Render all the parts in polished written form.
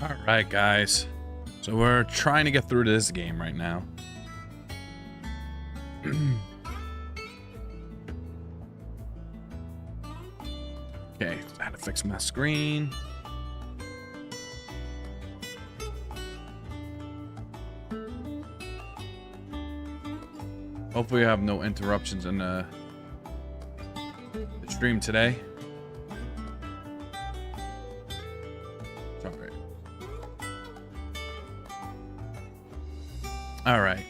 All right, guys. So we're trying to get through this game right now. Okay, I had to fix my screen. Hopefully we have no interruptions in the stream today. All right.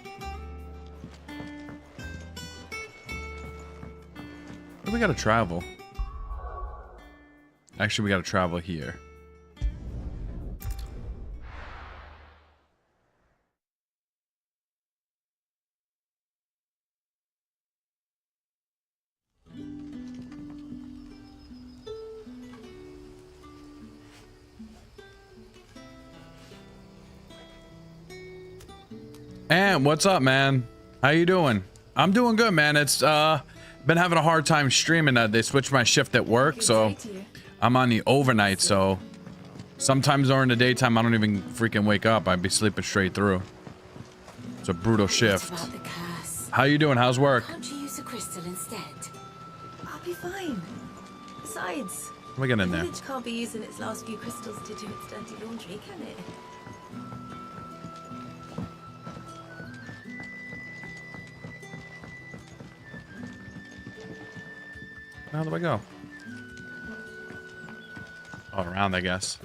We gotta travel. Actually, we gotta travel here. And what's up, man? How you doing? I'm doing good, man. It's been having a hard time streaming. They switched my shift at work, so I'm on the overnight. So sometimes during the daytime, I don't even freaking wake up. I'd be sleeping straight through. It's a brutal shift. How you doing? How's work? Can't you use a crystal instead? I'll be fine. Besides, Let me get in the there. village can't be using its last few crystals to do its dirty laundry, can it? How do I go? Oh, around, I guess.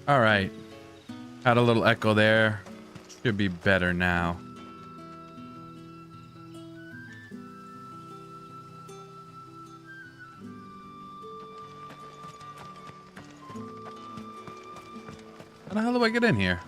All right. Had a little echo there. Should be better now. How the hell do I get in here?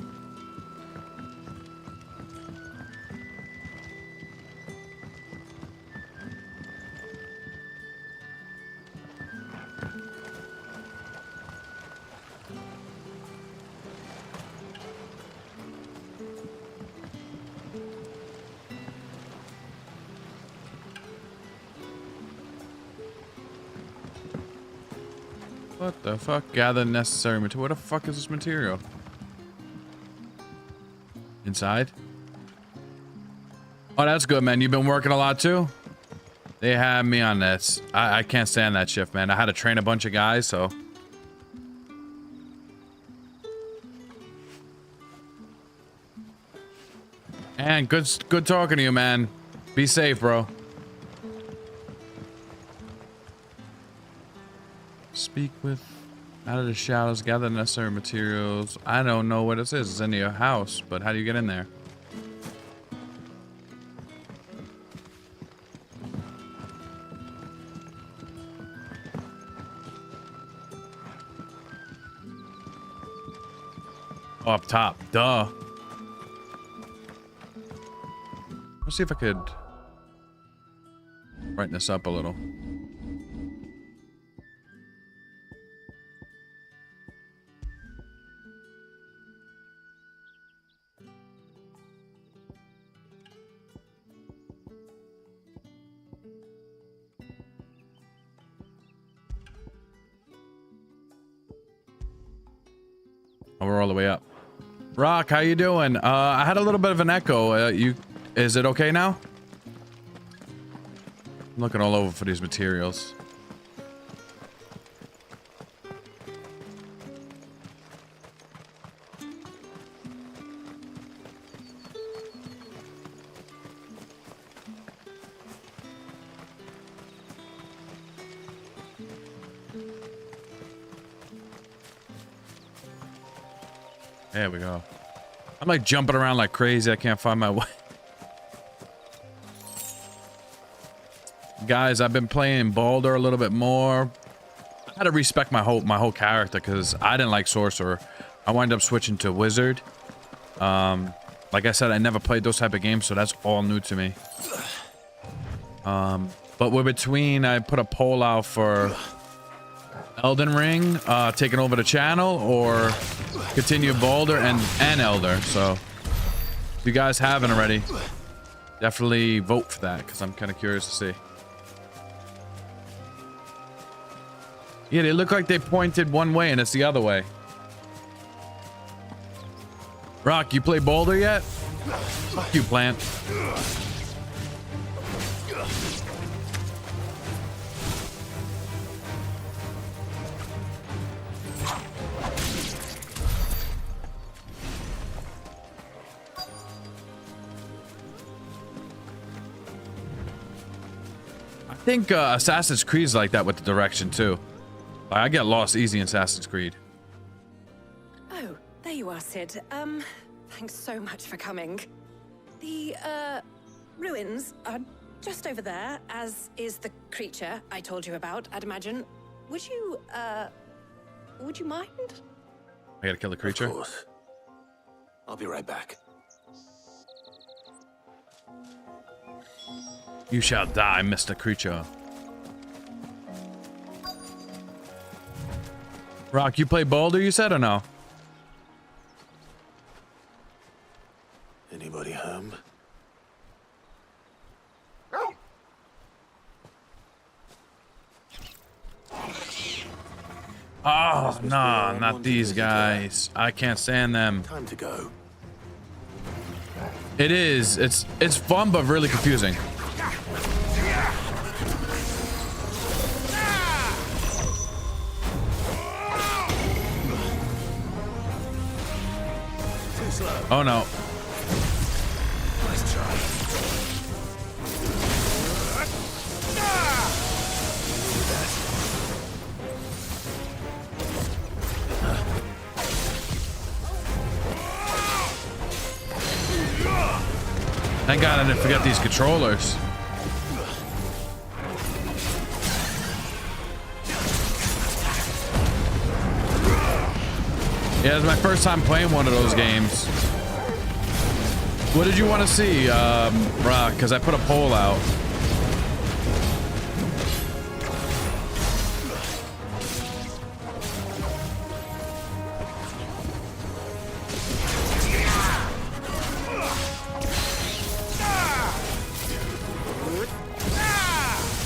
What the fuck? Gather necessary material. What the fuck is this material? Inside? Oh, that's good, man. You've been working a lot too? They had me on this. I can't stand that shift, man. I had to train a bunch of guys, so. And good talking to you, man. Be safe, bro. Speak with out of the shadows, gather necessary materials. I don't know what this is. It's in your house, but how do you get in there? Oh, up top. Duh. Let's see if I could brighten this up a little. Oh, we're all the way up. Rock, how you doing? I had a little bit of an echo. Is it okay now? I'm looking all over for these materials. There we go. I'm like jumping around like crazy. I can't find my way. Guys, I've been playing Baldur a little bit more. I had to respect my whole character because I didn't like Sorcerer. I wound up switching to Wizard. Like I said, I never played those type of games, so that's all new to me. But we're between, I put a poll out for Elden Ring, taking over the channel, or continue Baldur and Elder. So if you guys haven't already, definitely vote for that because I'm kind of curious to see. Yeah, they look like they pointed one way and it's the other way. Rock, you play Baldur yet? Fuck you, plant. I think Assassin's Creed's like that with the direction too. I get lost easy in Assassin's Creed. Oh, there you are, Sid. Thanks so much for coming. The, ruins are just over there, as is the creature I told you about, I'd imagine. Would you mind? I gotta kill the creature? Of course. I'll be right back. You shall die, Mr. Creature. Rock, you play Baldur, you said, or no? Anybody home? Oh, no, not these guys. I can't stand them. Time to go. It is. It's fun, but really confusing. Oh no. Nice try. Thank God I didn't forget these controllers. Yeah, it's my first time playing one of those games. What did you want to see, Rock? Because I put a poll out.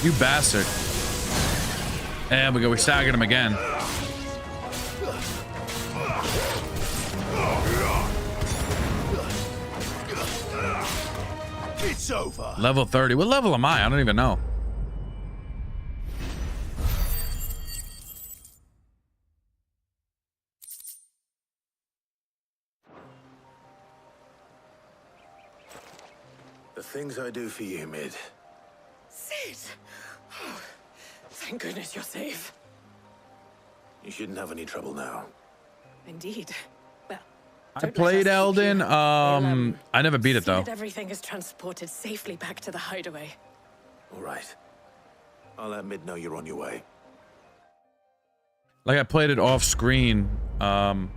You bastard. There we go. We staggered him again. It's over. Level 30. What level am I? I don't even know. The things I do for you, Mid. Sid! Oh, thank goodness you're safe. You shouldn't have any trouble now. Indeed. Well, I don't let played us keep Elden. you. We'll, I never beat it see though. that everything is transported safely back to the hideaway. All right. I'll let Mid know you're on your way. Like I played it off screen. Oh,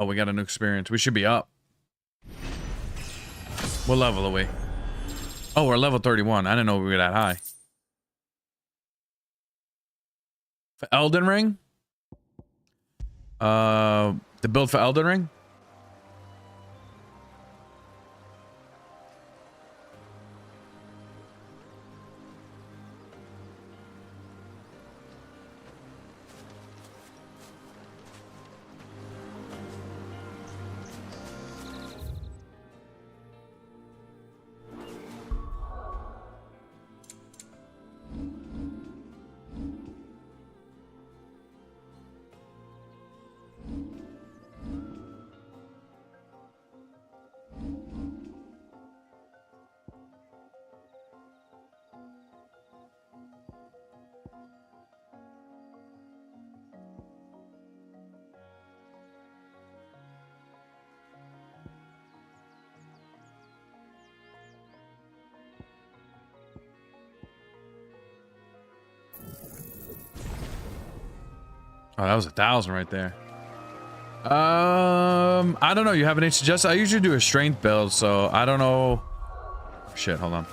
we got a new experience. We should be up. What level are we? Oh, we're level 31. I didn't know we were that high. For Elden Ring? The build for Elden Ring? Oh, that was 1,000 right there. I don't know. You have any suggestions? I usually do a strength build, so I don't know. Shit, hold on.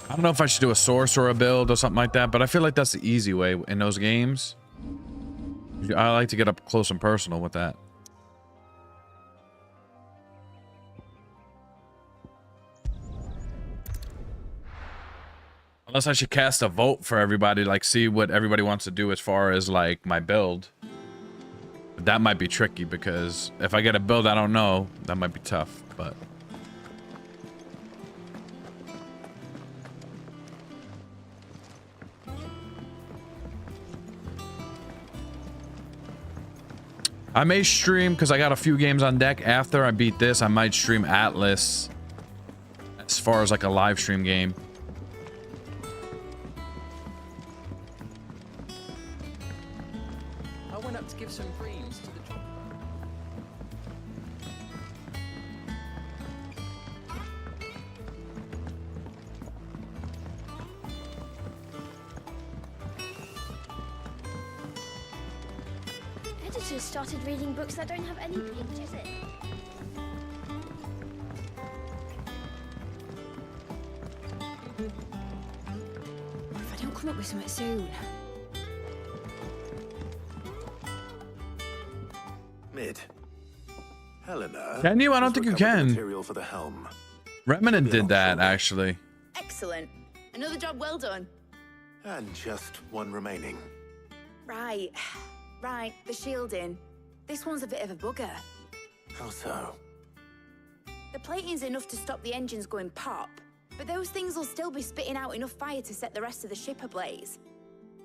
I don't know if I should do a sorcerer build or something like that, but I feel like that's the easy way in those games. I like to get up close and personal with that. Unless I should cast a vote for everybody, like see what everybody wants to do as far as like my build. But that might be tricky because if I get a build I don't know, that might be tough, but. I may stream because I got a few games on deck. After I beat this, I might stream Atlas as far as like a live stream game. I went up to give some creams to the Chocobo. Editors started reading books that don't have any pictures in. If I don't come up with something soon. Mid. Helena. Can you? I don't has think you recovered the can. Material for the helm. Remnant did that actually. Excellent. Another job well done. And just one remaining. Right. Right, the shielding. This one's a bit of a bugger. How so? The plating's enough to stop the engines going pop, but those things will still be spitting out enough fire to set the rest of the ship ablaze.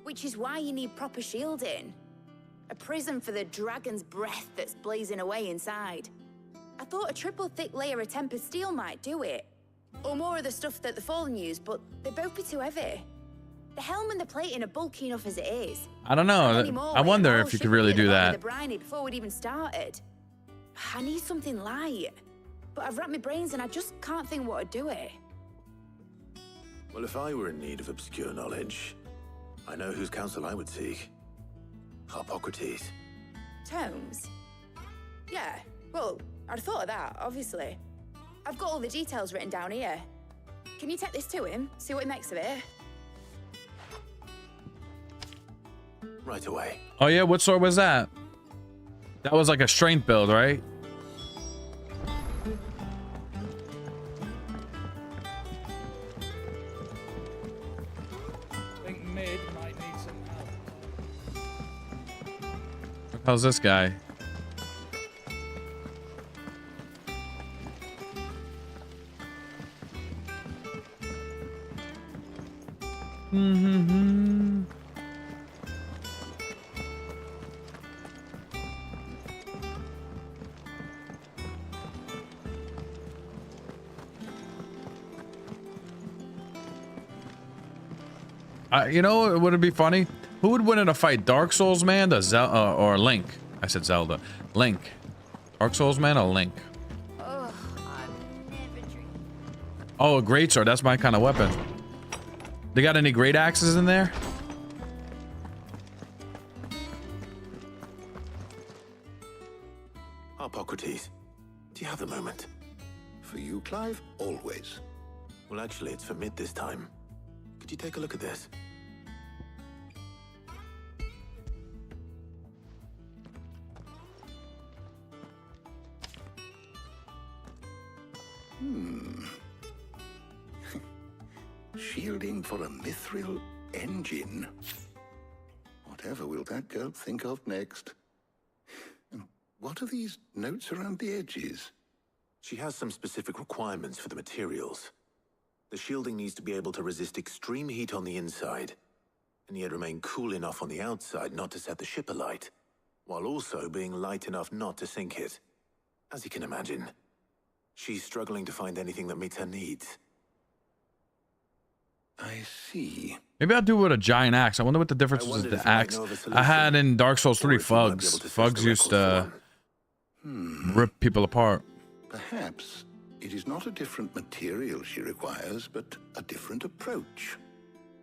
Which is why you need proper shielding. A prison for the dragon's breath that's blazing away inside. I thought a triple thick layer of tempered steel might do it. Or more of the stuff that the Fallen use, but they'd both be too heavy. The helm and the plating are bulky enough as it is. I don't know. I wonder if you could really do that. The briny before we'd even started. I need something light, but I've racked my brains and I just can't think what would do it. Well, if I were in need of obscure knowledge, I know whose counsel I would seek. Harpocrates. Tomes? Yeah, well, I'd thought of that, obviously. I've got all the details written down here. Can you take this to him, see what he makes of it? Right away. Oh yeah, what sword was that? That was like a strength build, right? I think mid might need some help. How's this guy? You know, would it be funny? Who would win in a fight, Dark Souls man, or Link? I said Zelda. Link. Dark Souls man or Link? Ugh, I've never dreamed. Oh, a greatsword. That's my kind of weapon. They got any great axes in there? Harpocrates, do you have a moment? For you, Clive? Always. Well, actually, it's for Mid this time. Could you take a look at this? Shielding for a mithril engine. Whatever will that girl think of next? And what are these notes around the edges? She has some specific requirements for the materials. The shielding needs to be able to resist extreme heat on the inside, and yet remain cool enough on the outside not to set the ship alight, while also being light enough not to sink it. As you can imagine, she's struggling to find anything that meets her needs. I see. Maybe I'll do it with a giant axe. I wonder what the difference is with the axe. I had in Dark Souls 3 Fugs. Fugs used to rip people apart. Perhaps it is not a different material she requires, but a different approach.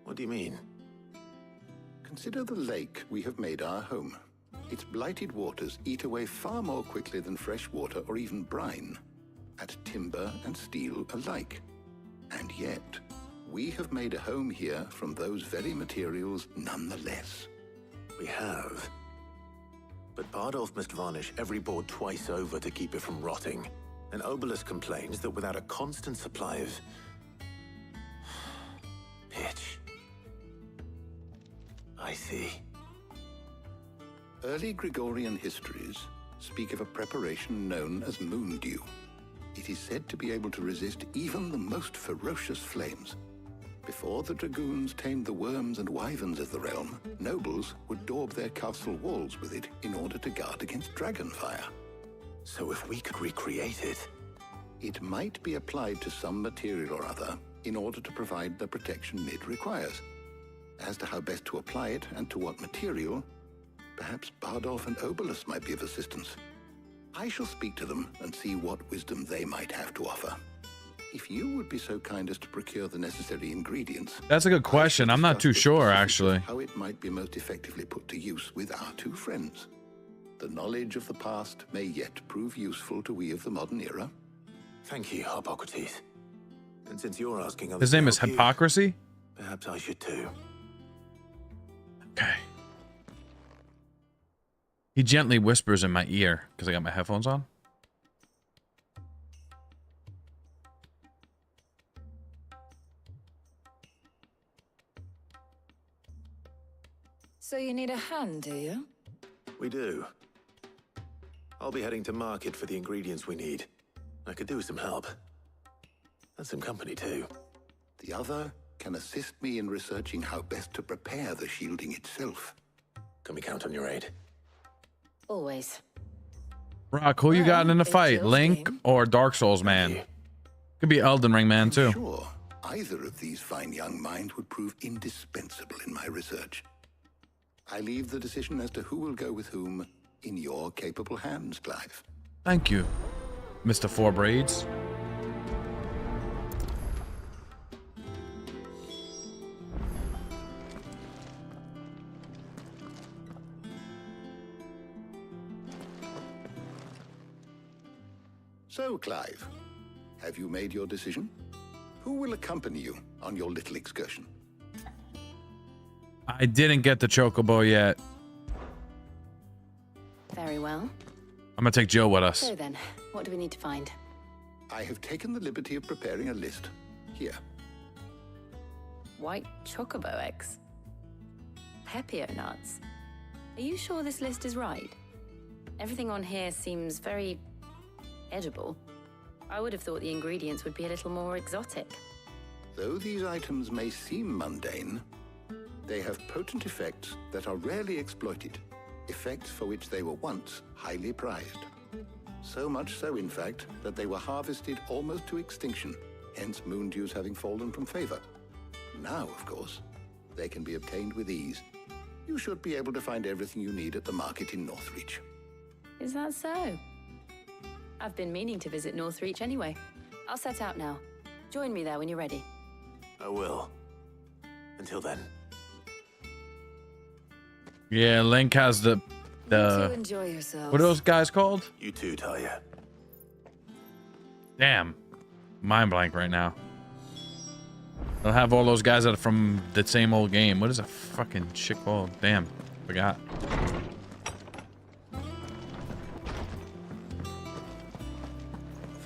What do you mean? Consider the lake we have made our home. Its blighted waters eat away far more quickly than fresh water or even brine, at timber and steel alike. And yet, we have made a home here from those very materials nonetheless. We have. But Bardolph must varnish every board twice over to keep it from rotting. And Obelisk complains that without a constant supply of pitch. I see. Early Gregorian histories speak of a preparation known as moon dew. It is said to be able to resist even the most ferocious flames. Before the dragoons tamed the worms and wyverns of the realm, nobles would daub their castle walls with it in order to guard against dragon fire. So if we could recreate it... It might be applied to some material or other in order to provide the protection it requires. As to how best to apply it and to what material, perhaps Bardolph and Obelisk might be of assistance. I shall speak to them and see what wisdom they might have to offer. If you would be so kind as to procure the necessary ingredients... That's a good question. I'm not too sure, actually. How it might be most effectively put to use with our two friends. The knowledge of the past may yet prove useful to we of the modern era. Thank you, Hippocrates. And since you're asking others His name to is help you, Hypocrisy? perhaps I should too. Okay. He gently whispers in my ear, because I got my headphones on. So you need a hand, do you? We do. I'll be heading to market for the ingredients we need. I could do with some help. And some company too. The other can assist me in researching how best to prepare the shielding itself. Can we count on your aid? Always. Rock, who you got in the it's fight? your Link game. or Dark Souls man? Could be Elden Ring man too. Sure, either of these fine young minds would prove indispensable in my research. I leave the decision as to who will go with whom in your capable hands, Clive. Thank you, Mr. Four Braids. So, Clive, have you made your decision? Who will accompany you on your little excursion? I didn't get the Chocobo yet. Very well. I'm gonna take Jill with us. So then, what do we need to find? I have taken the liberty of preparing a list. Here. White chocobo eggs. Pepio nuts. Are you sure this list is right? Everything on here seems very edible. I would have thought the ingredients would be a little more exotic. Though these items may seem mundane, they have potent effects that are rarely exploited, effects for which they were once highly prized. So much so, in fact, that they were harvested almost to extinction, hence moon dews having fallen from favor. Now, of course, they can be obtained with ease. You should be able to find everything you need at the market in Northreach. Is that so? I've been meaning to visit Northreach anyway. I'll set out now. Join me there when you're ready. I will. Until then. Yeah, Link has the To enjoy yourselves. what are those guys called? You too, Talia. Damn, mind blank right now. They'll have all those guys that are from the same old game. What is a fucking shit called? Damn, forgot.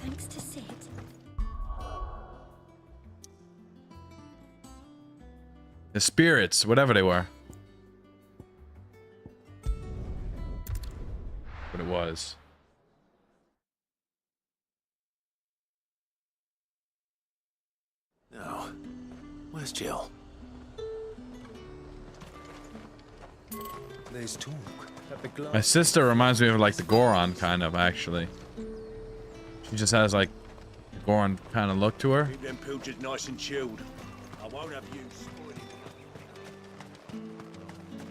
Thanks to Sid. The spirits, whatever they were. What it was. Now, where's Jill? There's talk at the glass. My sister reminds me of like the Goron kind of, actually. She just has like the Goron kind of look to her. Keep them pilchards nice and chilled. I won't have you spoiling.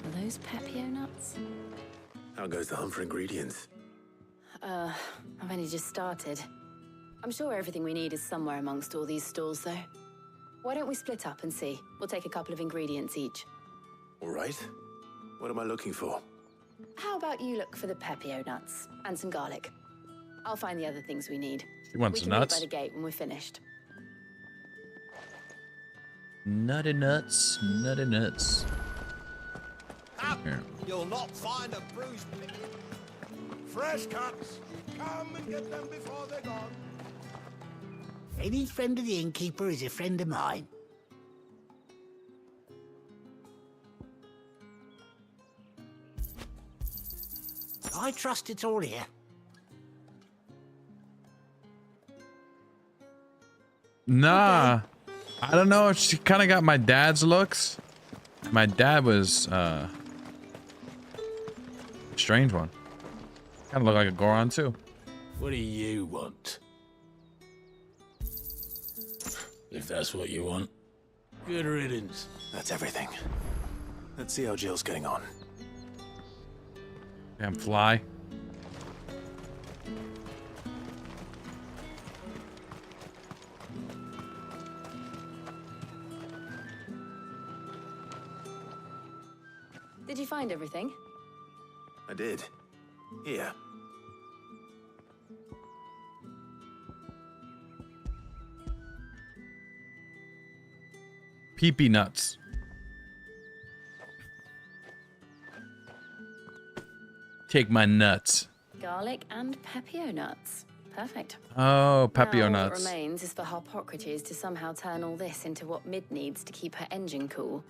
Are those Pepio nuts? How goes the hunt for ingredients? I've only just started. I'm sure everything we need is somewhere amongst all these stalls, though. Why don't we split up and see? We'll take a couple of ingredients each. All right. What am I looking for? How about you look for the pepio nuts and some garlic? I'll find the other things we need. She wants We can meet nuts. by the gate when we're finished. Nutty nuts, nutty nuts. Here. You'll not find a bruised pig. Fresh cuts. Come and get them before they're gone. Any friend of the innkeeper is a friend of mine. I trust it's all here. Nah, I don't know. She kind of got my dad's looks. My dad was a strange one. Kind of look like a Goron too. What do you want? If that's what you want. Good riddance. That's everything. Let's see how Jill's getting on. Damn fly. Did you find everything? I did. Here. Pee-pee nuts. Take my nuts. Garlic and pepio nuts. Perfect. Oh, pepio Now, nuts. What remains is for Harpocrates to somehow turn all this into what Mid needs to keep her engine cool.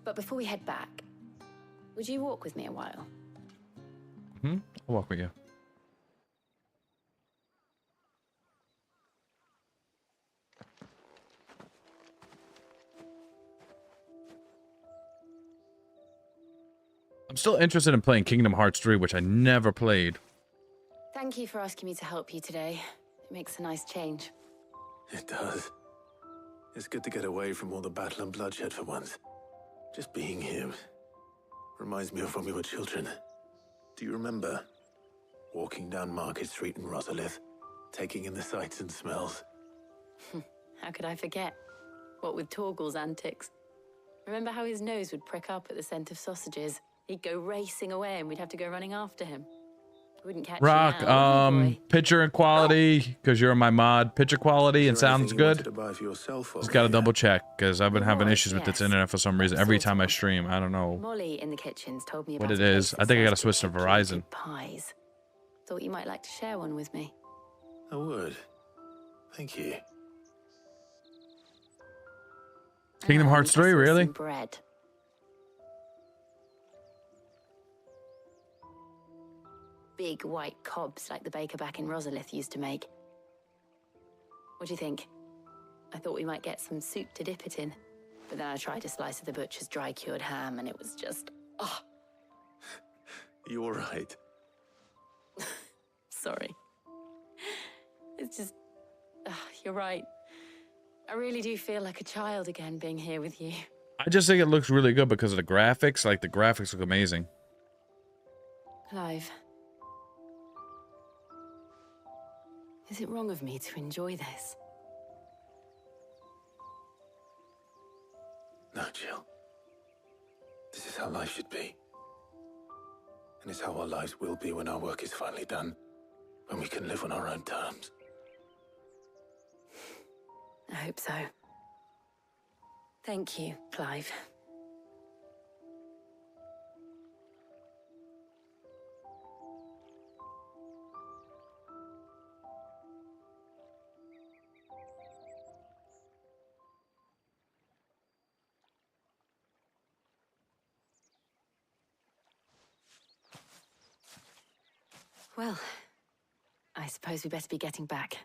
But before we head back, would you walk with me a while? I'll walk with you. I'm still interested in playing Kingdom Hearts 3, which I never played. Thank you for asking me to help you today. It makes a nice change. It does. It's good to get away from all the battle and bloodshed for once. Just being here reminds me of when we were children. Do you remember walking down Market Street in Rosalith, taking in the sights and smells? How could I forget? What with Torgal's antics. Remember how his nose would prick up at the scent of sausages? He'd go racing away and we'd have to go running after him. We wouldn't catch Rock, him now, would we, boy? picture and quality, because you're my mod. Picture quality and sounds good. Just gotta double check, because I've been having issues with this internet for some reason. Every time I stream, I don't know Molly in the kitchen's told me what about it a is. place I think I that gotta sells switch to particularly Verizon. good pies. Thought you might like to share one with me. I would. Thank you. Kingdom Hearts 3, some really? bread. Big white cobs like the baker back in Rosalith used to make. What do you think? I thought we might get some soup to dip it in. But then I tried a slice of the butcher's dry-cured ham and it was just... oh, You all right? sorry. It's just... you're right. I really do feel like a child again being here with you. I just think it looks really good because of the graphics. Like, the graphics look amazing. Clive. Is it wrong of me to enjoy this? No, Jill. This is how life should be. And it's how our lives will be when our work is finally done. When we can live on our own terms. I hope so. Thank you, Clive. Well, I suppose we better be getting back.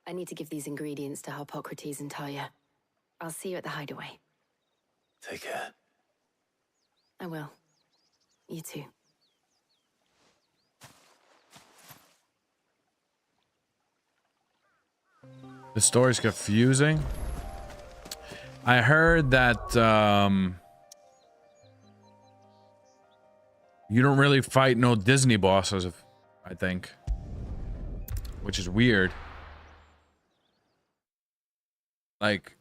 I need to give these ingredients to Harpocrates and Talia. I'll see you at the hideaway. Take care. I will. You too. The story's confusing. I heard that you don't really fight no Disney bosses, I think, which is weird. Like,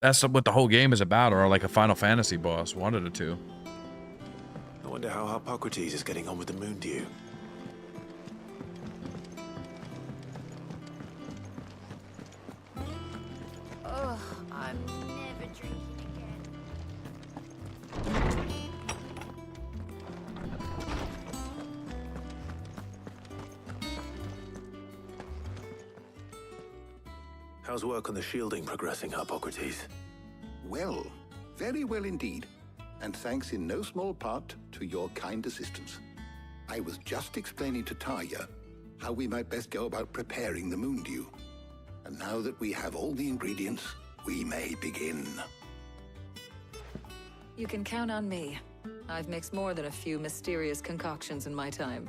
that's what the whole game is about, or like a Final Fantasy boss, one of the two. I wonder how Hippocrates is getting on with the moon dew. Ugh, I'm never drinking again. How's work on the shielding progressing, Hippocrates? Well, very well indeed. And thanks in no small part to your kind assistance. I was just explaining to Tarja how we might best go about preparing the moon dew. And now that we have all the ingredients, we may begin. You can count on me. I've mixed more than a few mysterious concoctions in my time.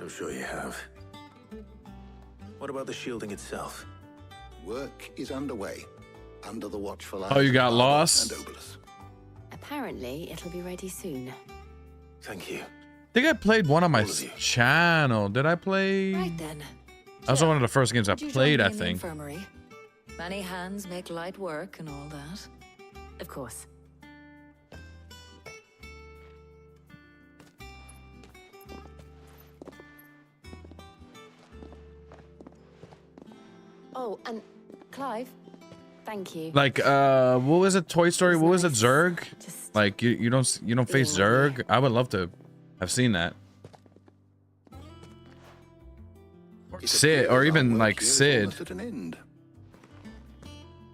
I'm sure you have. What about the shielding itself? Work is underway, under the watchful eyes Oh, you got of lost? and Obelus. Apparently, it'll be ready soon. Thank you. I think I played one on my All of you. channel. Did I play? Right then. That was one of the first games I Would you join played, me I in the think. infirmary? Many hands make light work and all that. Of course. Oh, and Clive, thank you. Like, what was it? Toy Story? What was it? Nice. Zurg? Just Like, you don't face being with Zurg? I would love to have seen that. It Sid, appears or our even work like here is Sid. almost at an end.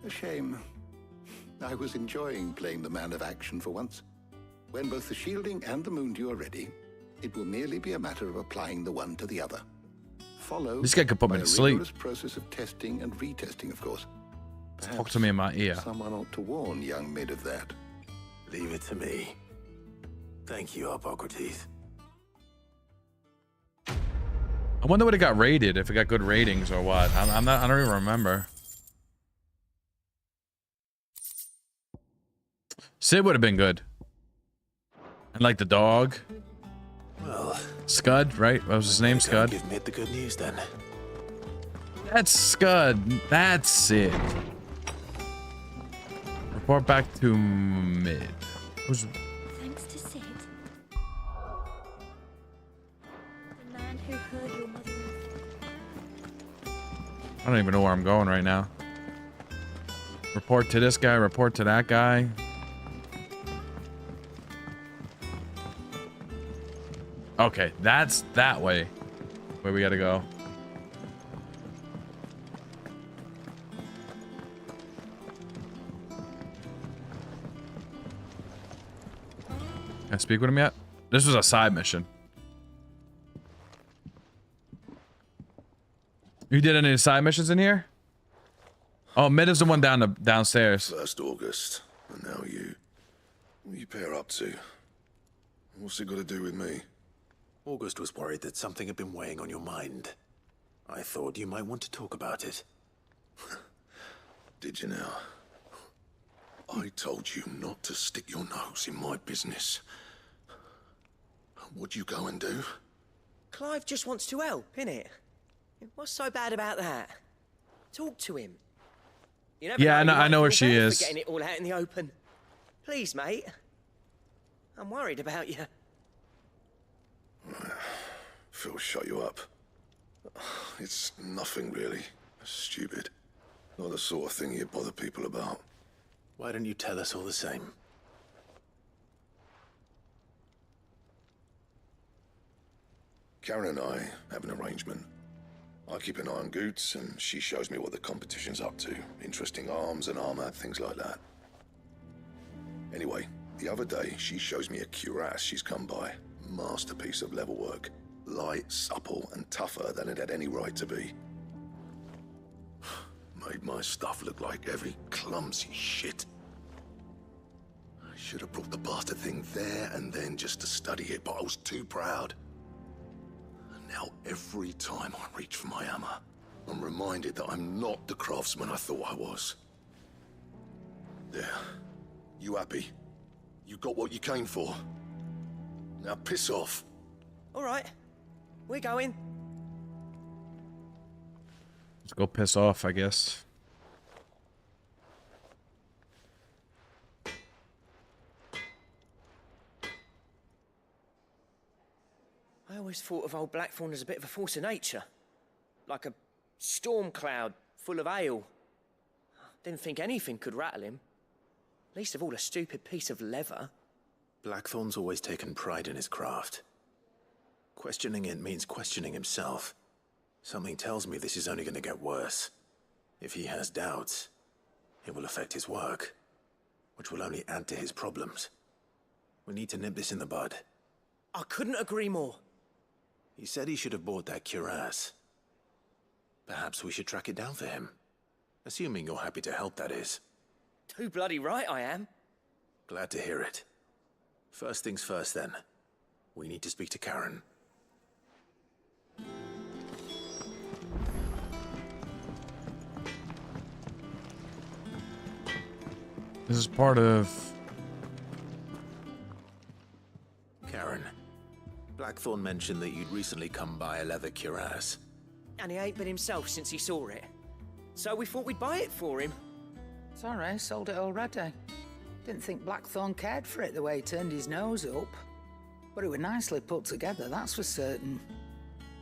A shame. I was enjoying playing the man of action for once. When both the shielding and the moon dew are ready, it will merely be a matter of applying the one to the other. Follow This guy could put me by to a sleep. rigorous process of testing and retesting, of course. Talk to me in my ear. Someone ought to warn young Mid of that. Leave it to me. Thank you, Hippocrates. I wonder what it got rated, if it got good ratings or what. I don't even remember. Sid would have been good. And like the dog. Well, Scud, right? What was his name? Scud? give Mid the good news then. That's Scud. That's Sid. Report back to Mid. Who's... Thanks to Sid. The man who heard your mother. I don't even know where I'm going right now. Report to this guy, report to that guy. Okay, that's that way. Where we gotta go. Can I speak with him yet? This was a side mission. You did any side missions in here? Oh, Mid is the one downstairs. First August, and now you. What you pair up to? What's it got to do with me? August was worried that something had been weighing on your mind. I thought you might want to talk about it. Did you now? I told you not to stick your nose in my business. What'd you go and do? Clive just wants to help, innit? What's so bad about that? Talk to him. You never Yeah, know, you I might know where feel she bad for is. getting it all out in the open. Please, mate. I'm worried about you. Phil shut you up. It's nothing really. Stupid. Not the sort of thing you bother people about. Why don't you tell us all the same? Karen and I have an arrangement. I keep an eye on Goots, and she shows me what the competition's up to. Interesting arms and armor, things like that. Anyway, the other day, she shows me a cuirass she's come by. Masterpiece of level work. Light, supple, and tougher than it had any right to be. Made my stuff look like heavy, clumsy shit. I should have brought the bastard thing there and then just to study it, but I was too proud. And now every time I reach for my hammer, I'm reminded that I'm not the craftsman I thought I was. There. You happy? You got what you came for. Now piss off. All right. We're going. Let's go piss off, I guess. I always thought of old Blackthorn as a bit of a force of nature. Like a storm cloud full of hail. Didn't think anything could rattle him. Least of all a stupid piece of leather. Blackthorn's always taken pride in his craft. Questioning it means questioning himself. Something tells me this is only going to get worse. If he has doubts, it will affect his work, which will only add to his problems. We need to nip this in the bud. I couldn't agree more. He said he should have bought that cuirass. Perhaps we should track it down for him. Assuming you're happy to help, that is. Too bloody right I am. Glad to hear it. First things first, then. We need to speak to Karen. This is part of... Karen, Blackthorn mentioned that you'd recently come by a leather cuirass. And he ain't been himself since he saw it. So we thought we'd buy it for him. Sorry, sold it already. Didn't think Blackthorn cared for it the way he turned his nose up. But it was nicely put together, that's for certain.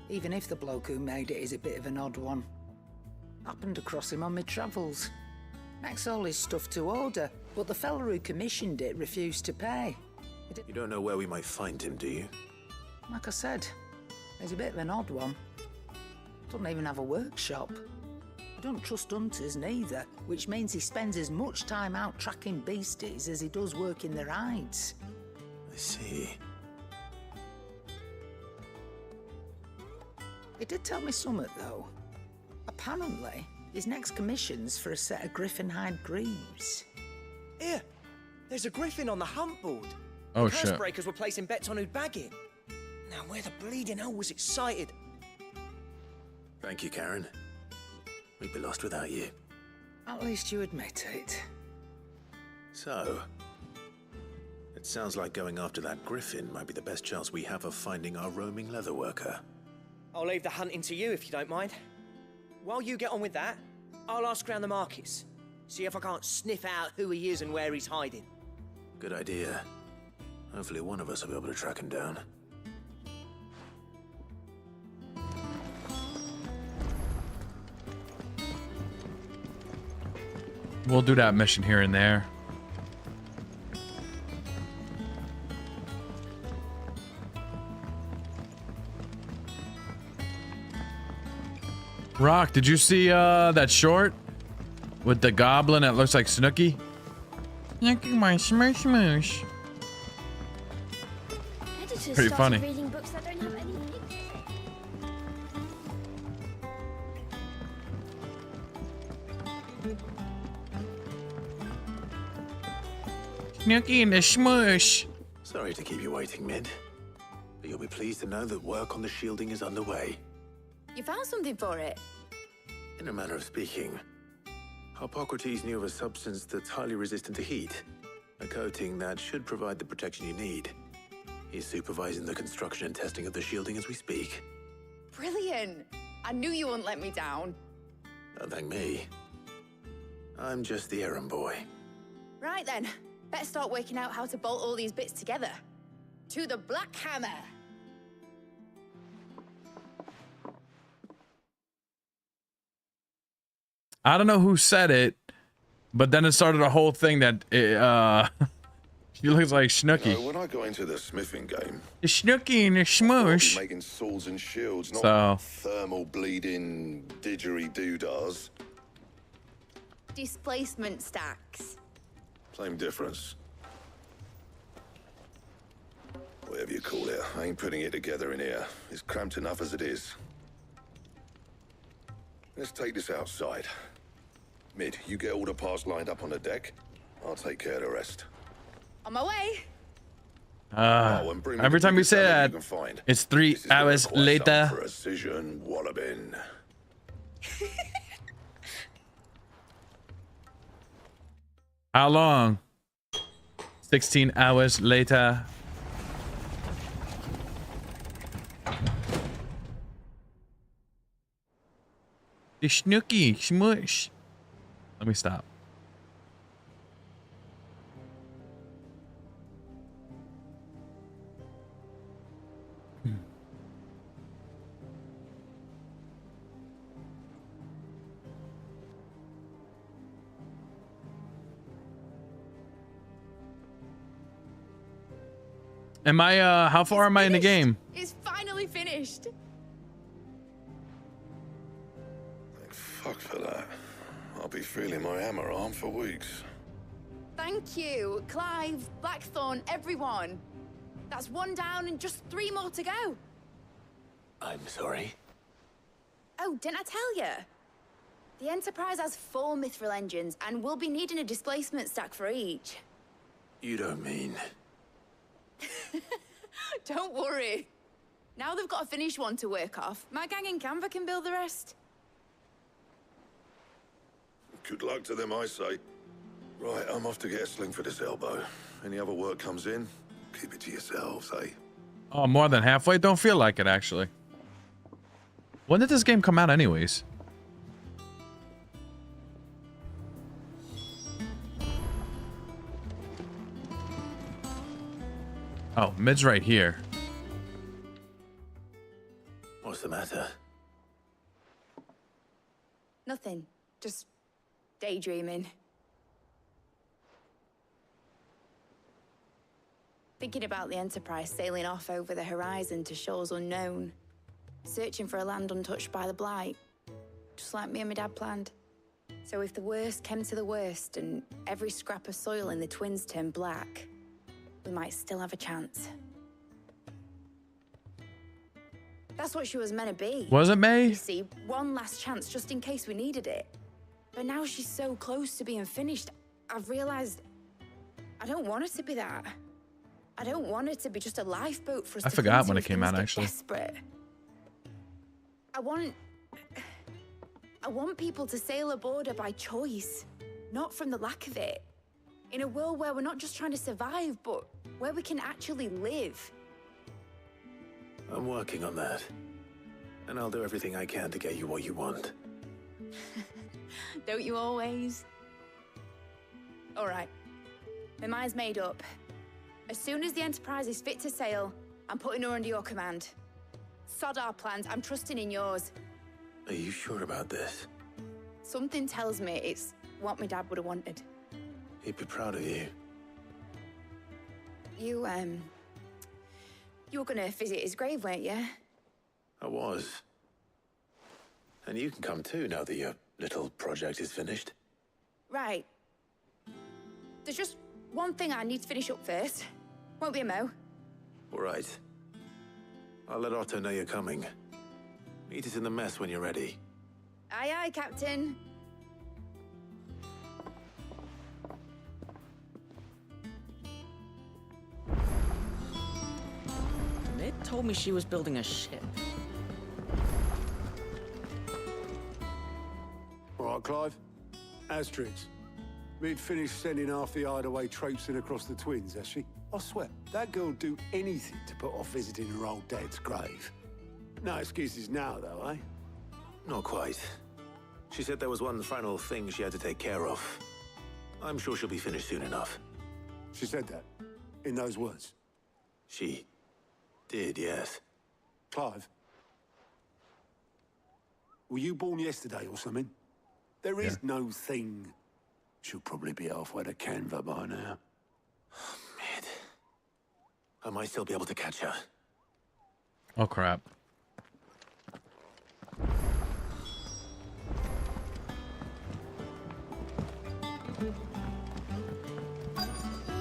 Even if the bloke who made it is a bit of an odd one. Happened across him on my travels. Makes all his stuff to order, but the fella who commissioned it refused to pay. You don't know where we might find him, do you? Like I said, he's a bit of an odd one. Doesn't even have a workshop. I don't trust hunters neither, which means he spends as much time out tracking beasties as he does working their hides. I see. He did tell me something, though. Apparently, his next commission's for a set of griffin hide greaves. Here, there's a griffin on the hunt board. Oh, the shit. curse breakers were placing bets on who'd bag it. Now, where the bleeding hell was it sighted? Thank you, Karen. We'd be lost without you. At least you admit it. So, it sounds like going after that griffin might be the best chance we have of finding our roaming leatherworker. I'll leave the hunting to you if you don't mind. While you get on with that, I'll ask around the markets. See if I can't sniff out who he is and where he's hiding. Good idea. Hopefully one of us will be able to track him down. We'll do that mission here and there. Rock, did you see that short with the goblin that looks like Snooky? Snooky, my smush smush. Pretty funny. Reading books that don't have any pictures in. Snooky and the smush. Sorry to keep you waiting, Mid. But you'll be pleased to know that work on the shielding is underway. You found something for it? In a manner of speaking, Hippocrates knew of a substance that's highly resistant to heat. A coating that should provide the protection you need. He's supervising the construction and testing of the shielding as we speak. Brilliant! I knew you wouldn't let me down. Don't thank me. I'm just the errand boy. Right then, better start working out how to bolt all these bits together. To the Black Hammer! I don't know who said it, but then it started a whole thing that she looks like Snooky. You know, when I got into the smithing game, The Snooky and the smush. making swords and shields, not So. thermal bleeding didgeridoo-dahs. Displacement stacks. Same difference. Whatever you call it, I ain't putting it together in here. It's cramped enough as it is. Let's take this outside. Mid, you get all the parts lined up on the deck. I'll take care of the rest. On my way. And bring me Every the time you biggest say salad that, you can find. it's 3 This is gonna hours require some later. Precision walloping. How long? 16 hours later. The Snooky smush. Let me stop. Am I, how far am I in the game? It's finally finished. Thank fuck for that. I'll be feeling my hammer arm for weeks. Thank you, Clive, Blackthorn, everyone. That's one down and just 3 more to go. I'm sorry. Oh, didn't I tell you? The Enterprise has 4 mithril engines, and we'll be needing a displacement stack for each. You don't mean... Don't worry. Now they've got a finished one to work off, my gang in Canva can build the rest. Good luck to them, I say. Right, I'm off to get a sling for this elbow. Any other work comes in, keep it to yourselves, eh? Oh, more than halfway? Don't feel like it, actually. When did this game come out anyways? Oh, mid's right here. What's the matter? Nothing. Just daydreaming. Thinking about the Enterprise sailing off over the horizon to shores unknown. Searching for a land untouched by the Blight. Just like me and my dad planned. So if the worst came to the worst and every scrap of soil in the Twins turned black, we might still have a chance. That's what she was meant to be. Was it May? You see, one last chance just in case we needed it. But now she's so close to being finished, I've realized I don't want it to be that. I don't want it to be just a lifeboat for us I to forgot come when to it came if out, things get actually. Desperate. I want people to sail aboard her by choice, not from the lack of it. In a world where we're not just trying to survive, but where we can actually live. I'm working on that. And I'll do everything I can to get you what you want. Don't you always? All right. My mind's made up. As soon as the Enterprise is fit to sail, I'm putting her under your command. Sod our plans, I'm trusting in yours. Are you sure about this? Something tells me it's what my dad would have wanted. He'd be proud of you. You were gonna visit his grave, weren't you? I was. And you can come too now that your little project is finished. Right. There's just one thing I need to finish up first. Won't be a mo. All right. I'll let Otto know you're coming. Meet us in the mess when you're ready. Aye, aye, Captain. Ned told me she was building a ship. All right, Clive. Asterix. We'd finished sending half the hideaway traipsing across the Twins, has she? I swear, that girl'd do anything to put off visiting her old dad's grave. No excuses now, though, eh? Not quite. She said there was one final thing she had to take care of. I'm sure she'll be finished soon enough. She said that? In those words? She did, yes. Clive? Were you born yesterday or something? There is no thing. She'll probably be halfway to Canva by now. Mid. I might still be able to catch her. Oh, crap.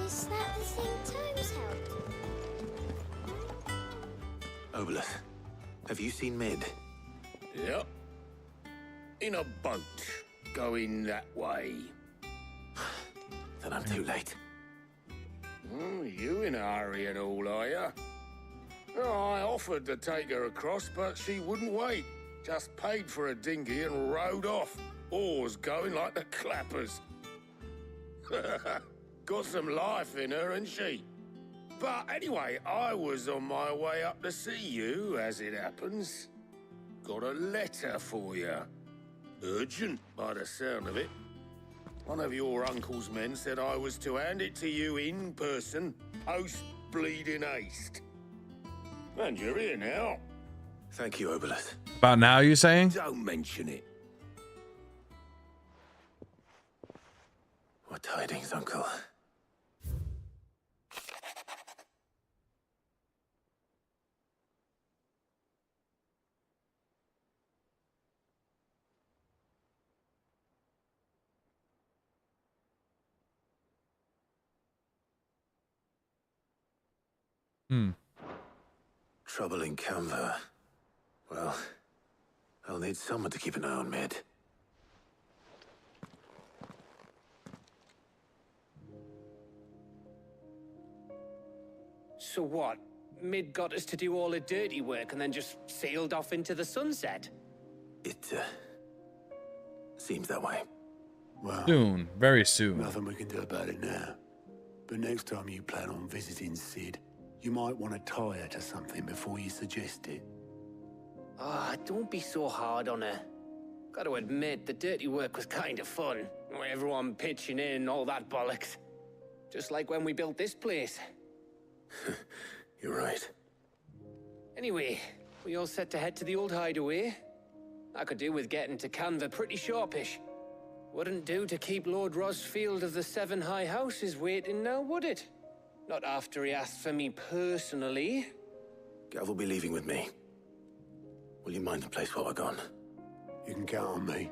Is that the thing Tomes helped? Obolus, have you seen Mid? Yep. In a boat, going that way. Then I'm too late. You in a hurry and all, are you? Oh, I offered to take her across, but she wouldn't wait. Just paid for a dinghy and rowed off. Oars going like the clappers. Got some life in her, ain't she? But anyway, I was on my way up to see you, as it happens. Got a letter for you. Urgent, by the sound of it. One of your uncle's men said I was to hand it to you in person, post-bleeding haste. And you're here now. Thank you, Obolus. About now, you saying? Don't mention it. What tidings, Uncle? Trouble in Canva. Well, I'll need someone to keep an eye on Mid. So what? Mid got us to do all the dirty work and then just sailed off into the sunset? It, seems that way. Well, Soon, very soon. nothing we can do about it now. But next time you plan on visiting Sid, you might want to tie her to something before you suggest it. Ah, don't be so hard on her. Got to admit, the dirty work was kind of fun. Everyone pitching in, all that bollocks. Just like when we built this place. You're right. Anyway, we all set to head to the old hideaway. I could do with getting to Canva pretty sharpish. Wouldn't do to keep Lord Rosfield of the Seven High Houses waiting now, would it? Not after he asked for me personally. Gav will be leaving with me. Will you mind the place while we're gone? You can count on me.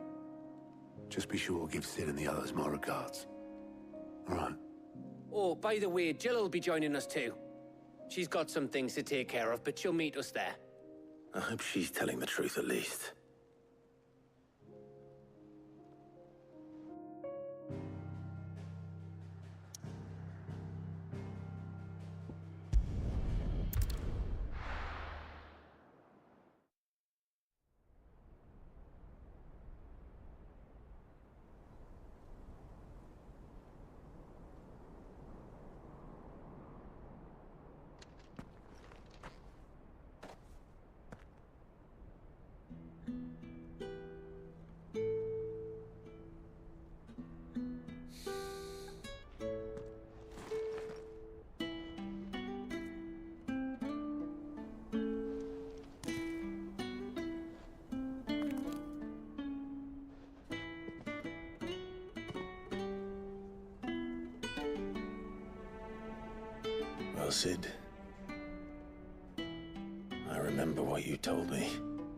Just be sure to give Sid and the others my regards. All right. Oh, by the way, Jill will be joining us too. She's got some things to take care of, but she'll meet us there. I hope she's telling the truth at least. Well, Sid, I remember what you told me.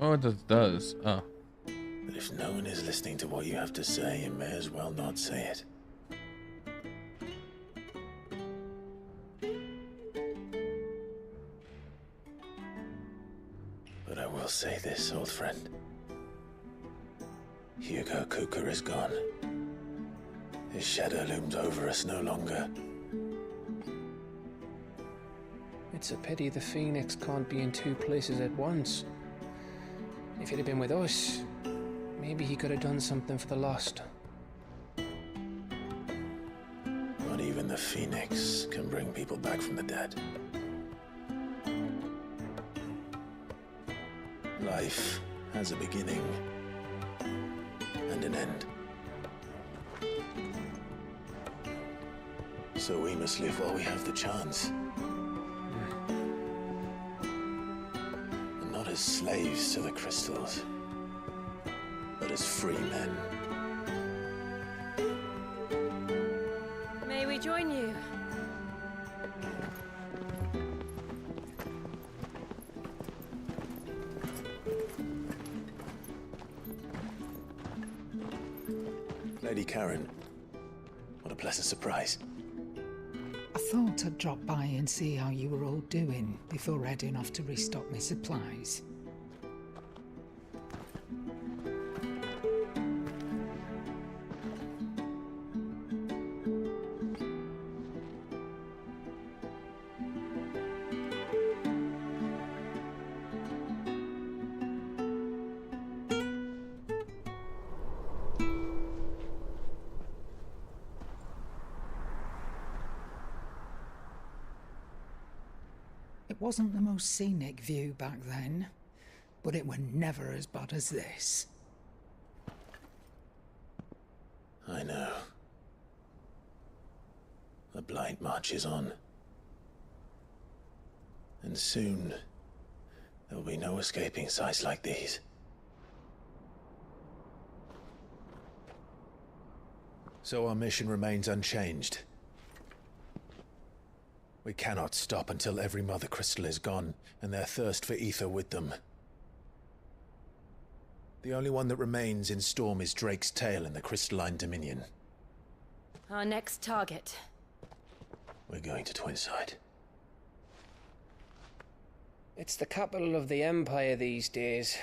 Oh, it does. Oh. That if no one is listening to what you have to say, you may as well not say it. But I will say this, old friend. Hugo Kuka is gone. His shadow looms over us no longer. It's a pity the Phoenix can't be in two places at once. If he'd have been with us, maybe he could have done something for the lost. Not even the Phoenix can bring people back from the dead. Life has a beginning and an end. So we must live while we have the chance. And not as slaves to the crystals, but as free men. May we join you? Lady Karen, what a pleasant surprise. I thought I'd drop by and see how you were all doing before heading off to restock my supplies. It wasn't the most scenic view back then, but it were never as bad as this. I know. The Blight marches on. And soon, there will be no escaping sights like these. So our mission remains unchanged. We cannot stop until every Mother Crystal is gone, and their thirst for ether with them. The only one that remains in Storm is Drake's tail in the Crystalline Dominion. Our next target. We're going to Twinside. It's the capital of the Empire these days.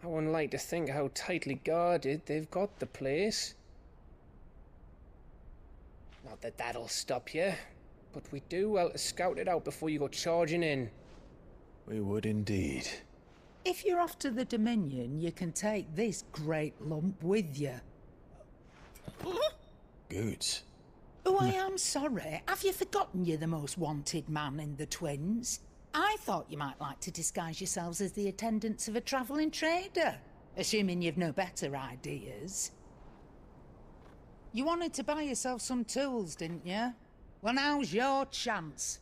I wouldn't like to think how tightly guarded they've got the place. Not that that'll stop you, but we do well to scout it out before you go charging in. We would indeed. If you're off to the Dominion, you can take this great lump with you. Goods. Oh, I am sorry. Have you forgotten you're the most wanted man in the Twins? I thought you might like to disguise yourselves as the attendants of a travelling trader, assuming you've no better ideas. You wanted to buy yourself some tools, didn't you? Well, now's your chance.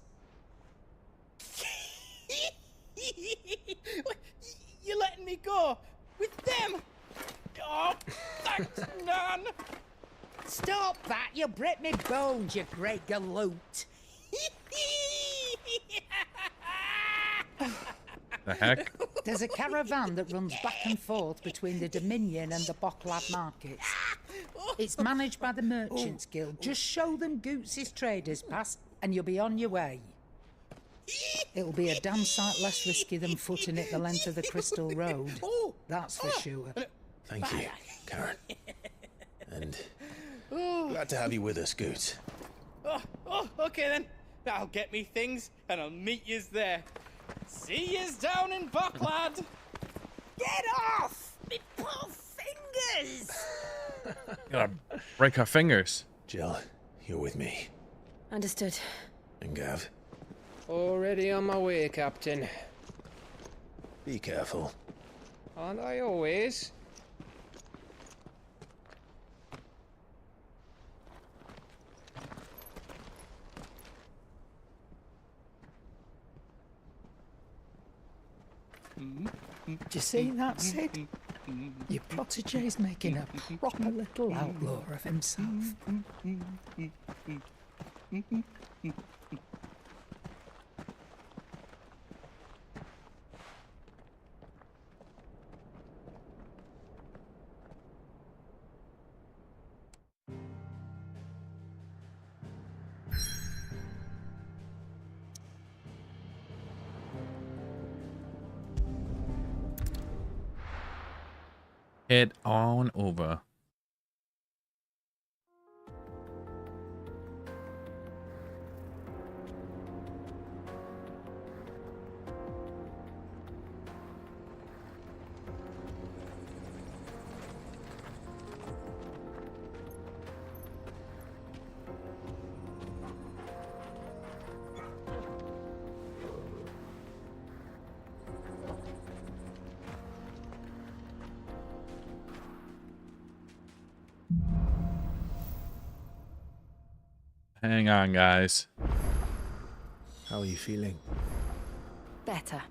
You're letting me go? With them? Oh, thanks, Nan! Stop that! You'll break me bones, you great galoot! The heck? There's a caravan that runs back and forth between the Dominion and the Boklad markets. It's managed by the Merchants Guild. Just show them Goots' traders pass and you'll be on your way. It'll be a damn sight less risky than footing it the length of the Crystal Road. That's for sure. Thank you, Karen. And glad to have you with us, Goots. Okay then. I'll get me things and I'll meet yous there. See yous down in Boklad. Get off! Me poor fingers! Gotta break our fingers. Jill, you're with me. Understood. And Gav, Already on my way, Captain. be careful. Aren't I always? Do you see that, Sid? Your protege's making a proper little outlaw of himself. Head on over. Hang on, guys. How are you feeling? Better.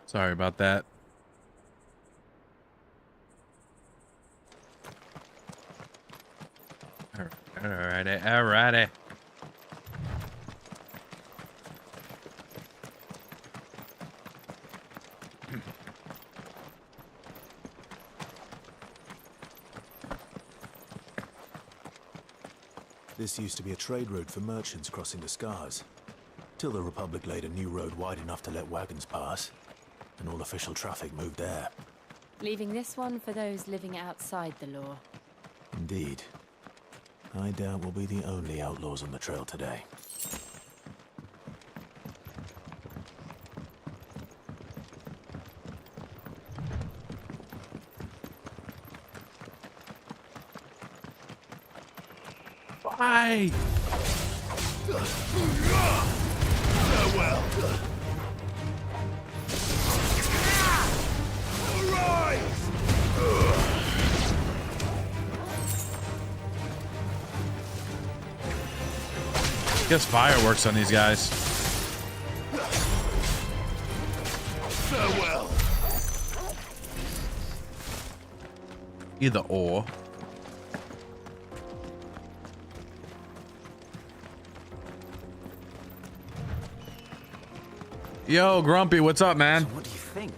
Sorry about that. Alrighty. This used to be a trade route for merchants crossing the Scars, till the Republic laid a new road wide enough to let wagons pass, and all official traffic moved there. Leaving this one for those living outside the law. Indeed. I doubt we'll be the only outlaws on the trail today. Bye! Farewell! Guess fireworks on these guys. Farewell! Either or. Yo, Grumpy, what's up, man? So what do you think?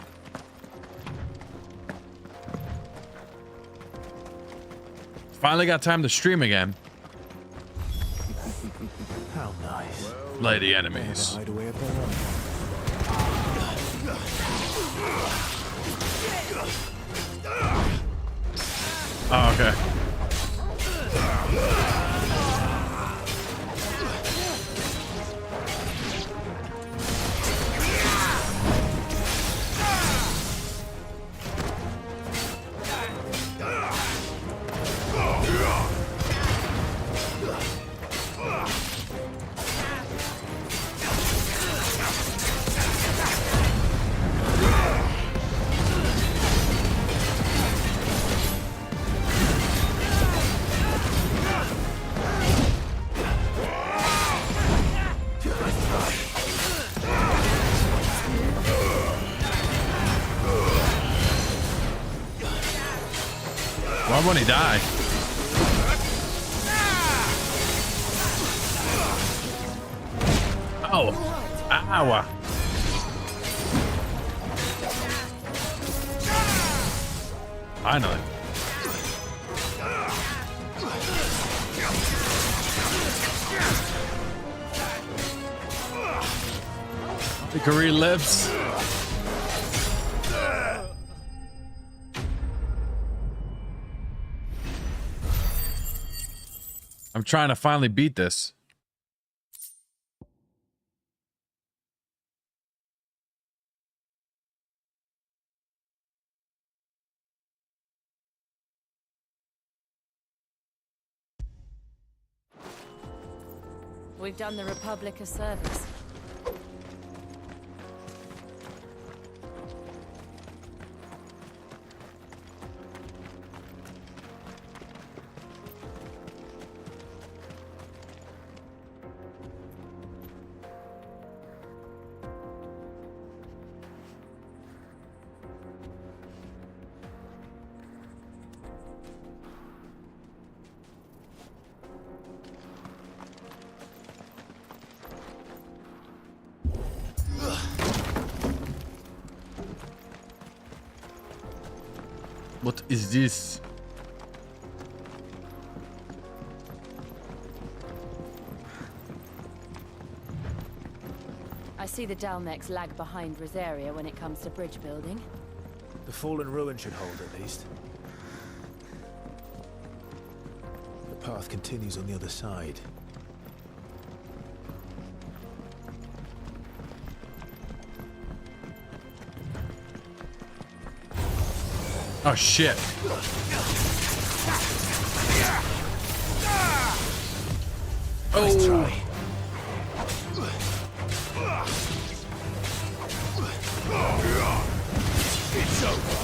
Finally got time to stream again. How nice. Slay the enemies. Hideaway of their own. Oh, okay. Why won't he die? Oh. Ow. Finally. Hickory lips. I'm trying to finally beat this. We've done the Republic a service. What is this? I see the Dalmex lag behind Rosaria when it comes to bridge building. The fallen ruin should hold at least. The path continues on the other side. Oh shit. Nice try. It's over.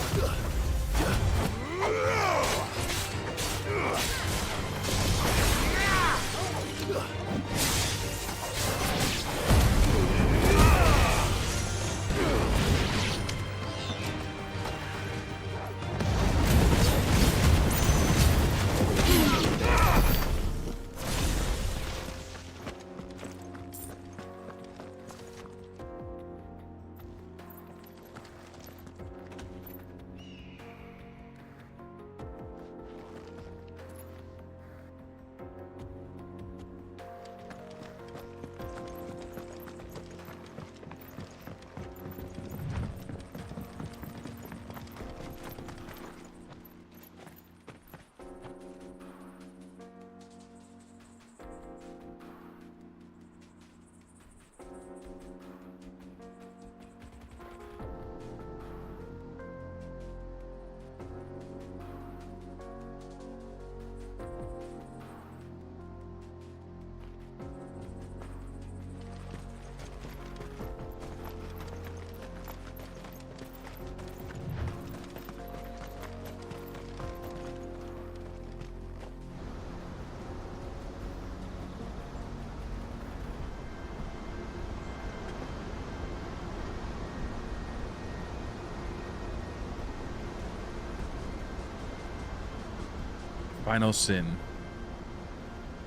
Final sin.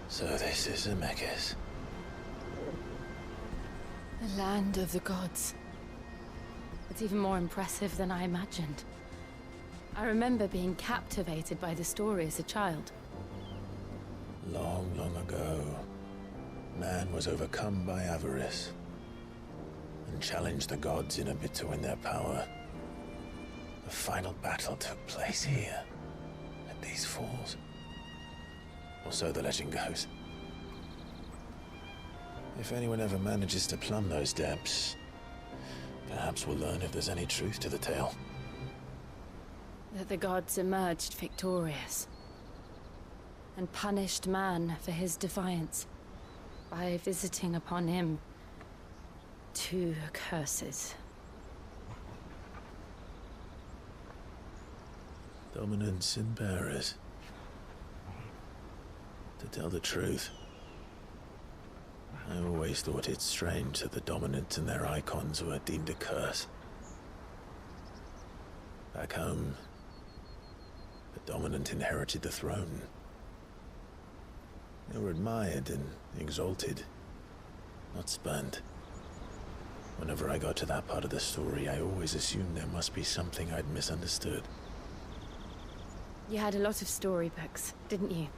So this is Zemeckis. The land of the gods. It's even more impressive than I imagined. I remember being captivated by the story as a child. Long, long ago, man was overcome by avarice and challenged the gods in a bid to win their power. The final battle took place here, at these falls. Or so the legend goes. If anyone ever manages to plumb those depths, perhaps we'll learn if there's any truth to the tale. That the gods emerged victorious and punished man for his defiance by visiting upon him 2 curses. Dominance and bearers. To tell the truth, I always thought it strange that the dominant and their Eikons were deemed a curse. Back home, the dominant inherited the throne. They were admired and exalted, not spurned. Whenever I got to that part of the story, I always assumed there must be something I'd misunderstood. You had a lot of storybooks, didn't you?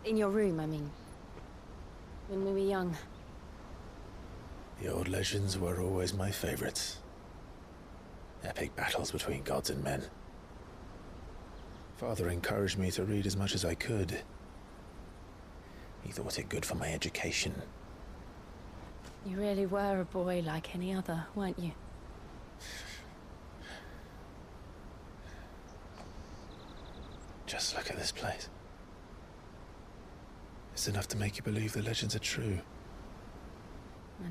In your room, I mean. When we were young. The old legends were always my favorites. Epic battles between gods and men. Father encouraged me to read as much as I could. He thought it good for my education. You really were a boy like any other, weren't you? Just look at this place. It's enough to make you believe the legends are true. I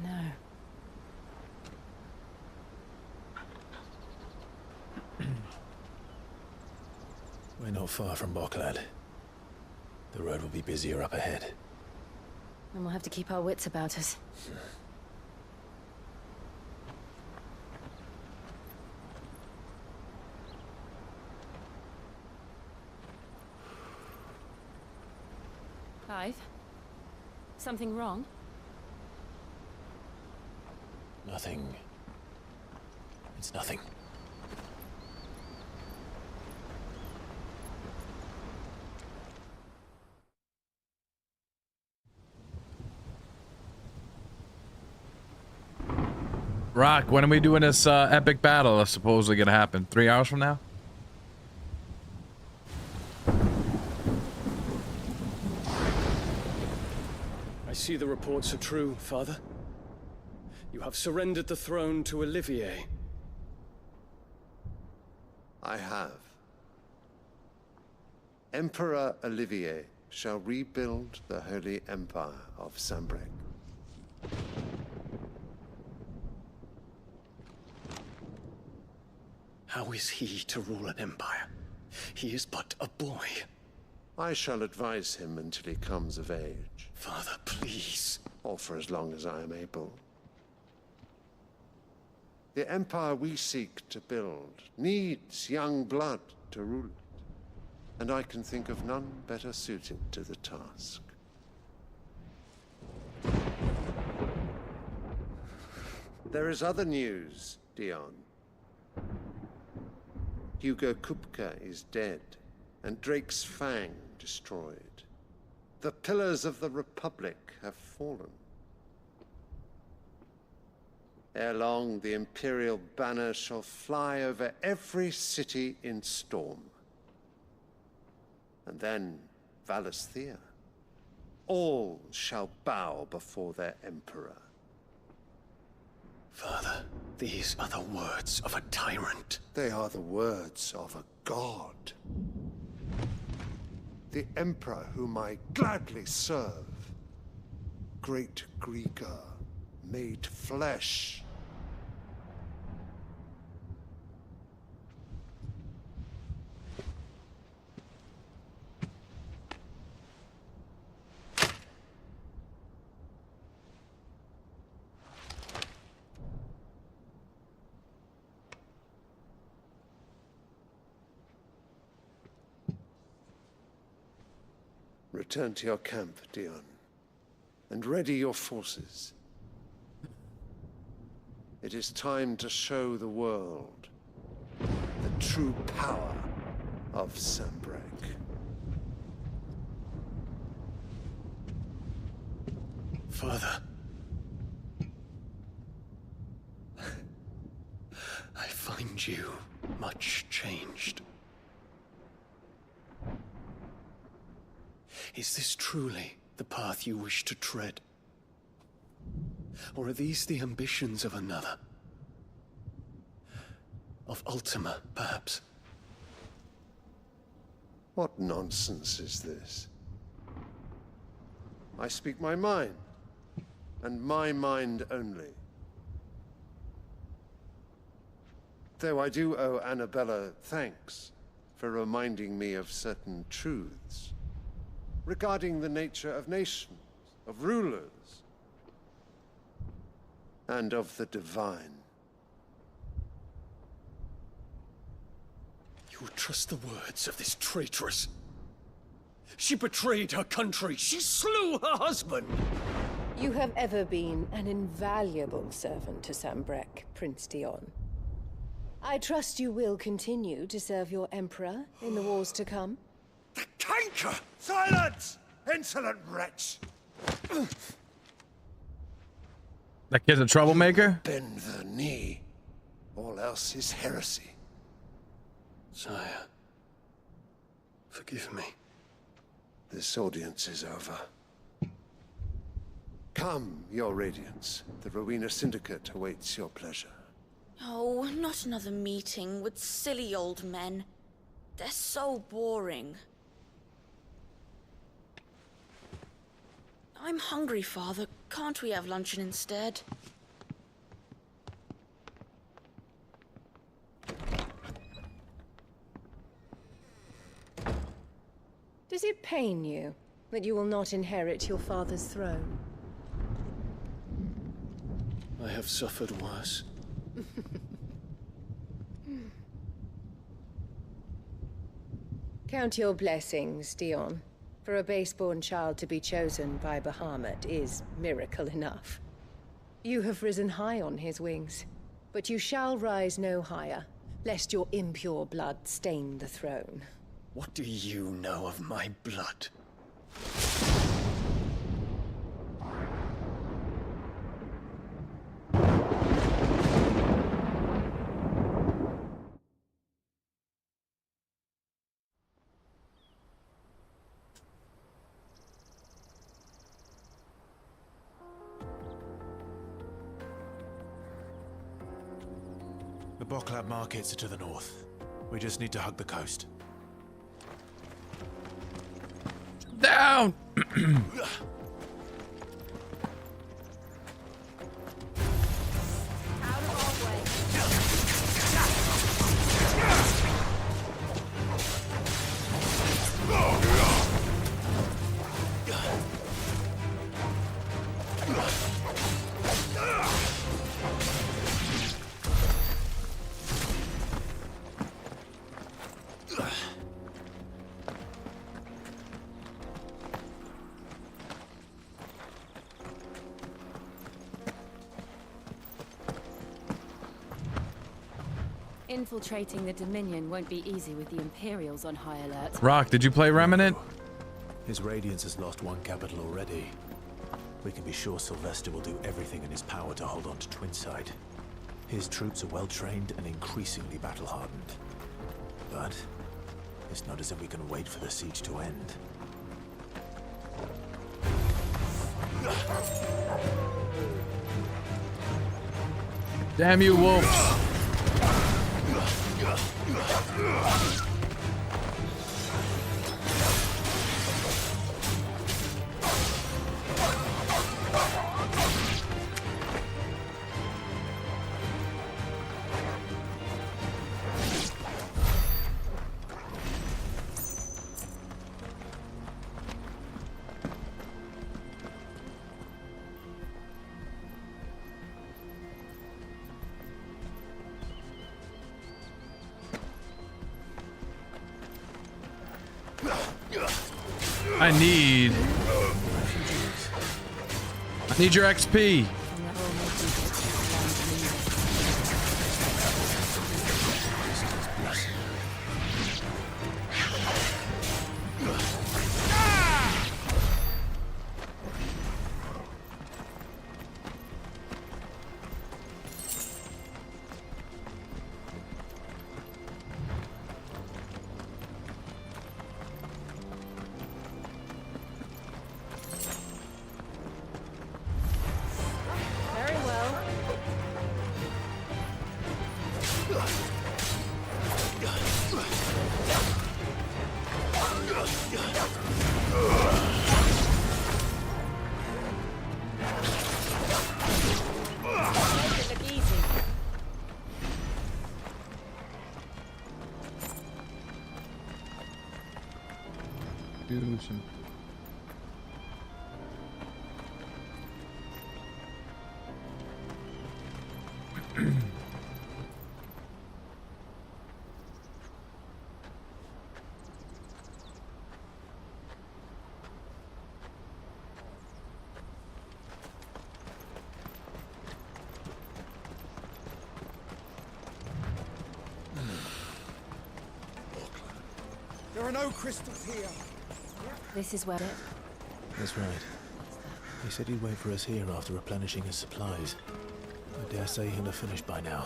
know. We're not far from Boklad. The road will be busier up ahead. And we'll have to keep our wits about us. Clive? Something wrong? Nothing. It's nothing. Rock, when are we doing this epic battle that's supposedly gonna happen? 3 hours from now? I see the reports are true, Father. You have surrendered the throne to Olivier. I have. Emperor Olivier shall rebuild the Holy Empire of Sambrec. How is he to rule an empire? He is but a boy. I shall advise him until he comes of age. Father, please. Or for as long as I am able. The empire we seek to build needs young blood to rule it, and I can think of none better suited to the task. There is other news, Dion. Hugo Kupka is dead, and Drake's Fang destroyed. The pillars of the Republic have fallen. Ere long, the Imperial banner shall fly over every city in Storm. And then Valisthea. All shall bow before their Emperor. Father, these are the words of a tyrant. They are the words of a god. The Emperor whom I gladly serve. Great Greeker, made flesh. Return to your camp, Dion, and ready your forces. It is time to show the world the true power of Sanbreque. Father. I find you much changed. Is this truly the path you wish to tread? Or are these the ambitions of another? Of Ultima, perhaps? What nonsense is this? I speak my mind, and my mind only. Though I do owe Annabella thanks for reminding me of certain truths regarding the nature of nations, of rulers, and of the divine. You would trust the words of this traitress? She betrayed her country. She slew her husband. You have ever been an invaluable servant to Sanbreque, Prince Dion. I trust you will continue to serve your Emperor in the wars to come. The canker! Silence! Insolent wretch! That kid's a troublemaker? Bend the knee. All else is heresy. Sire, forgive me. This audience is over. Come, your Radiance. The Rowena Syndicate awaits your pleasure. Oh, not another meeting with silly old men. They're so boring. I'm hungry, Father. Can't we have luncheon instead? Does it pain you that you will not inherit your father's throne? I have suffered worse. Count your blessings, Dion. For a base-born child to be chosen by Bahamut is miracle enough. You have risen high on his wings, but you shall rise no higher, lest your impure blood stain the throne. What do you know of my blood? The Boklad markets are to the north. We just need to hug the coast. Down! Infiltrating the Dominion won't be easy with the Imperials on high alert. Rock, did you play Remnant? His Radiance has lost one capital already. We can be sure Sylvester will do everything in his power to hold on to Twinside. His troops are well trained and increasingly battle-hardened. But it's not as if we can wait for the siege to end. Damn you, wolves! I need. I need your XP. Do some. There are no crystals here. This is where it... That's right. He said he'd wait for us here after replenishing his supplies. I dare say he'll have finished by now.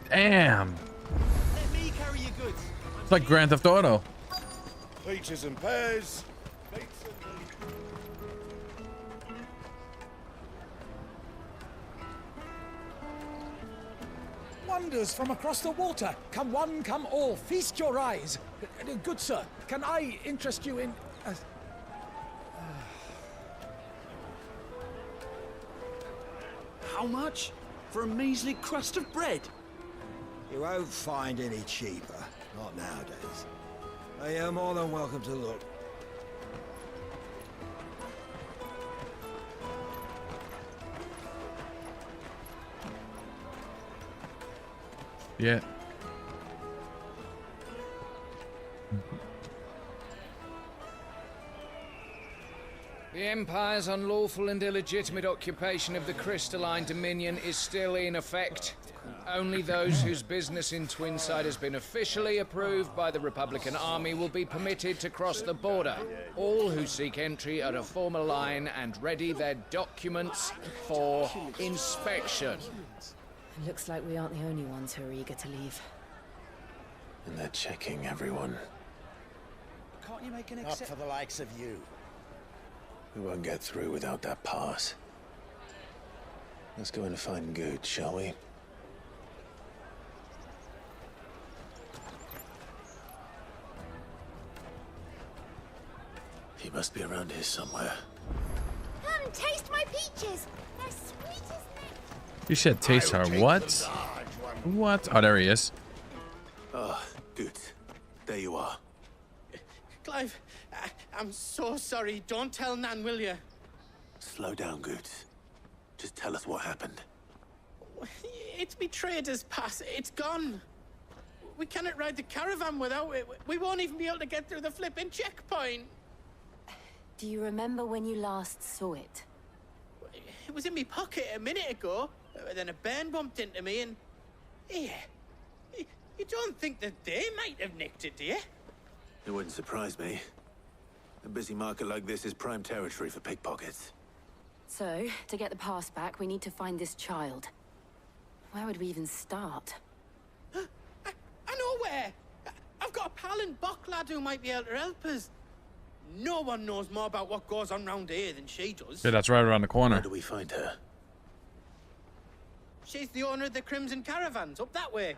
Damn. Let me carry your goods. It's like Grand Theft Auto. Peaches and pears. Wonders from across the water. Come one, come all. Feast your eyes. Good sir, can I interest you in... How much? For a measly crust of bread? You won't find any cheaper. Not nowadays. You're more than welcome to look. Yeah. The Empire's unlawful and illegitimate occupation of the Crystalline Dominion is still in effect. Only those whose business in Twinside has been officially approved by the Republican Army will be permitted to cross the border. All who seek entry are to form a line and ready their documents for inspection. It looks like we aren't the only ones who are eager to leave. And they're checking everyone. Can't you make an Not for the likes of you. We won't get through without that pass. Let's go in and find Good, shall we? He must be around here somewhere. Come, taste my peaches. They're sweet as milk. You should taste her. What? What? Oh, there he is. Ah, good. There you are. Clive, I'm so sorry. Don't tell Nan, will you? Slow down, Goods. Just tell us what happened. It's me trader's pass. It's gone. We cannot ride the caravan without it. We won't even be able to get through the flipping checkpoint. Do you remember when you last saw it? It was in my pocket a minute ago. Then a bairn bumped into me and... Yeah. You don't think that they might have nicked it, do you? It wouldn't surprise me. A busy market like this is prime territory for pickpockets. So, to get the pass back, we need to find this child. Where would we even start? I know where! I've got a pal in Boklad who might be able to help us. No one knows more about what goes on round here than she does. Yeah, that's right around the corner. Where do we find her? She's the owner of the Crimson Caravans, up that way.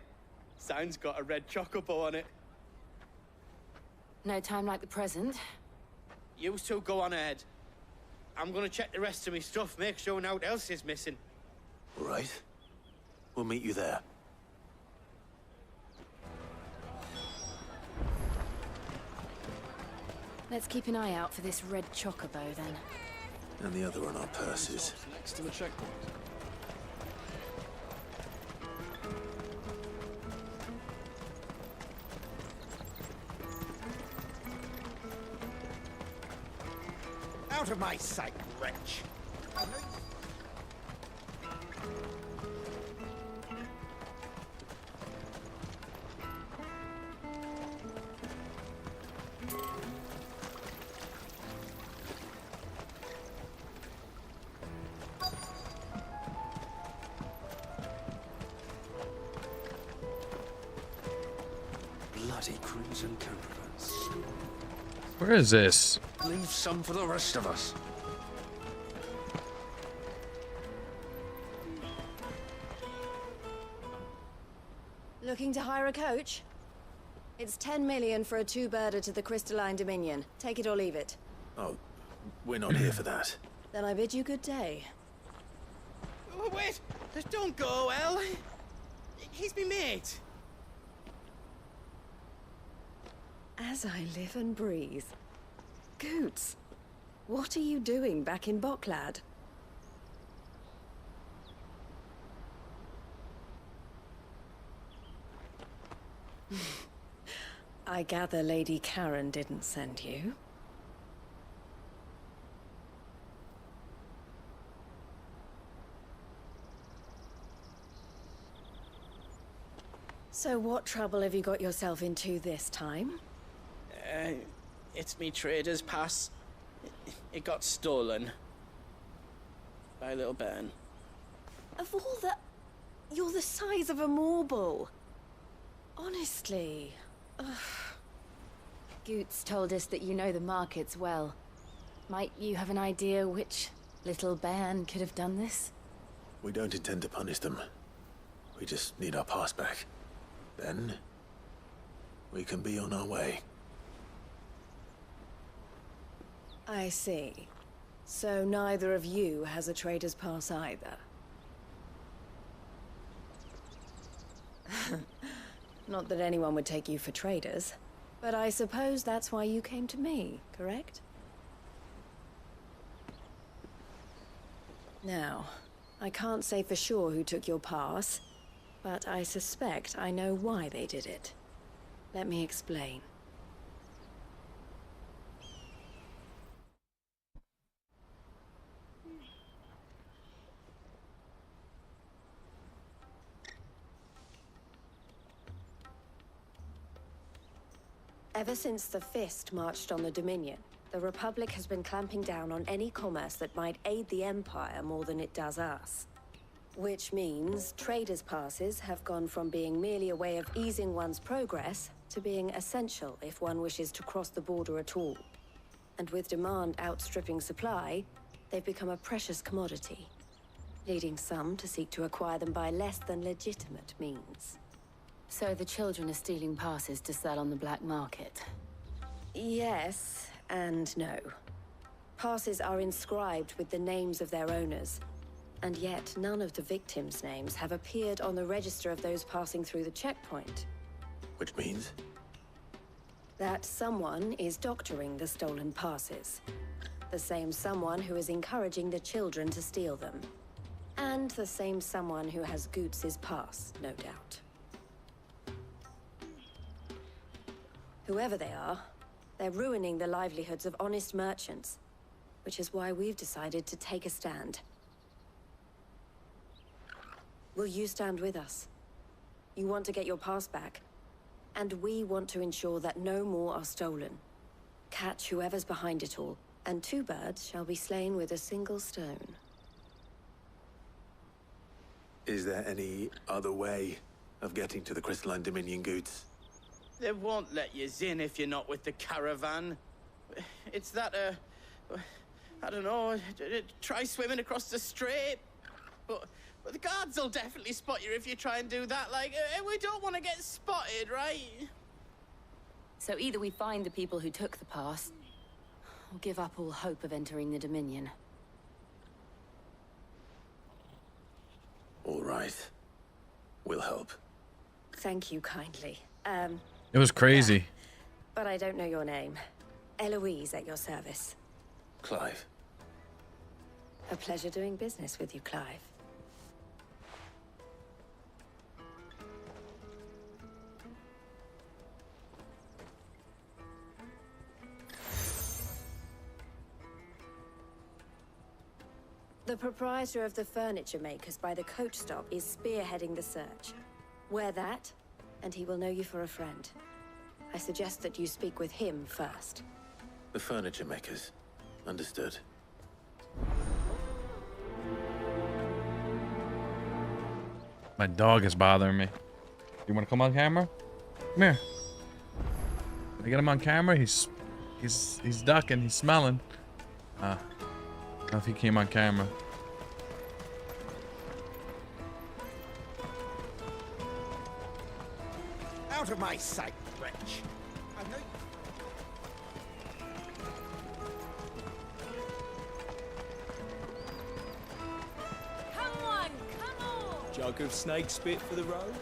Sign's got a red chocobo on it. No time like the present. You two go on ahead. I'm gonna check the rest of my stuff, make sure no one else is missing. All right. We'll meet you there. Let's keep an eye out for this red chocobo, then. And the other on our purses. Next to the checkpoint. Out of my sight, wretch! Bloody crimson caravans. Where is this? Leave some for the rest of us. Looking to hire a coach? It's 10 million for a two-birder to the Crystalline Dominion. Take it or leave it. Oh, we're not here for that. Then I bid you good day. Oh, wait! Don't go, El. He's me mate. As I live and breathe. Goots, what are you doing back in Boklad? I gather Lady Karen didn't send you. So what trouble have you got yourself into this time? It's me trader's pass. It got stolen. By little Ben. Of all the... You're the size of a marble. Honestly. Ugh. Goots told us that you know the markets well. Might you have an idea which little bairn could have done this? We don't intend to punish them. We just need our pass back. Then, we can be on our way. I see. So neither of you has a trader's pass either. Not that anyone would take you for traders, but I suppose that's why you came to me, correct? Now, I can't say for sure who took your pass, but I suspect I know why they did it. Let me explain. Ever since the Fist marched on the Dominion, the Republic has been clamping down on any commerce that might aid the Empire more than it does us. Which means traders' passes have gone from being merely a way of easing one's progress to being essential if one wishes to cross the border at all. And with demand outstripping supply, they've become a precious commodity, leading some to seek to acquire them by less than legitimate means. So the children are stealing passes to sell on the black market? Yes and no. Passes are inscribed with the names of their owners, and yet none of the victims' names have appeared on the register of those passing through the checkpoint. Which means? That someone is doctoring the stolen passes. The same someone who is encouraging the children to steal them. And the same someone who has Goots' pass, no doubt. Whoever they are, they're ruining the livelihoods of honest merchants, which is why we've decided to take a stand. Will you stand with us? You want to get your pass back, and we want to ensure that no more are stolen. Catch whoever's behind it all, and two birds shall be slain with a single stone. Is there any other way of getting to the Crystalline Dominion, Goots? They won't let you in if you're not with the caravan. It's that, I don't know, try swimming across the strait. But the guards will definitely spot you if you try and do that. Like, we don't want to get spotted, right? So either we find the people who took the pass, or give up all hope of entering the Dominion. All right. We'll help. Thank you kindly. It was crazy. But I don't know your name. Eloise at your service. Clive. A pleasure doing business with you, Clive. The proprietor of the furniture makers by the coach stop is spearheading the search. Wear that, and he will know you for a friend. I suggest that you speak with him first. The furniture makers. Understood. My dog is bothering me. You want to come on camera? Come here. I get him on camera. He's ducking. He's smelling. I don't know if he came on camera. Out of my sight, wretch. I know Come on, come on! Jug of snake spit for the road?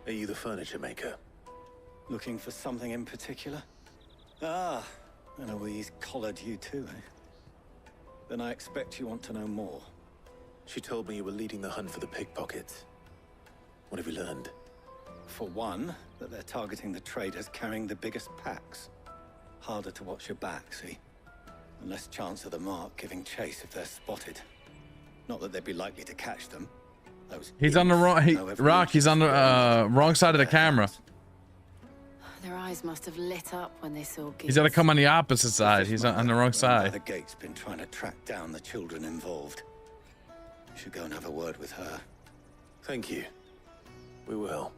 Are you the furniture maker? Looking for something in particular? Ah, and Eloise collared you too, eh? Then I expect you want to know more. She told me you were leading the hunt for the pickpockets. What have you learned? For one, that they're targeting the traders carrying the biggest packs. Harder to watch your back, see? And less chance of the mark giving chase if they're spotted. Not that they'd be likely to catch them. He's on the wrong. Rock. He's on the wrong side of the camera. Their eyes must have lit up when they saw Geese. He's got to come on the opposite side. He's on the wrong side. The gate's been trying to track down the children involved. You should go and have a word with her. Thank you. We will.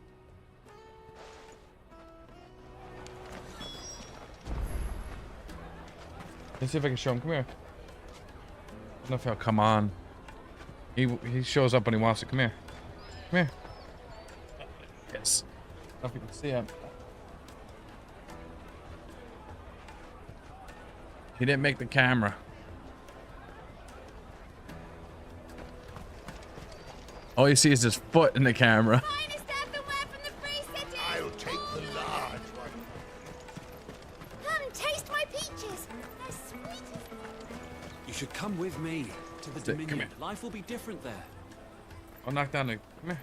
Let's see if I can show him. Come here. I don't know if he'll come on. He shows up when he wants to. Come here. Come here. Yes. I don't know if you can see him. He didn't make the camera. All you see is his foot in the camera. I'll take the large one. Come, taste my peaches. They're sweet as... You should come with me to the Come Dominion. here. Life will be different there. I'll knock down the. Come here.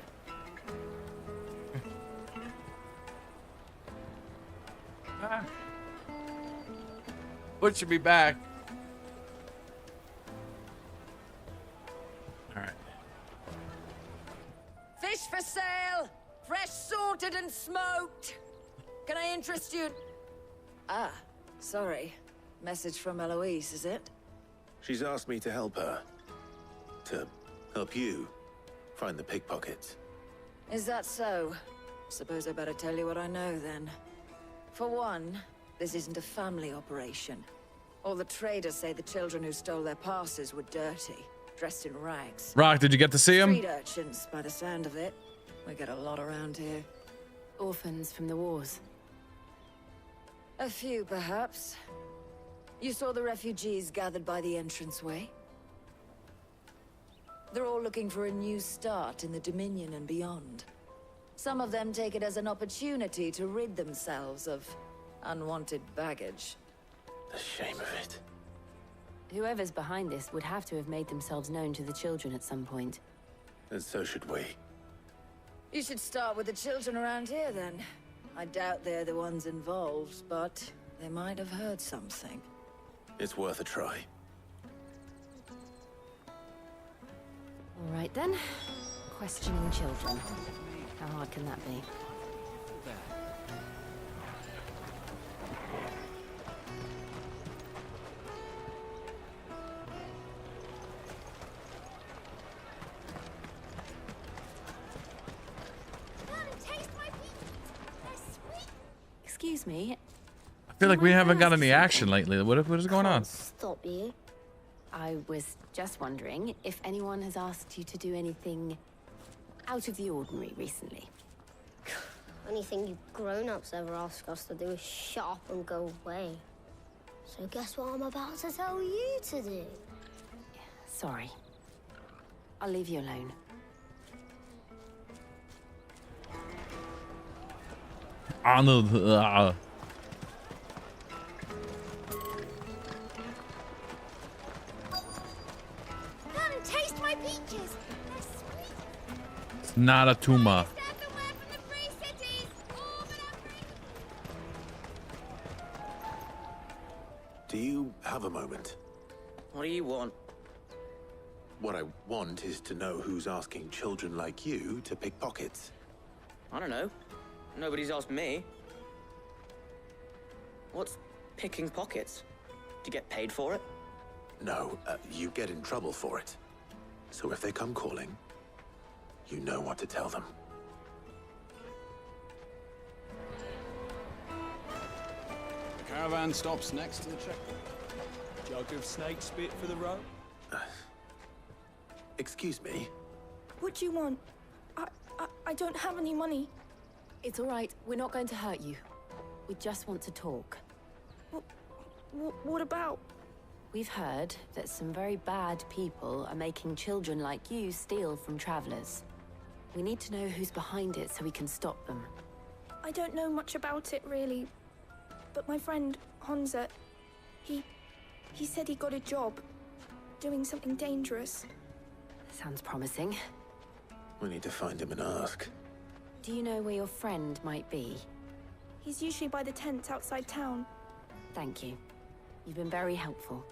Ah. Foot should be back. All right. Fish for sale! Fresh sorted and smoked! Can I interest you? Ah, sorry. Message from Eloise, is it? She's asked me to help her. To help you find the pickpockets. Is that so? Suppose I better tell you what I know then. For one, this isn't a family operation. All the traders say the children who stole their passes were dirty, dressed in rags. Rock, did you get to see him? Street urchins, by the sound of it. We get a lot around here. Orphans from the wars. A few, perhaps. You saw the refugees gathered by the entranceway? They're all looking for a new start in the Dominion and beyond. Some of them take it as an opportunity to rid themselves of unwanted baggage. The shame of it. Whoever's behind this would have to have made themselves known to the children at some point. And so should we. You should start with the children around here, then. I doubt they're the ones involved, but they might have heard something. It's worth a try. All right then. Questioning children. How hard can that be? Excuse me. I feel like we haven't got any action lately. What is going on? Stop you. I was just wondering if anyone has asked you to do anything out of the ordinary recently. Anything you grown-ups ever ask us to do is shut up and go away. So guess what I'm about to tell you to do? Sorry. I'll leave you alone. Come, taste my peaches. They're sweet. It's not a tumor. Do you have a moment? What do you want? What I want is to know who's asking children like you to pick pockets. I don't know. Nobody's asked me. What's picking pockets? Do you get paid for it? No, you get in trouble for it. So if they come calling, you know what to tell them. The caravan stops next to the checkpoint. Jug of snake spit for the road. Excuse me? What do you want? I don't have any money. It's all right. We're not going to hurt you. We just want to talk. What about? We've heard that some very bad people are making children like you steal from travelers. We need to know who's behind it so we can stop them. I don't know much about it, really. But my friend, Honza, he said he got a job doing something dangerous. Sounds promising. We need to find him and ask. Do you know where your friend might be? He's usually by the tents outside town. Thank you. You've been very helpful.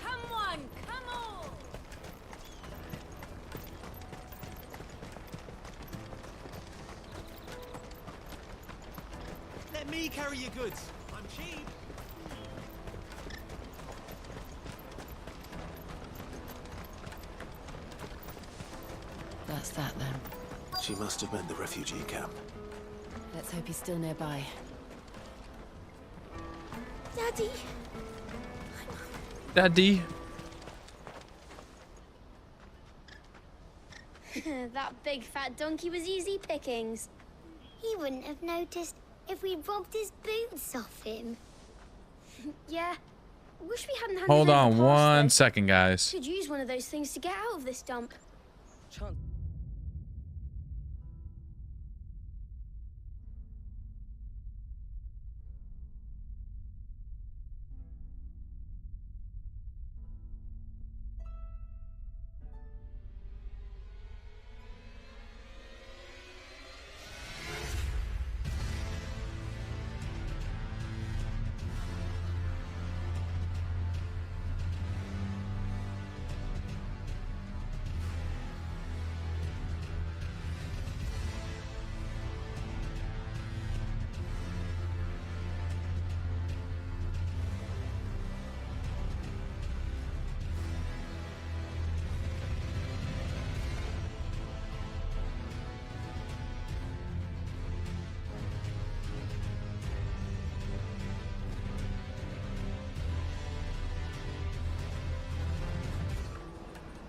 Come on, come on! Let me carry your goods. I'm cheap. That's that then. She must have meant the refugee camp. Let's hope he's still nearby. Daddy! Daddy. That big fat donkey was easy pickings. He wouldn't have noticed if we robbed his boots off him. Yeah. Wish we hadn't handed Hold over on the one pass, second, though. guys. Could use one of those things to get out of this dump.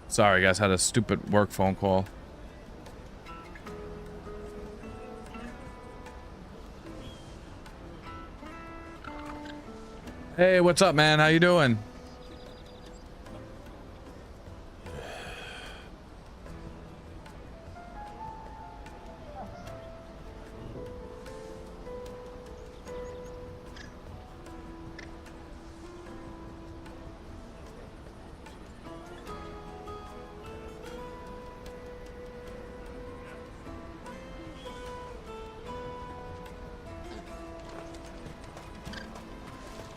Sorry, guys, had a stupid work phone call. Hey, what's up, man? How you doing?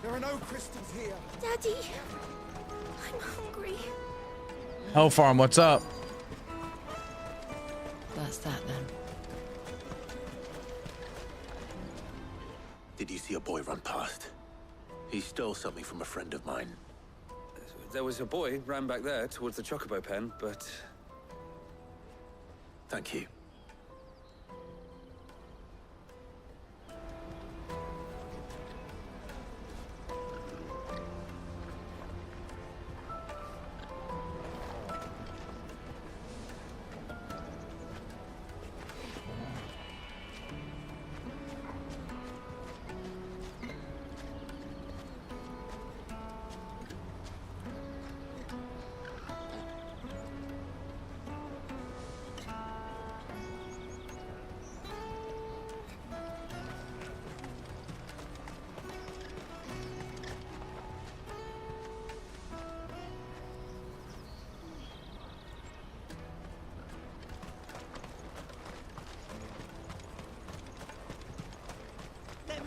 There are no crystals here. Daddy! I'm hungry. Hell Farm, what's up? That's that then. Did you see a boy run past? He stole something from a friend of mine. There was a boy ran back there towards the Chocobo pen, but... Thank you.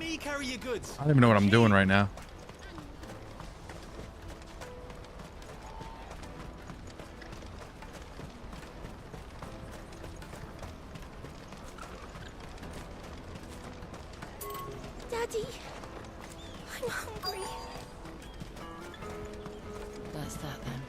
me carry your goods. I don't even know what I'm doing right now. Daddy, I'm hungry. That's that then.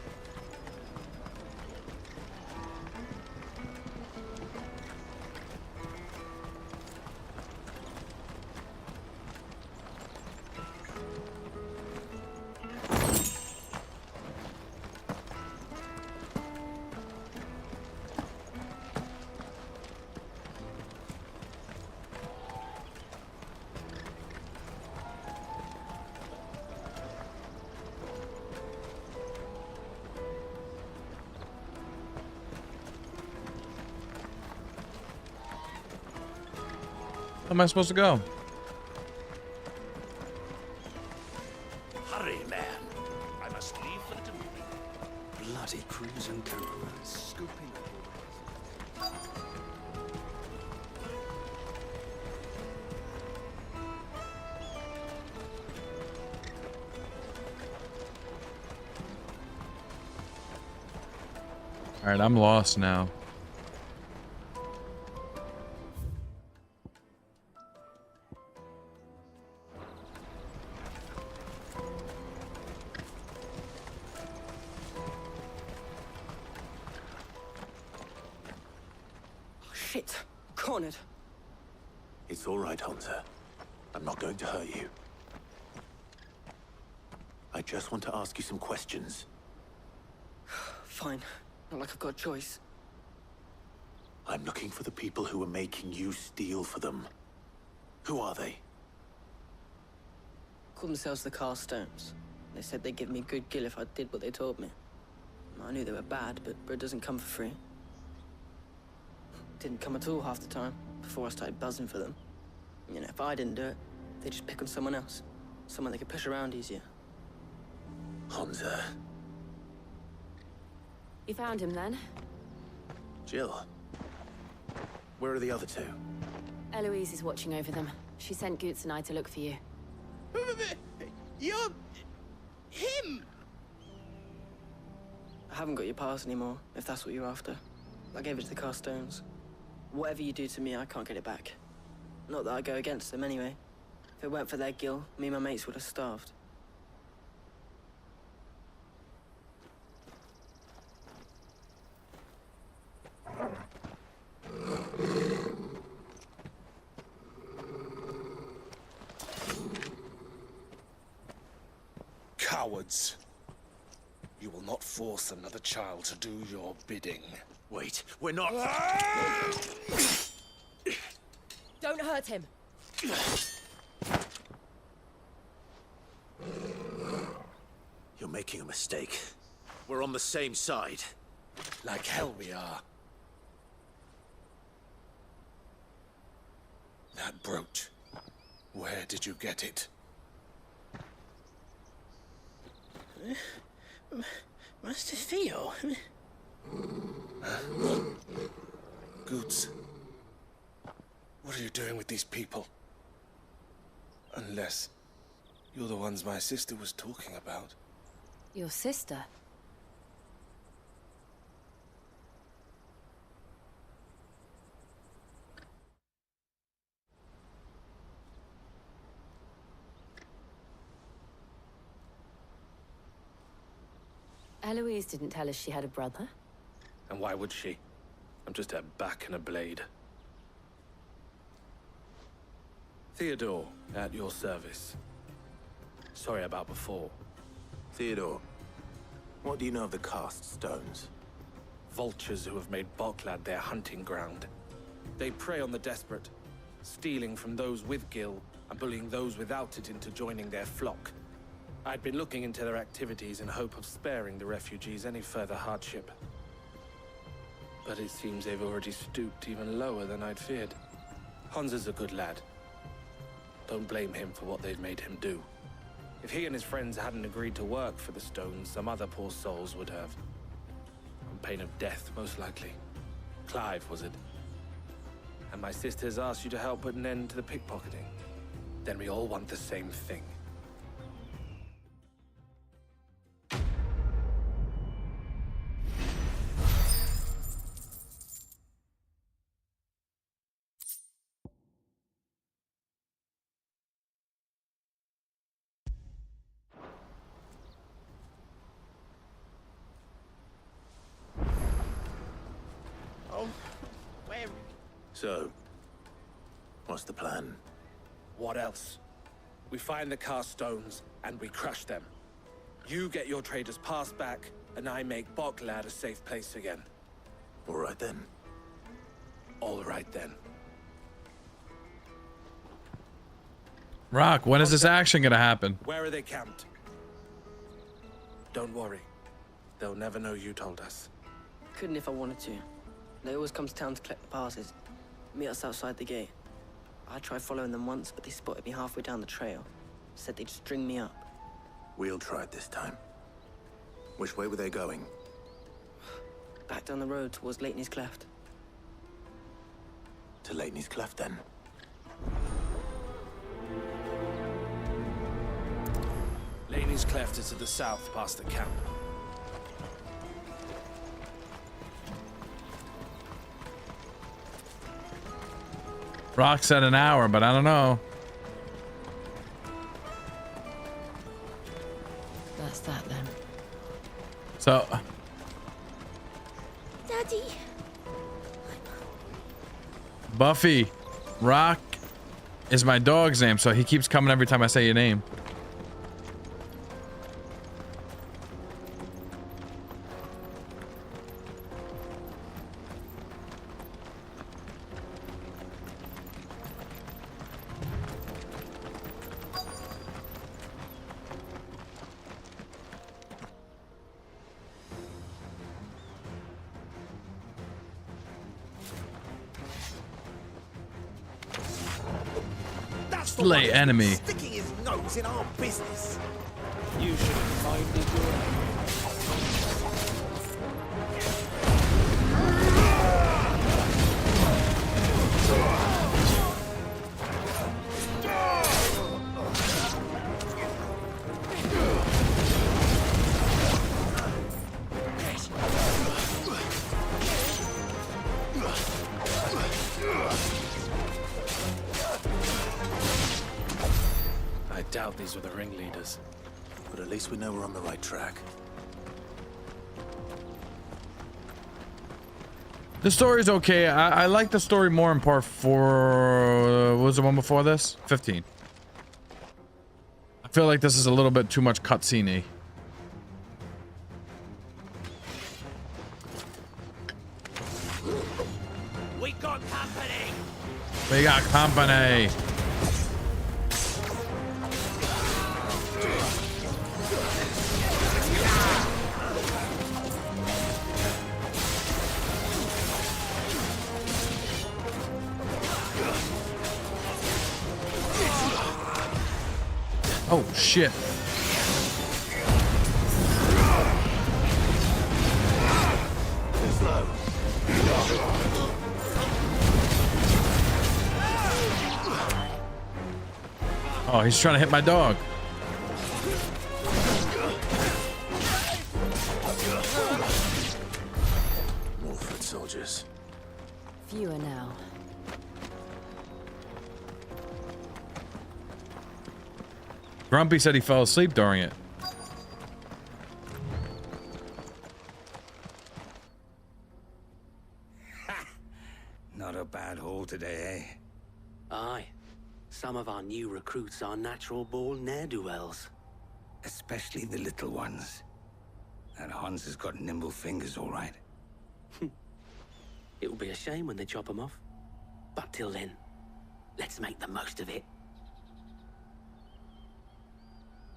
How am I supposed to go? Hurry, man. I must leave for the Dominion. Bloody crews and caravans scooping up. All right, I'm lost now. Shit. Cornered. It's all right, Hunter. I'm not going to hurt you. I just want to ask you some questions. Fine. Not like I've got a choice. I'm looking for the people who are making you steal for them. Who are they? Call themselves the Carstones. They said they'd give me good gill if I did what they told me. I knew they were bad, but bread doesn't come for free. Didn't come at all half the time, before I started buzzing for them. You know, if I didn't do it, they'd just pick on someone else. Someone they could push around easier. Hunter. You found him then? Jill. Where are the other two? Eloise is watching over them. She sent Goots and I to look for you. You're... him! I haven't got your pass anymore, if that's what you're after. I gave it to the Carstones. Whatever you do to me, I can't get it back. Not that I go against them anyway. If it weren't for their gill, me and my mates would have starved. Cowards. You will not force another child to do your bidding. Wait, we're not... Don't hurt him. You're making a mistake. We're on the same side. Like hell we are. That brooch. Where did you get it? Master Theo? Goots. What are you doing with these people? Unless you're the ones my sister was talking about. Your sister? Eloise didn't tell us she had a brother. And why would she? I'm just her back and a blade. Theodore, at your service. Sorry about before. Theodore, what do you know of the cast stones? Vultures who have made Boklad their hunting ground. They prey on the desperate, stealing from those with gill and bullying those without it into joining their flock. I'd been looking into their activities in hope of sparing the refugees any further hardship. But it seems they've already stooped even lower than I'd feared. Hans is a good lad. Don't blame him for what they've made him do. If he and his friends hadn't agreed to work for the stones, some other poor souls would have. On pain of death, most likely. Clive, was it? And my sisters asked you to help put an end to the pickpocketing. then we all want the same thing. Oh, where? So, what's the plan? What else? We find the cast stones and we crush them. You get your trader's pass back, and I make Boklad a safe place again. All right then. All right then. Rock, when is this action gonna happen? Where are they camped? Don't worry. They'll never know you told us. Couldn't if I wanted to. They always come to town to collect the passes. Meet us outside the gate. I tried following them once, but they spotted me halfway down the trail. Said they'd string me up. We'll try it this time. Which way were they going? Back down the road towards Leighton's Cleft. To Leighton's Cleft, then. Laney's Cleft is to the south, past the camp. Rock said an hour, but I don't know. That's that then. So, Daddy. Buffy, Rock is my dog's name, so he keeps coming every time I say your name. Slay enemy. Sticking his nose in our business. You should have minded your own. I doubt these were the ringleaders. But at least we know we're on the right track. The story's okay. I like the story more in part 4. What was the one before this? 15. I feel like this is a little bit too much cutscene-y. We got company. We got company. Oh shit. Oh, he's trying to hit my dog. More foot soldiers. Fewer now. Grumpy said he fell asleep during it. Not a bad haul today, eh? Aye. Some of our new recruits are natural-born ne'er-do-wells. Especially the little ones. That Hans has got nimble fingers, all right. It will be a shame when they chop them off. But till then, let's make the most of it.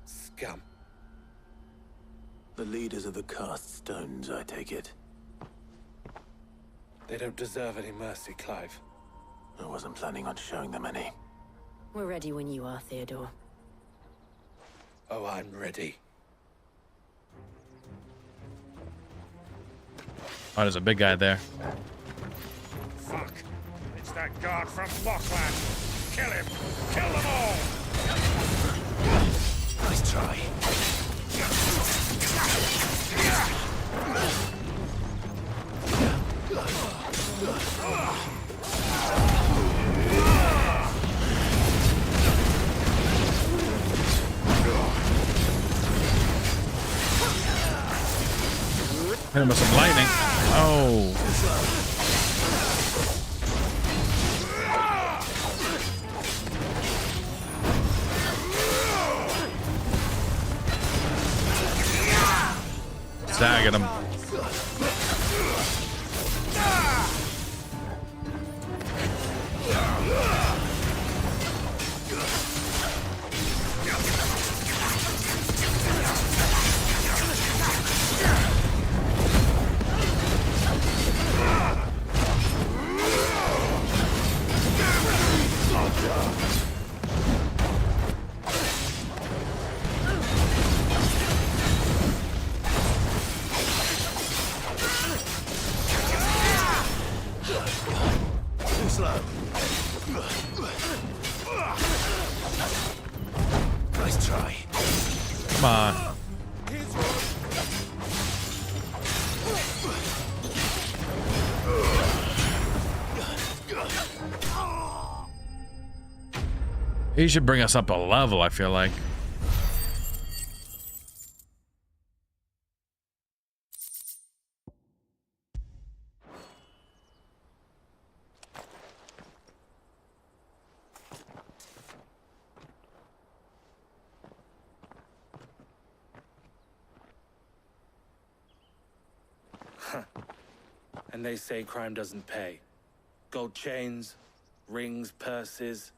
Scum. The leaders of the cast stones, I take it. They don't deserve any mercy, Clive. I wasn't planning on showing them any. We're ready when you are, Theodore. Oh, I'm ready. Oh, there's a big guy there. Fuck. It's that guard from Boklad. Kill him. Kill them all. Nice try. Hit him with some lightning. Oh. Zagging him. Nice try. Come on. He should bring us up a level, I feel like. And they say crime doesn't pay. Gold chains, rings, purses.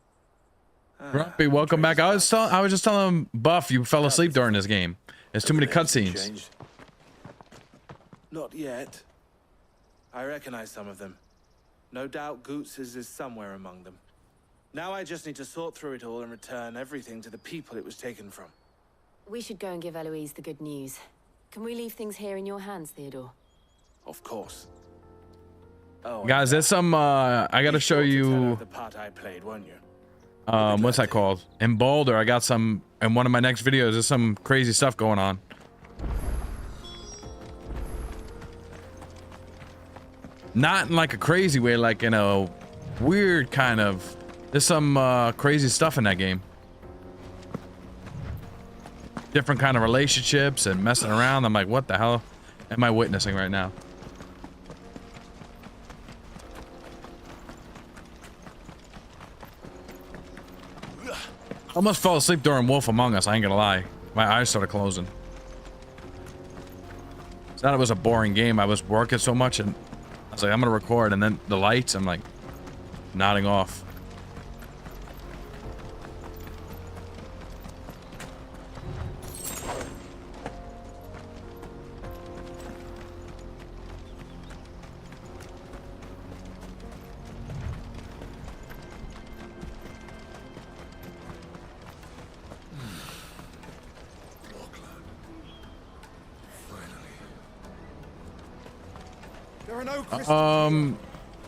Grumpy, welcome back. I was just telling him, Buff, you fell asleep during this game. There's too many cutscenes. Not yet. I recognize some of them. No doubt Goots's is somewhere among them. Now I just need to sort through it all and return everything to the people it was taken from. We should go and give Eloise the good news. Can we leave things here in your hands, Theodore? Of course. Oh, Guys, there's some I gotta show you the part I played, won't you? what's that called? In Boulder, I got some in one of my next videos, there's some crazy stuff going on. Not in like a crazy way, like in a weird kind of, there's some crazy stuff in that game. Different kind of relationships and messing around. I'm like, what the hell am I witnessing right now? Almost fell asleep during Wolf Among Us, I ain't gonna lie. My eyes started closing. It's not it was a boring game. I was working so much and I was like, I'm gonna record, and then the lights, I'm like nodding off.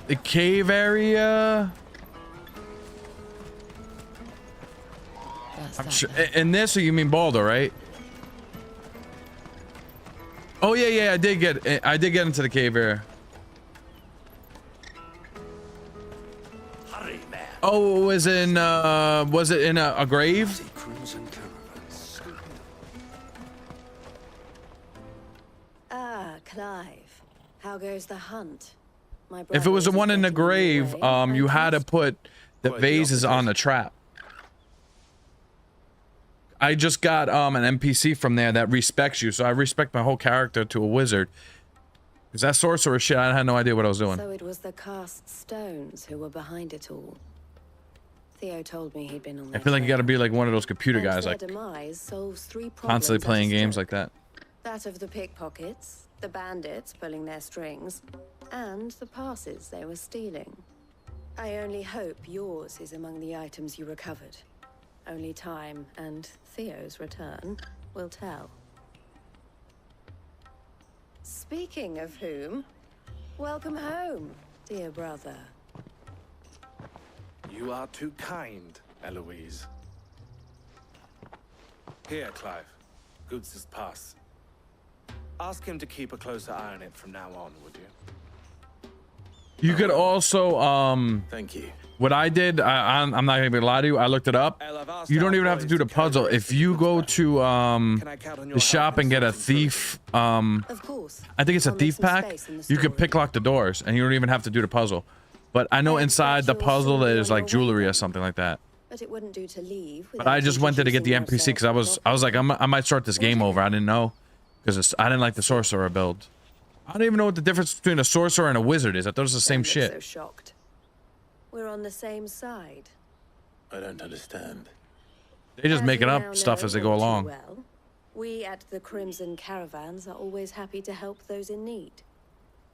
The cave area. I'm sure in this, or you mean Boulder, right? Oh yeah, I did get into the cave area. Hurry, man. Oh, it was in a grave? Ah, Clive. How goes the hunt? If it was the one in the grave, you had to put the vases on the trap. I just got an NPC from there that respects you, so I respect my whole character to a wizard. Because that sorcerer shit, I had no idea what I was doing. So it was the cast stones who were behind it all. Theo told me he'd been on I feel like you gotta be like one of those computer guys, like demise solves 3 problems constantly playing games like that. That of the pickpockets, the bandits pulling their strings, and the passes they were stealing. I only hope yours is among the items you recovered. Only time and Theo's return will tell. Speaking of whom, welcome home, dear brother. You are too kind, Eloise. Here, Clive. Goods' pass. Ask him to keep a closer eye on it from now on, would you? You could also, Thank you. what I did, I'm not gonna lie to you, I looked it up. You don't even have to do the puzzle. If you go to the shop and get a thief, I think it's a thief pack, you could pick lock the doors and you don't even have to do the puzzle. But I know inside the puzzle there's like jewelry or something like that. But it wouldn't do to leave. But I just went there to get the NPC because I was like, I might start this game over. I didn't know because I didn't like the sorcerer build. I don't even know what the difference between a sorcerer and a wizard is. I thought it was the same shit. So shocked. We're on the same side. I don't understand. They just making up stuff as they go along. Well, we at the Crimson Caravans are always happy to help those in need.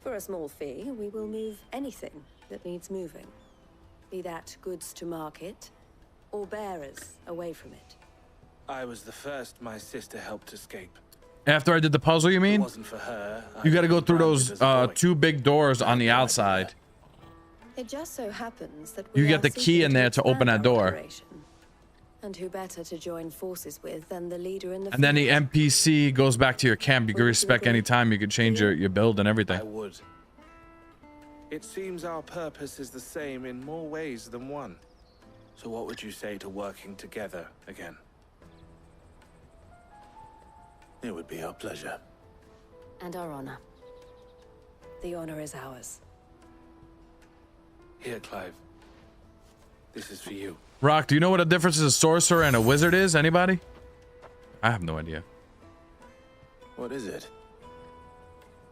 For a small fee, we will move anything that needs moving. Be that goods to market, or bearers away from it. I was the first my sister helped escape. After I did the puzzle, you mean? If it wasn't for her, You got to go through those two big doors on the outside. It just so happens that You get the key in there to open that door. And who better to join forces with than the leader in the And then the NPC goes back to your camp. You can respec anytime. You can change your build and everything. I would. It seems our purpose is the same in more ways than one. So what would you say to working together again? It would be our pleasure. And our honor. The honor is ours. Here, Clive. This is for you. Rock, do you know what the difference is a sorcerer and a wizard is? Anybody? I have no idea. What is it?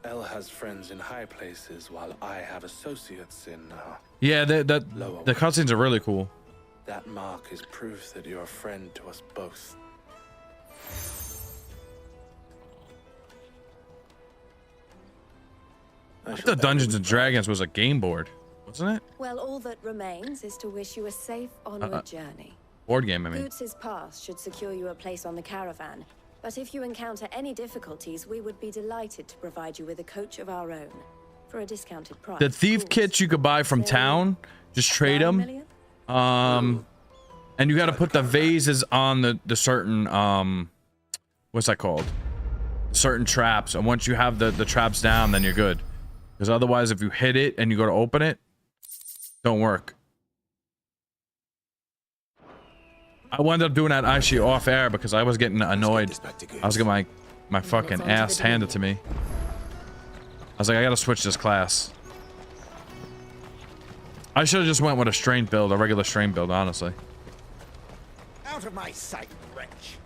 Elle has friends in high places while I have associates in Yeah, the cutscenes are really cool. That mark is proof that you're a friend to us both. I thought Dungeons and Dragons was a game board, wasn't it? Well, all that remains is to wish you a safe onward journey. Board game, I mean. Boots' pass should secure you a place on the caravan. But if you encounter any difficulties, we would be delighted to provide you with a coach of our own for a discounted price. The thief kits you could buy from town, just trade them. And you got to put the vases on the certain what's that called? Certain traps. And once you have the traps down, then you're good. Because otherwise, if you hit it and you go to open it, don't work. I wound up doing that actually off air because I was getting annoyed. I was getting my fucking ass handed to me. I was like, I gotta switch this class. I should have just went with a strain build, a regular strain build, honestly. Out of my sight, wretch.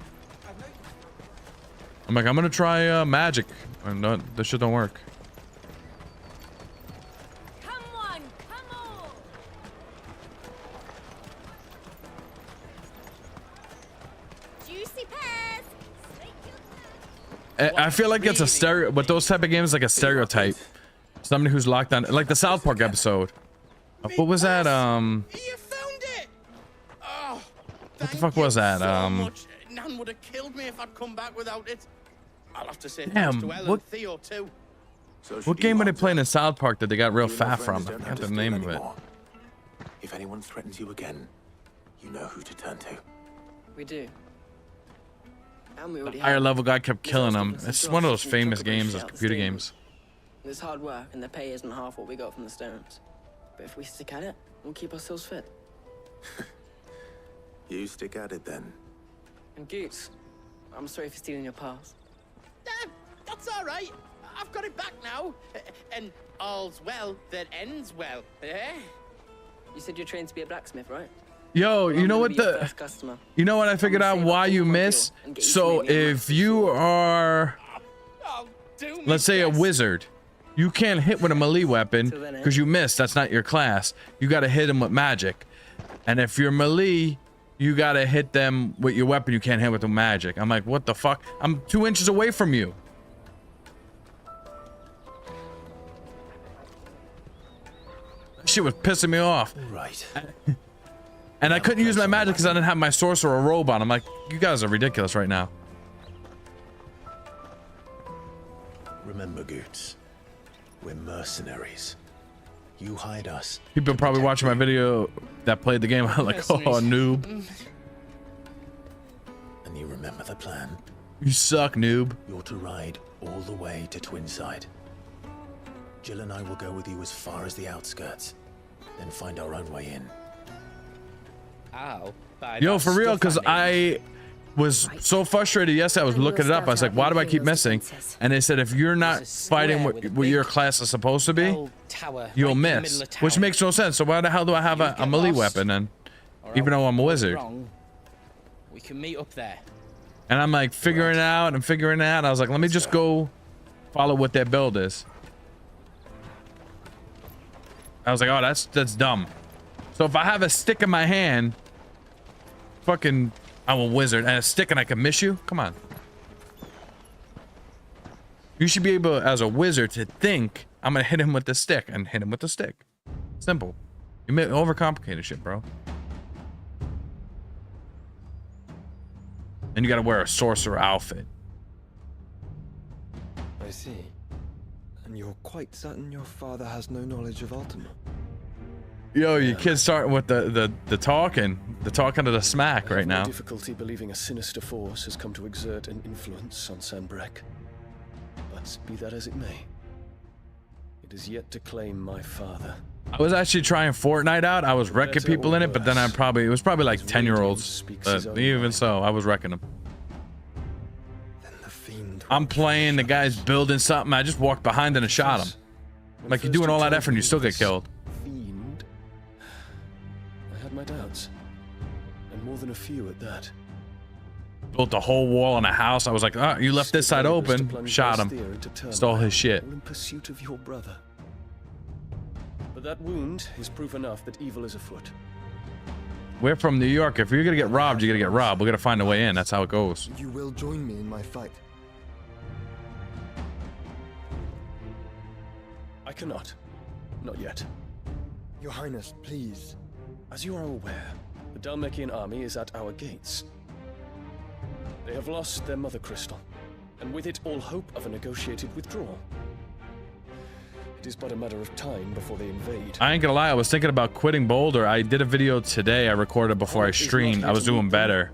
I'm like, I'm gonna try magic, and no, this shit don't work. I feel like it's a stereo, but those type of games like a stereotype. Somebody who's locked on, like the South Park episode. What was that? You found it! Oh, what the fuck was that? Nan would have killed me if I'd come back without it. I'll have to say Damn, thanks to Elle and Theo too. What game were they playing in South Park that they got real fat from? I forgot the name of it. If anyone threatens you again, you know who to turn to. We do. And we already Higher have. level guy kept killing them. It's one of those famous games, those computer games. There's hard work, and the pay isn't half what we got from the stones. But if we stick at it, we'll keep ourselves fit. You stick at it then. And Goots, I'm sorry for stealing your pass. That's all right. I've got it back now. And all's well that ends well. Eh? You said you're trained to be a blacksmith, right? Yo, you know what you know what I figured out why you miss? So if you are, let's say a wizard, you can't hit with a melee weapon because you missed. That's not your class. You got to hit them with magic. And if you're melee, you got to hit them with your weapon. You can't hit with the magic. I'm like, what the fuck? I'm 2 inches away from you. That shit was pissing me off. Right. And I couldn't use my magic because I didn't have my sorcerer robe on. I'm like, you guys are ridiculous right now. Remember, Goots, we're mercenaries. You hide us. People probably watching my video that played the game. I'm like, oh, noob. And Can you remember the plan? You suck, noob. You're to ride all the way to Twinside. Jill and I will go with you as far as the outskirts, then find our own way in. Ow. Yo, for real, because I was so frustrated yesterday. I was looking it up. I was like, why do I keep missing? And they said if you're not fighting what your class is supposed to be, you'll miss. Which makes no sense. So why the hell do I have a melee weapon then? Even though I'm a wizard. We can meet up there. And I'm like figuring it out and figuring it out. I was like, let me just go follow what their build is. I was like, oh, that's dumb. So if I have a stick in my hand, fucking, I'm a wizard, and a stick and I can miss you? Come on. You should be able, as a wizard, to think, I'm gonna hit him with the stick and hit him with the stick. Simple. You may overcomplicate shit, bro. And you gotta wear a sorcerer outfit. I see. And you're quite certain your father has no knowledge of Ultima? Yo, your kid's starting with the talking of the smack right now. Difficulty believing a sinister force has come to exert an influence on Sanbreque. But be that as it may, it is yet to claim my father. I was actually trying Fortnite out. I was wrecking people in it, but then it was probably like 10-year-olds. But even so, I was wrecking them. I'm playing, the guy's building something. I just walked behind and shot him. Like, you're doing all that effort and you still get killed. Fiend. I had my doubts, and more than a few at that. Built a whole wall on a house. I was like, oh, you left this side open. Shot him. Stole his shit. In pursuit of your brother. But that wound is proof enough that evil is afoot. We're from New York. If you're gonna get robbed, you're gonna get robbed. We're gonna find a way in. That's how it goes. You will join me in my fight. I cannot. Not yet. Your Highness, please. As you are aware, the Dhalmekian army is at our gates. They have lost their mother crystal, and with it all hope of a negotiated withdrawal. It is but a matter of time before they invade. I ain't gonna lie, I was thinking about quitting Boulder. I did a video today I recorded before I streamed. I was doing better.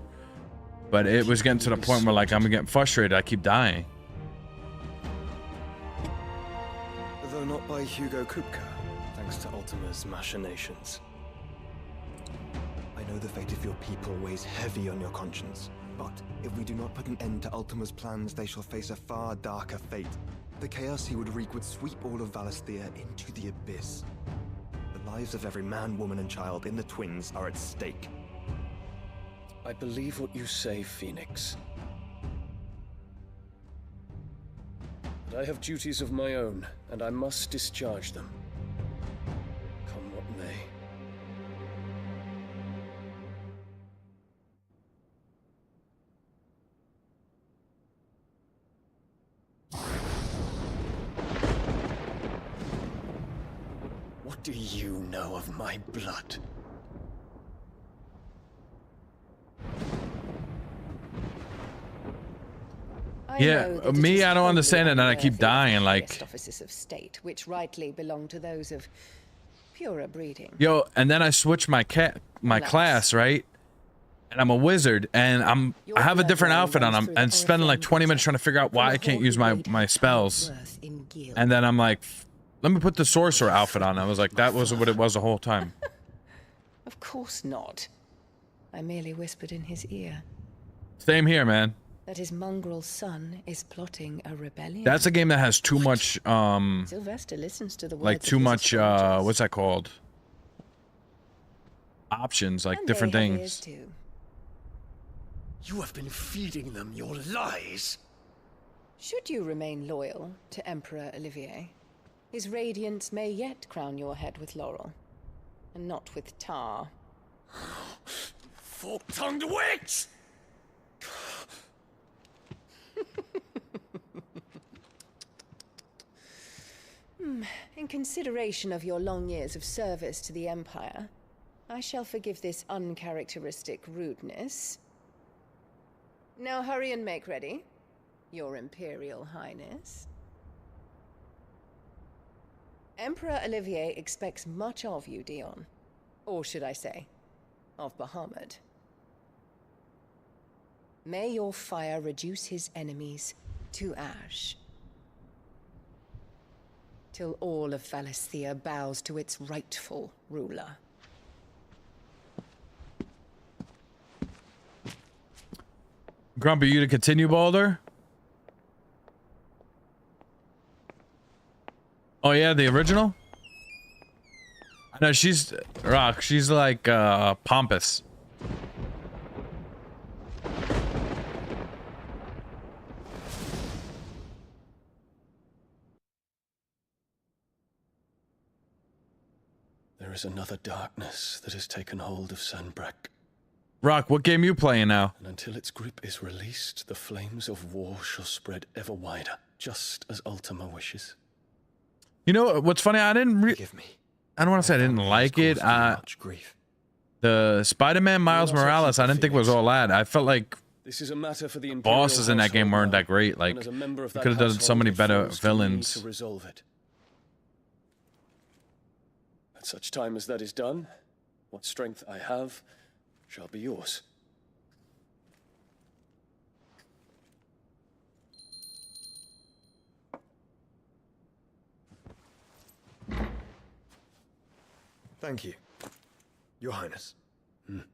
But it was getting to the point where like I'm getting frustrated. I keep dying. Though not by Hugo Kupka, thanks to Ultima's machinations. I know the fate of your people weighs heavy on your conscience, but if we do not put an end to Ultima's plans, they shall face a far darker fate. The chaos he would wreak would sweep all of Valisthea into the abyss. The lives of every man, woman, and child in the Twins are at stake. I believe what you say, Phoenix. But I have duties of my own, and I must discharge them. Come what may. What do you know of my blood? Yeah, me, I don't understand it, and I keep dying. Like, offices of state, which rightly belong to those of purer breeding. yo, and then I switch my class, right? And I'm a wizard, and I have a different outfit on. I'm spending like 20 minutes trying to figure out why I can't use my spells. And then I'm like, let me put the sorcerer outfit on. I was like, that was what it was the whole time. Of course not. I merely whispered in his ear Same here, man. that his mongrel son is plotting a rebellion. That's a game that has too much, Sylvester listens to the words like of too his much, soldiers. what's that called? Options, like And different they have ears things. too. You have been feeding them your lies. Should you remain loyal to Emperor Olivier, his radiance may yet crown your head with laurel, and not with tar. Fork-tongued witch! In consideration of your long years of service to the Empire, I shall forgive this uncharacteristic rudeness. Now hurry and make ready, Your Imperial Highness. Emperor Olivier expects much of you, Dion. Or should I say, of Bahamut. May your fire reduce his enemies to ash. Till all of Valisthea bows to its rightful ruler. Grumpy, you to continue, Balder? Oh yeah, the original? No, she's Rock. She's like pompous. There is another darkness that has taken hold of Sanbreck. Rock, what game you playing now? And until its grip is released, the flames of war shall spread ever wider, just as Ultima wishes. You know what's funny? I didn't I don't want to say I didn't like it. The Spider-Man Miles Morales, I didn't think was all that. I felt like this is a matter for the bosses in that game weren't that great. Like, you could have done so many better villains. To resolve it. At such time as that is done, what strength I have shall be yours. Thank you, Your Highness. Let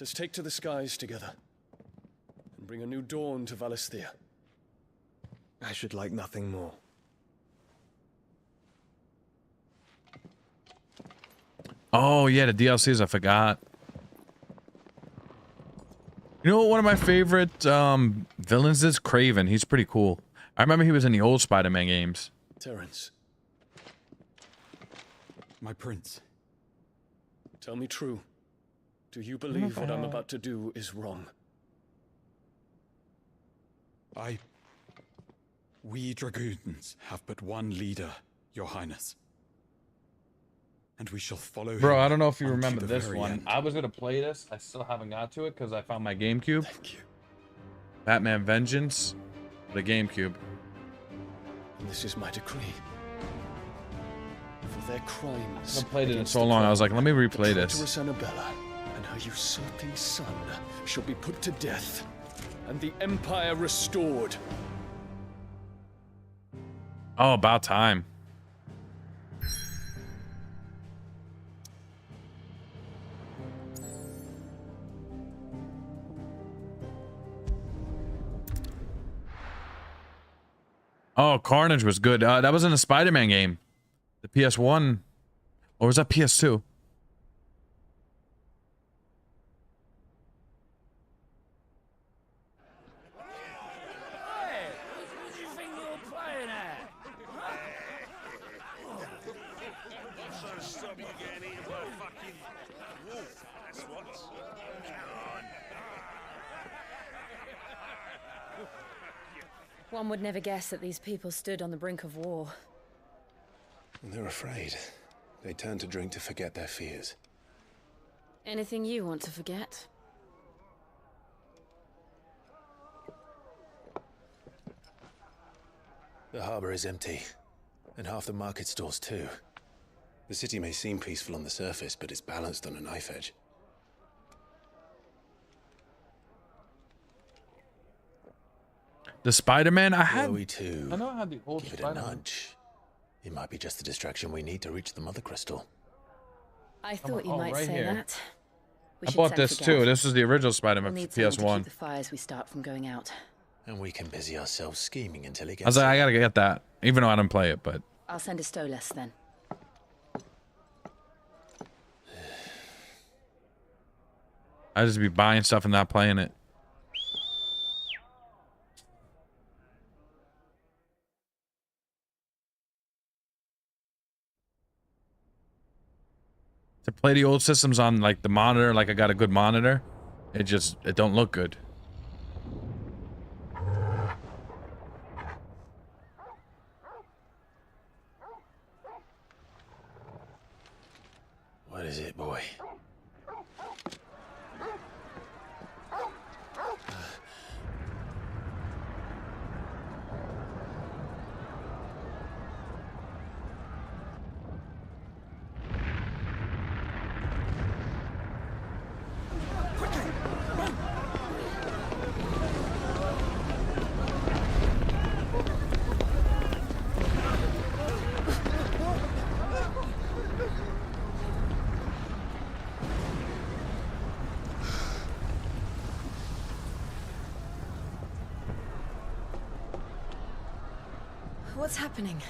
us take to the skies together and bring a new dawn to Valisthea. I should like nothing more. Oh yeah, the DLCs, I forgot. You know what one of my favorite villains is? Kraven. He's pretty cool. I remember he was in the old Spider-Man games. Terrence. My prince. Tell me true. Do you believe what I'm about to do is wrong? We dragoons have but one leader, Your Highness. And we shall follow him. Bro, I don't know if you remember the this very one. end. I was gonna play this. I still haven't got to it because I found my GameCube. Thank you. Batman Vengeance, the GameCube. And this is my decree. For their crimes. I played it in so long. I was like, let me replay this. Traitorous Annabella and her usurping son shall be put to death, and the Empire restored. Oh, about time. Oh, Carnage was good. That was in a Spider-Man game. The PS1. Or was that PS2? One would never guess that these people stood on the brink of war. They're afraid. They turn to drink to forget their fears. Anything you want to forget? The harbor is empty, and half the market stalls too. The city may seem peaceful on the surface, but it's balanced on a knife edge. The Spider-Man I had. Chloe too. I know I had the old Give it a Spider-Man. nudge. It might be just the distraction we need to reach the Mother Crystal. I thought you oh, might right say here. that. We I should bought send this for too. Gav. This was the original Spider-Man We'll for need someone to PS1. keep the fires we start from going out. And we can busy ourselves scheming until it gets I was like, I gotta get that, even though I didn't play it. But I'll send a Stolas then. I just be buying stuff and not playing it. To play the old systems on like the monitor, like I got a good monitor, it don't look good. What is it, boy? What's happening?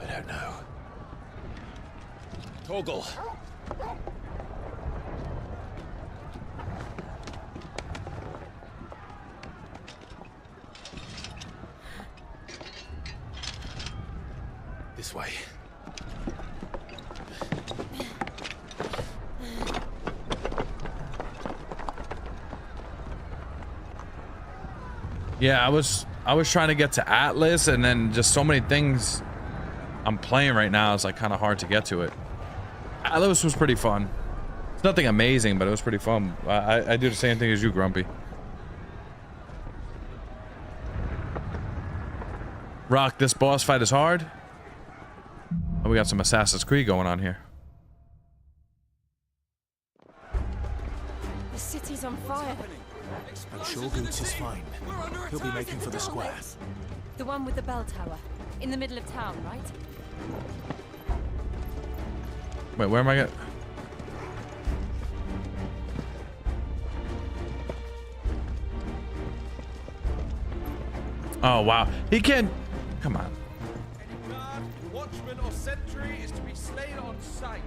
I don't know. Torgal. This way. Yeah, I was trying to get to Atlas, and then just so many things I'm playing right now. It's like kind of hard to get to it. Atlas was pretty fun. It's nothing amazing, but it was pretty fun. I do the same thing as you, Grumpy. Rock, this boss fight is hard. Oh, we got some Assassin's Creed going on here. The city's on fire. I'm sure Goots is fine. He'll be making for the square. The one with the bell tower. In the middle of town, right? Wait, where am I going? Oh, wow. He can't... Come on. Watchman or sentry is to be slain on sight.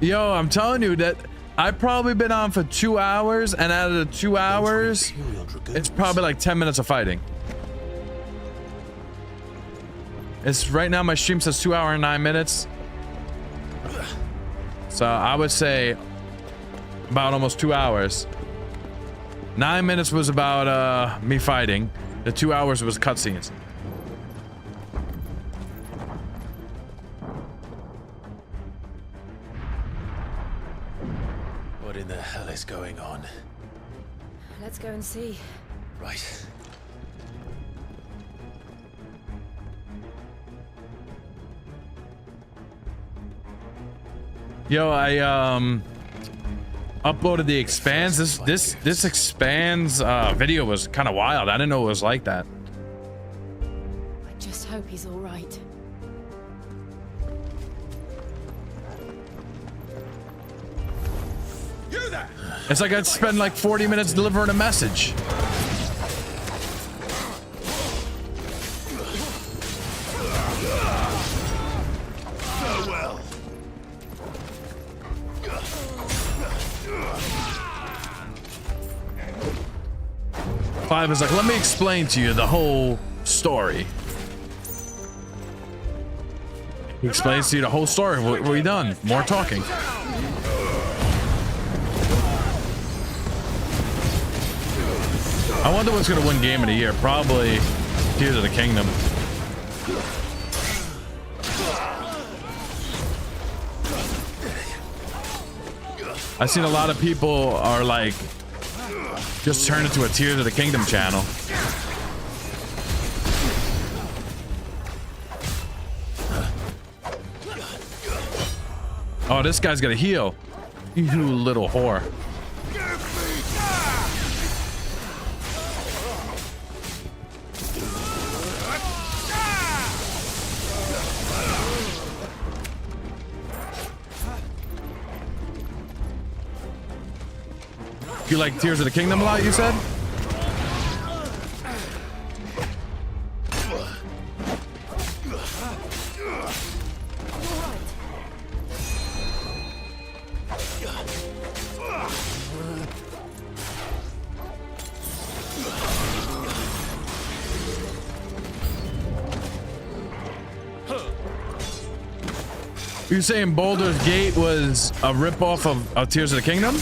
Yo, I'm telling you that I've probably been on for 2 hours, and out of the 2 hours, it's probably like 10 minutes of fighting. It's right now my stream says 2 hours and 9 minutes. So I would say about almost 2 hours. 9 minutes was about me fighting. The 2 hours was cutscenes. What in the hell is going on? Let's go and see. Right. Yo, I uploaded the Expanse. This Expanse video was kind of wild. I didn't know it was like that. I just hope he's all right. You there! It's like I'd spend like 40 minutes delivering a message. Farewell. Clive was like, let me explain to you the whole story. He explains to you the whole story. We're done. More talking. I wonder what's going to win Game of the Year. Probably Tears of the Kingdom. I've seen a lot of people are like, just turn it to a Tears of the Kingdom channel. Oh, this guy's gonna heal. You little whore. You like Tears of the Kingdom a lot, you said? You saying Baldur's Gate was a ripoff of Tears of the Kingdom?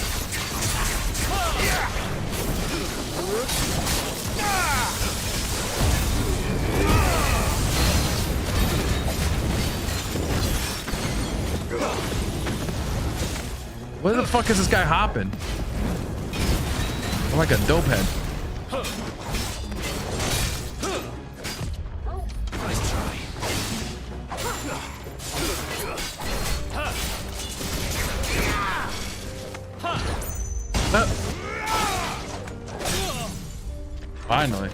Where the fuck is this guy hopping? I'm like a dope head. Nice try. Finally.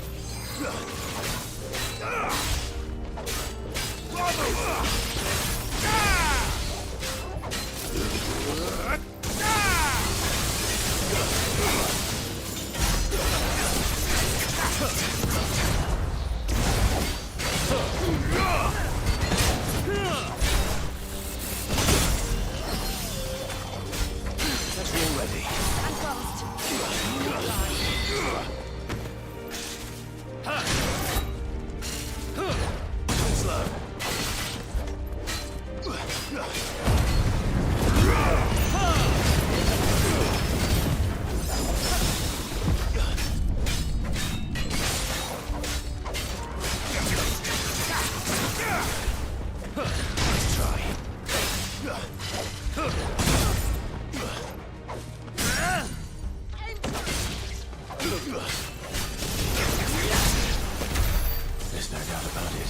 There's no doubt about it.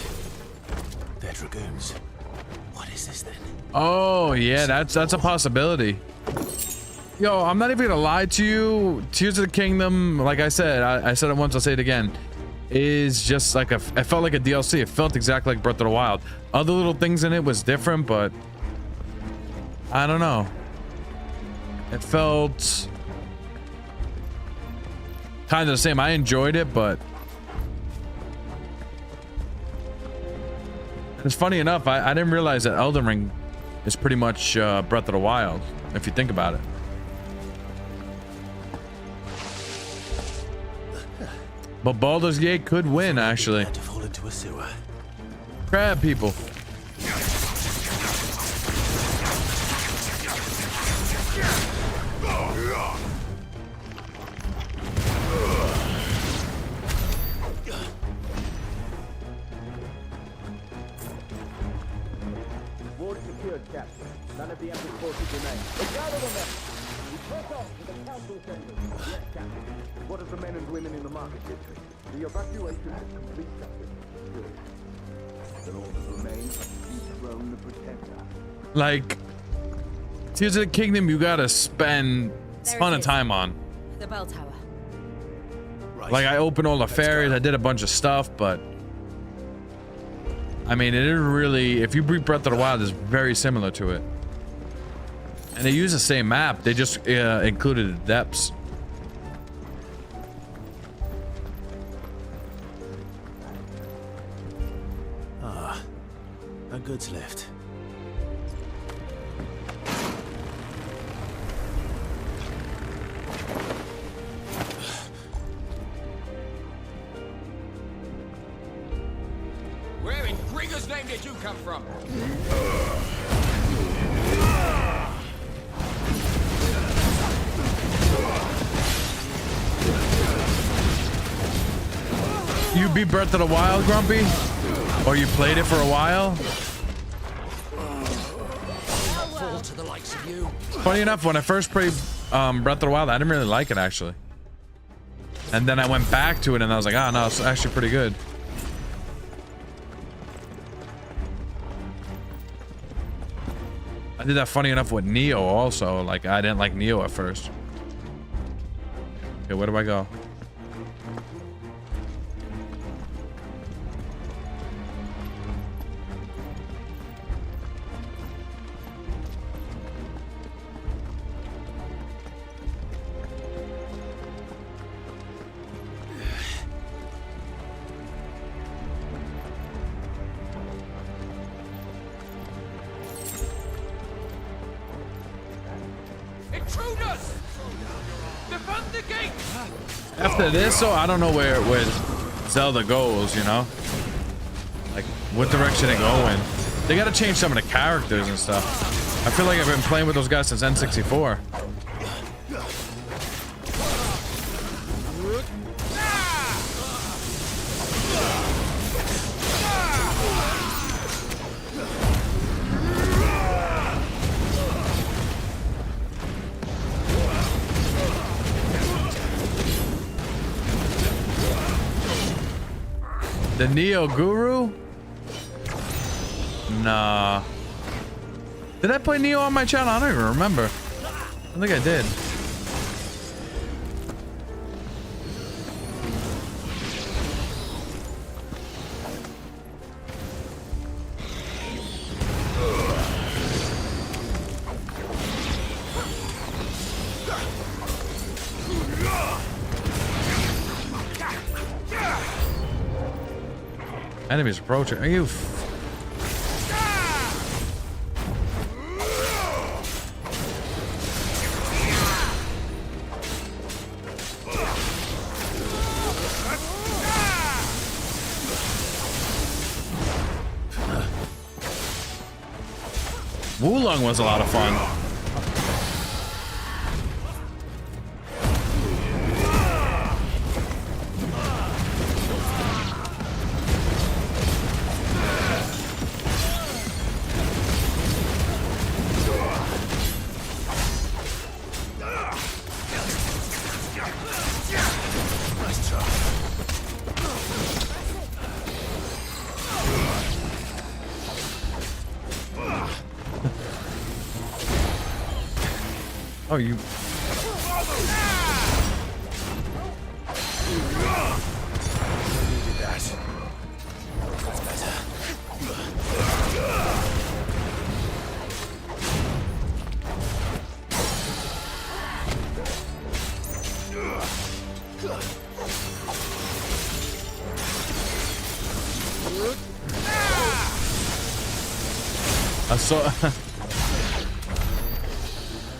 They're dragoons. What is this then? Oh yeah, that's a possibility. Yo, I'm not even gonna lie to you. Tears of the Kingdom, like I said, I said it once, I'll say it again, is just like it felt like a DLC. It felt exactly like Breath of the Wild. Other little things in it was different, but I don't know. It felt kind of the same. I enjoyed it, but it's funny enough, I didn't realize that Elden Ring is pretty much Breath of the Wild, if you think about it. But Baldur's Gate could win, actually. To fall into a sewer. Crab people. Ward secured, Captain. None of the Emperor's forces remain. Gather the men. We press on to the council chambers. Yes, Captain. What of the men and women in the market district? The evacuation is complete, Captain. Good. Then all that remains are to dethrone the Protector. Like, Tears of the Kingdom, you gotta spend a ton of time on. The bell tower. Like, I opened all the fairies, I did a bunch of stuff, but I mean, it is really, if you beat Breath of the Wild, it's very similar to it. And they use the same map, they just included the depths. Ah, a goods lift. Where in Gringer's name did you come from? You beat Breath of the Wild, Grumpy? Or you played it for a while? Fall to the likes of you. Funny enough, when I first played Breath of the Wild, I didn't really like it, actually. And then I went back to it and I was like, oh no, it's actually pretty good. I did that funny enough with Neo also. Like, I didn't like Neo at first. Okay, where do I go? Intruders! Defend the gate! After this, so I don't know where Zelda goes, you know? Like, what direction they go in. They gotta change some of the characters and stuff. I feel like I've been playing with those guys since N64. The Neo Guru? Nah. Did I play Neo on my channel? I don't even remember. I think I did. Enemies approaching. Are you? Wulong was a lot of fun. Oh, you. Needed that. That's better. I saw.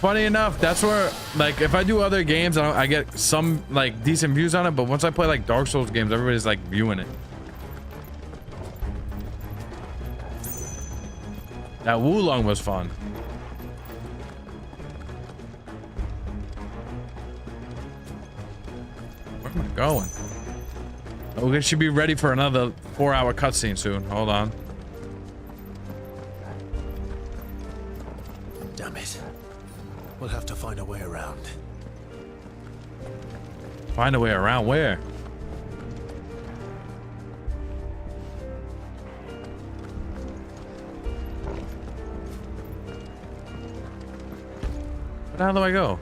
Funny enough, that's where, like, if I do other games, I get some like decent views on it. But once I play like Dark Souls games, everybody's like viewing it. That Wulong was fun. Where am I going? Oh, we should be ready for another 4-hour cutscene soon. Hold on. Damn it. We'll have to find a way around. Find a way around where? Where the hell do I go?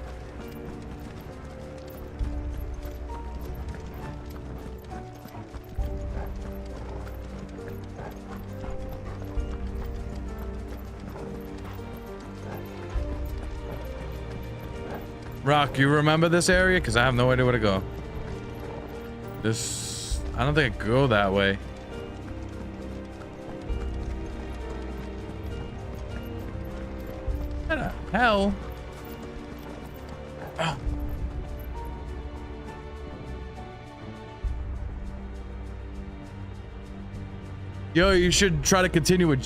Rock, you remember this area? Because I have no idea where to go. This... I don't think I could go that way. What the hell? Ah. Yo, you should try to continue with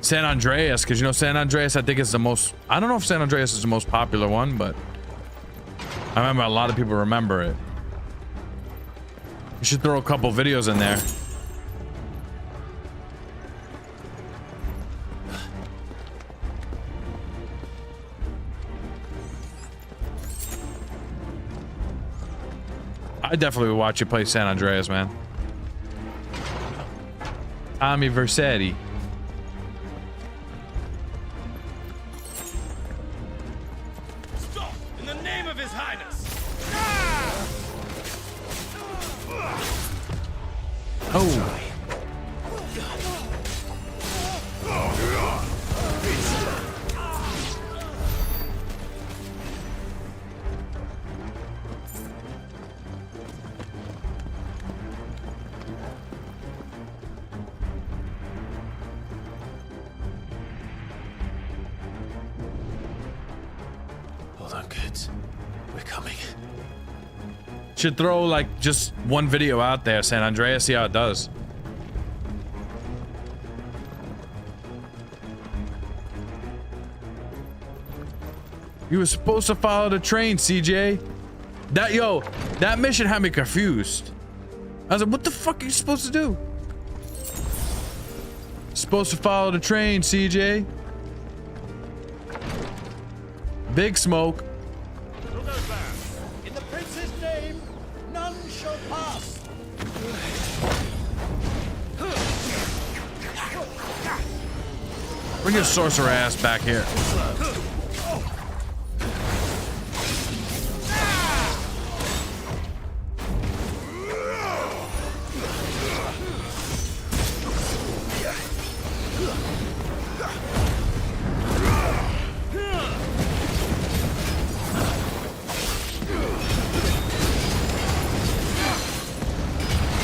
San Andreas, because you know San Andreas I think is the most, I don't know if San Andreas is the most popular one, but I remember a lot of people remember it. You should throw a couple videos in there. I definitely would watch you play San Andreas, man. Tommy Vercetti. Oh. Hold on, kids. We're coming. Should throw like just one video out there, San Andreas, see how it does. You were supposed to follow the train, CJ. That mission had me confused. I was like, what the fuck are you supposed to do? Supposed to follow the train, CJ. Big smoke. In the prince's name, none shall pass. Bring your sorcerer ass back here.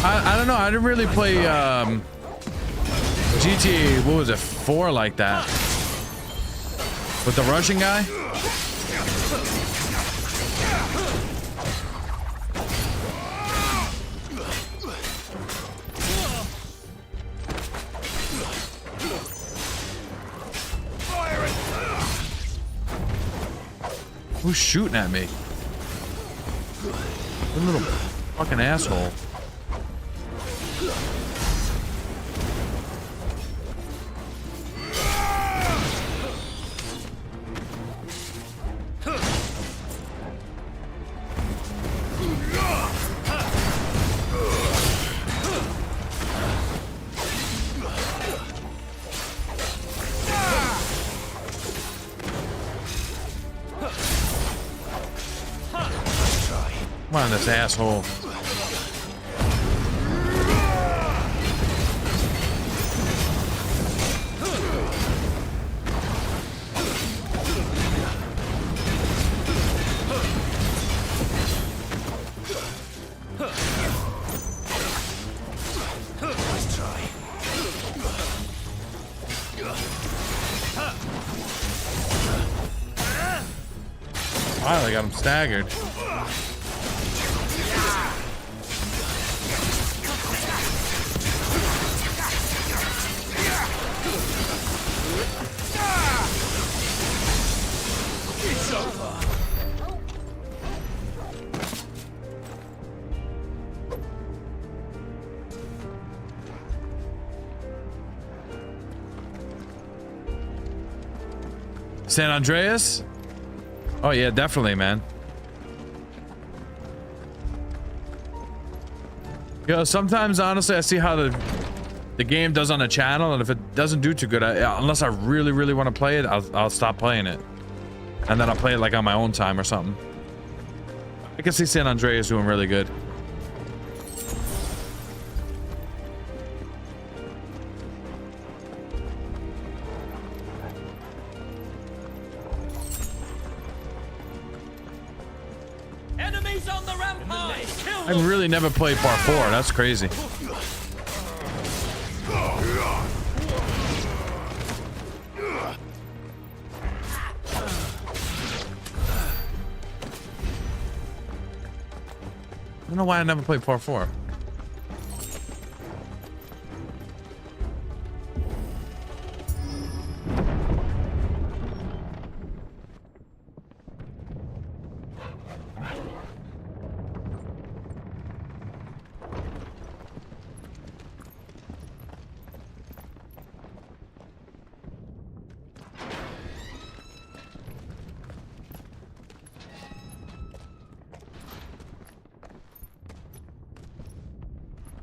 I don't know. I didn't really play GTA, what was it, 4 like that. With the Russian guy? Who's shooting at me? What little fucking asshole. Come on, this asshole. Wow, they got him staggered. It's over. San Andreas? Oh yeah, definitely, man. Yo, sometimes honestly I see how the game does on a channel, and if it doesn't do too good, unless I really want to play it, I'll stop playing it, and then I'll play it like on my own time or something. I can see San Andreas doing really good. I really never played part 4. That's crazy. I don't know why I never played part 4.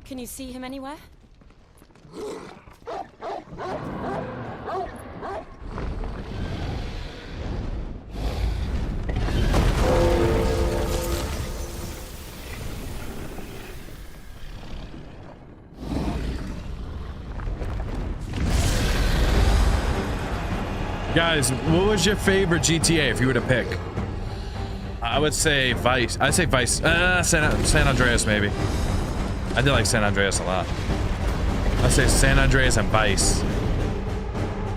Can you see him anywhere? Guys, what was your favorite GTA if you were to pick? I would say Vice. I'd say Vice. San Andreas maybe. I did like San Andreas a lot. I'd say San Andreas and Vice.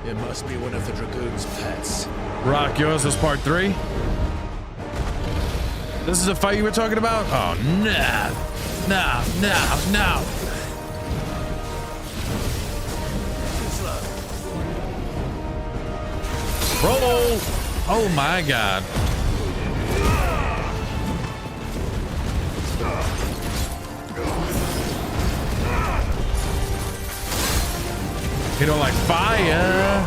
It must be one of the Dragoon's pets. Rock, yours was part 3? This is a fight you were talking about? Oh, no. No. Roll! Oh my god. You don't like fire?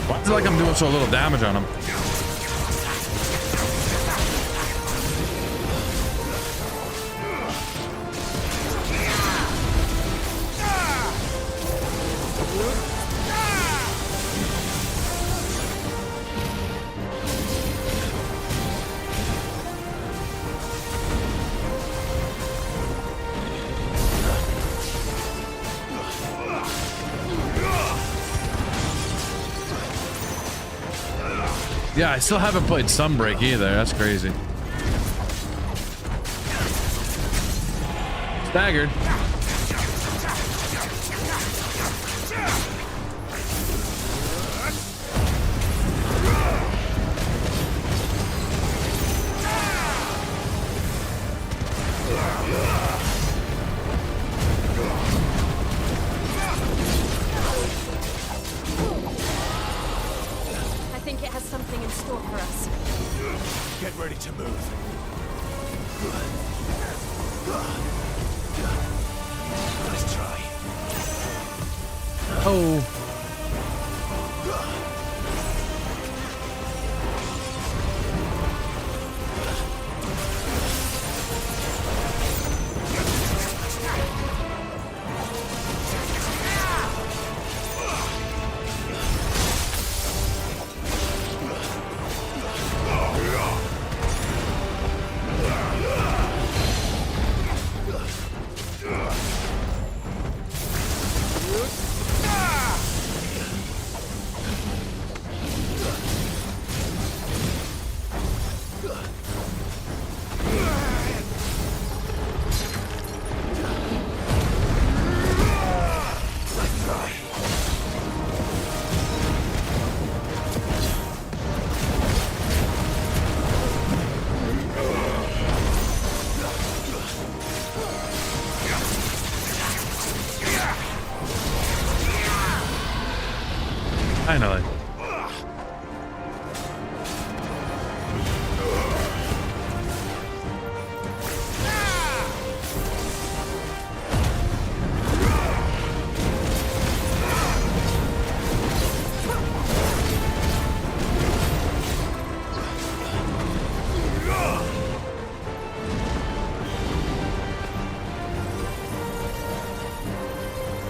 Why is it like I'm doing so little damage on him? Yeah, I still haven't played Sunbreak either. That's crazy. Staggered. Get ready to move. Nice try. Oh.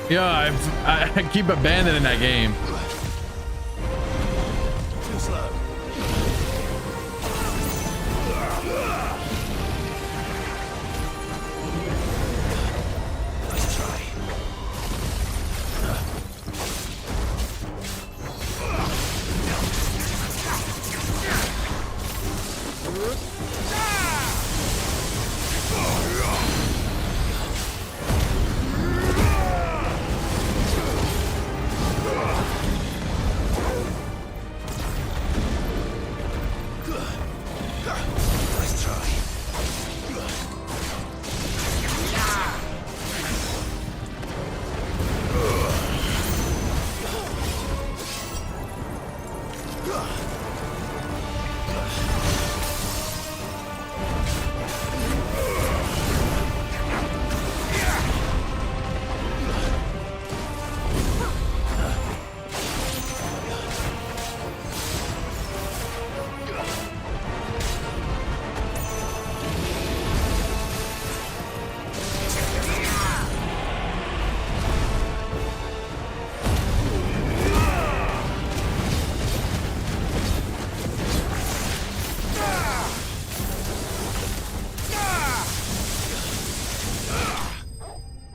Yeah, I keep abandoning that game. Too slow. Nice try. Nice try.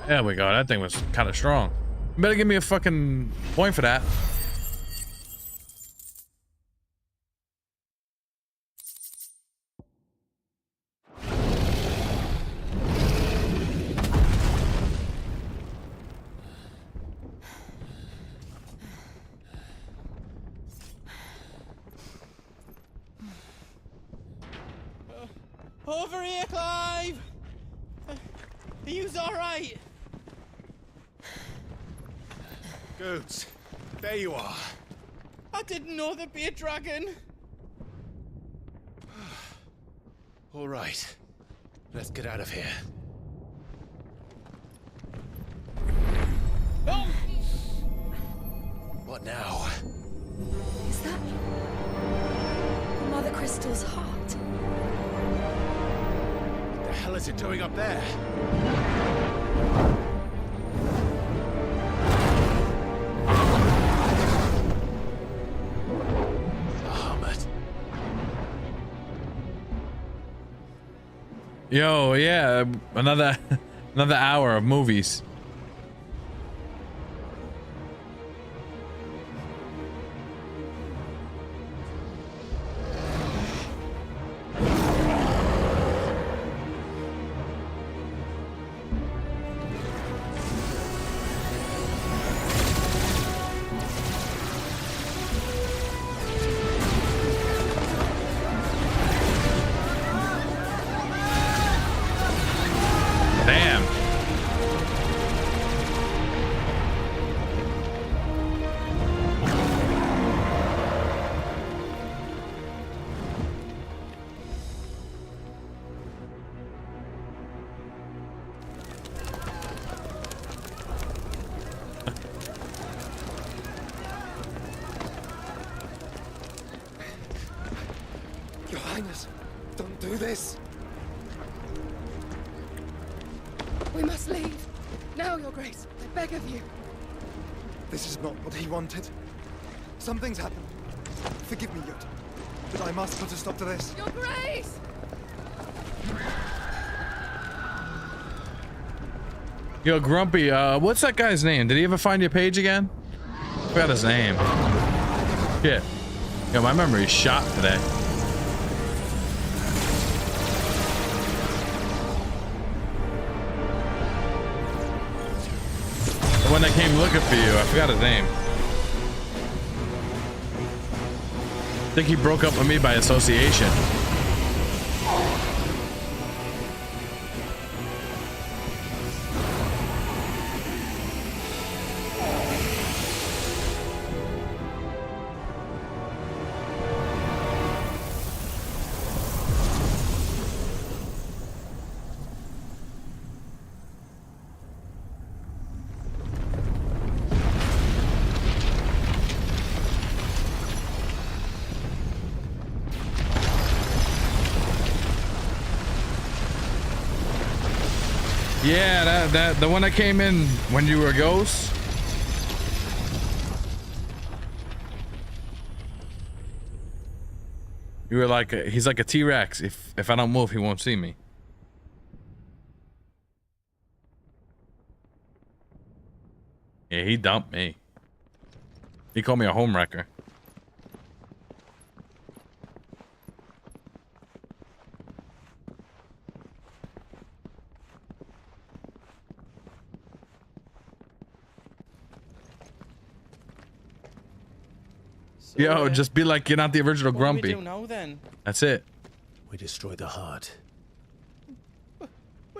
There we go. That thing was kind of strong. You better give me a fucking point for that. Over here, Clive! Are you alright? Goats, there you are. I didn't know there'd be a dragon. All right, let's get out of here. Oh! What now? Is that Mother Crystal's heart? The hell is it doing up there? BAHAMUT. Yo, yeah, another hour of movies. Damn. Your Highness, don't do this. We must leave. Now, Your Grace. I beg of you. This is not what he wanted. Something's happened. Forgive me, Yod, but I must put a stop to this. Your Grace! Yo, Grumpy, what's that guy's name? Did he ever find your page again? Forgot his name. Shit. Yo, my memory's shot today. The one that came looking for you, I forgot his name. I think he broke up with me by association. Yeah, that the one that came in when you were a ghost. You were like he's like a T-Rex. If I don't move, he won't see me. Yeah, he dumped me. He called me a homewrecker. So, Yo, just be like you're not the original what Grumpy. do we do now then? That's it. We destroy the heart. Well,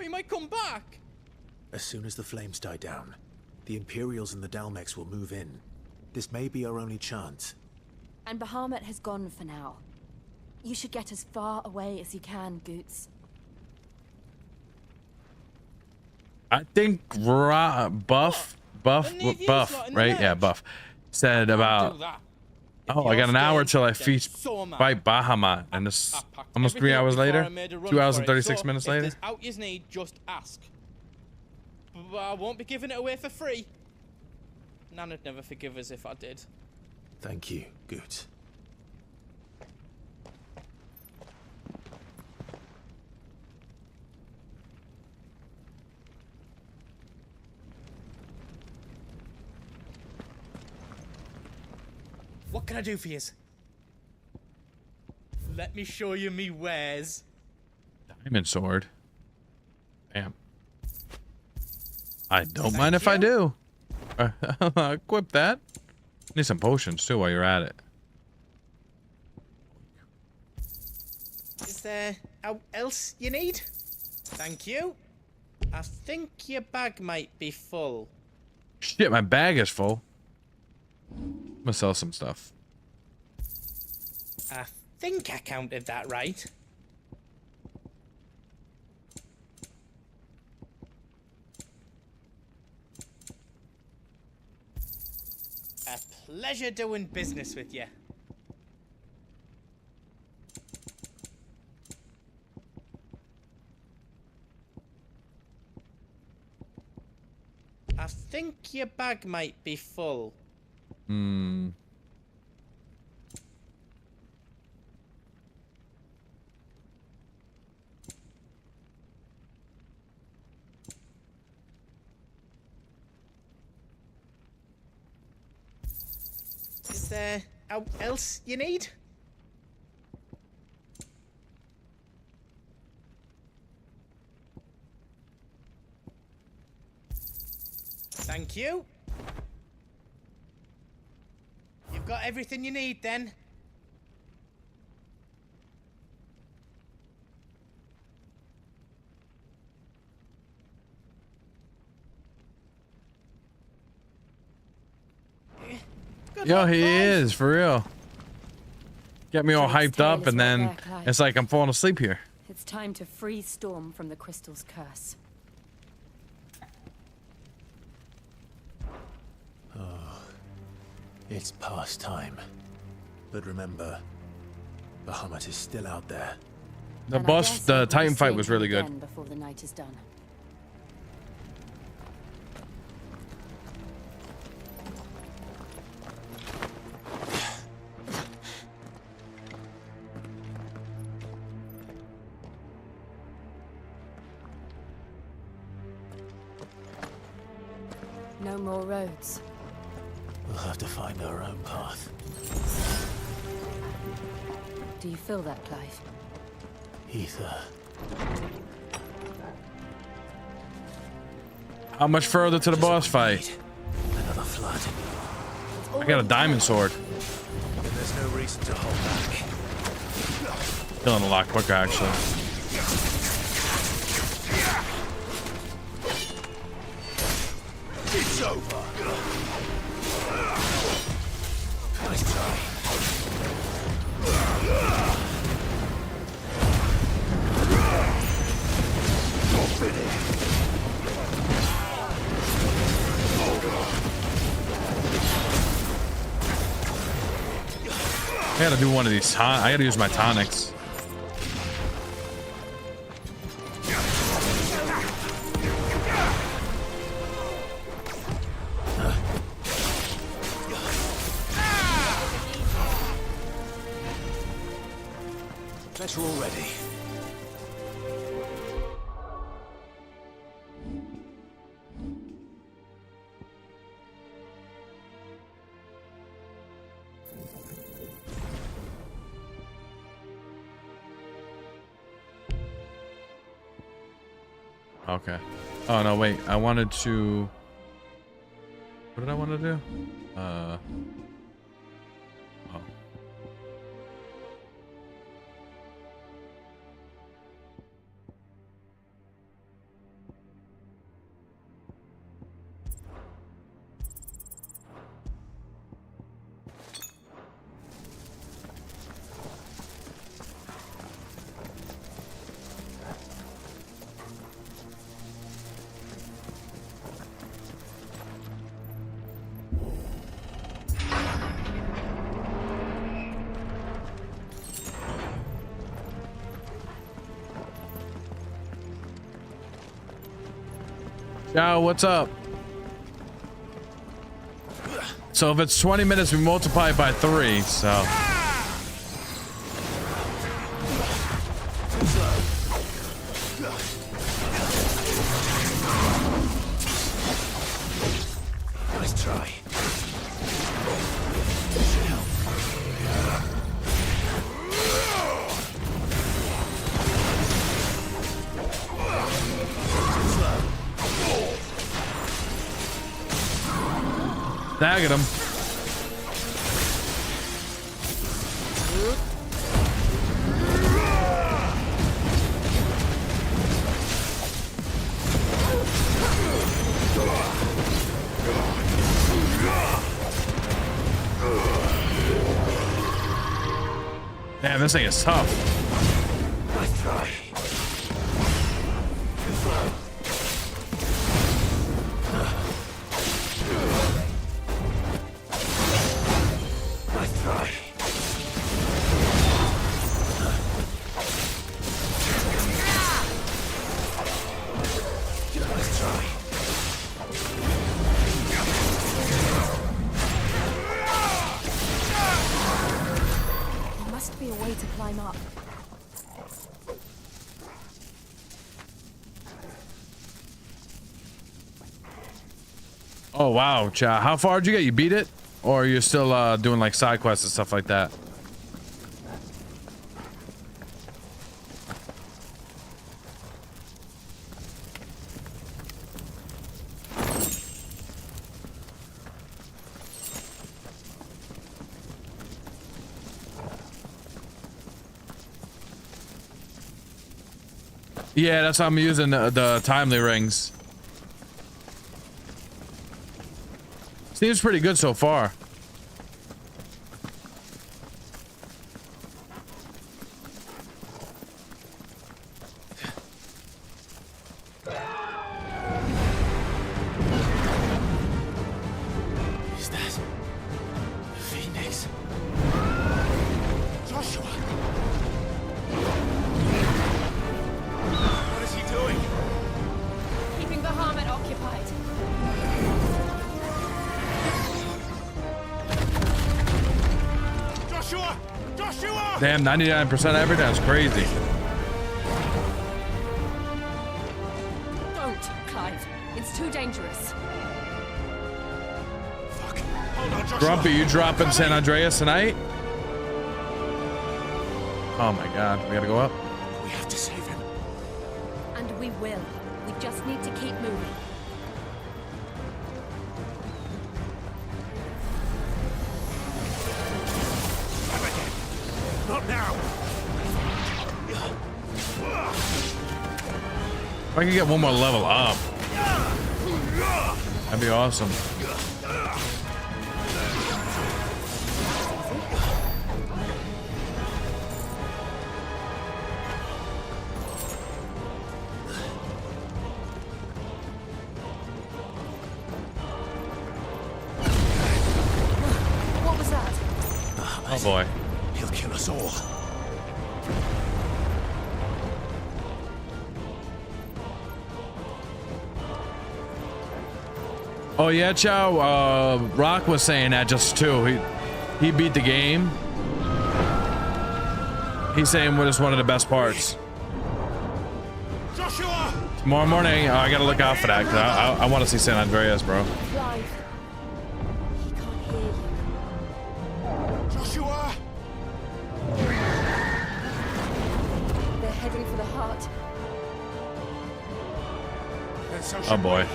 you might come back. As soon as the flames die down, the Imperials and the Dalmex will move in. This may be our only chance. And Bahamut has gone for now. You should get as far away as you can, Goots. I think Buff, right? Yeah, Buff said about. Oh, I got an hour till I fight Bahamut, and this almost 3 hours later, 2 hours and 36 minutes later. If there's out you need, just ask. But I won't be giving it away for free. Nana'd never forgive us if I did. Thank you, Goots. What can I do for yous? Let me show you me wares. Diamond sword. Bam. I don't mind if I do. Equip that. Need some potions too while you're at it. Is there out else you need? Thank you. I think your bag might be full. Shit, my bag is full. I'm gonna sell some stuff. I think I counted that right. A pleasure doing business with you. I think your bag might be full. Hmm. Is there out else you need? Thank you. You've got everything you need then. Yo, he is for real. Get me all hyped up, and then it's like I'm falling asleep here. It's time to free Storm from the crystal's curse. Oh, it's past time. But remember, Bahamut is still out there. The boss, the Titan fight was really good. Before the night is done. No more roads. We'll have to find our own path. Do you feel that, Clive? Ether. How much further to the boss fight? Another flood. I got a diamond sword. There's no reason to hold back. Killing a lot quicker, actually. It's over. Nice try. I gotta do one of these. I gotta use my tonics. closer already. Okay. Oh no, wait. I wanted to. What did I want to do? Oh. Yo, what's up? So if it's 20 minutes, we multiply it by 3, so. Nice try. Tag at him. Damn, this thing is tough. Nice try. Oh wow, Cha. How far did you get? You beat it? Or you're still doing like side quests and stuff like that? Yeah, that's how I'm using the timely rings. Seems pretty good so far. Is that Phoenix? Joshua! What is he doing? Keeping Bahamut occupied. Joshua! Damn, 99% every time is crazy. Don't, Clive. It's too dangerous. Fuck. Hold on, Joshua. Grumpy, you dropping San Andreas tonight? Oh my god, we gotta go up. We have to save him. And we will. We just need to keep moving. Not now. If I can get one more level up, that'd be awesome. What was that? Oh boy. He'll kill us all. Oh yeah, Chow. Rock was saying that just too. He beat the game. He's saying what is one of the best parts. Joshua! Tomorrow morning, I gotta look out for that, because I want to see San Andreas, bro. Clive. He can't hear you. Joshua! They're heading for the heart. Oh boy.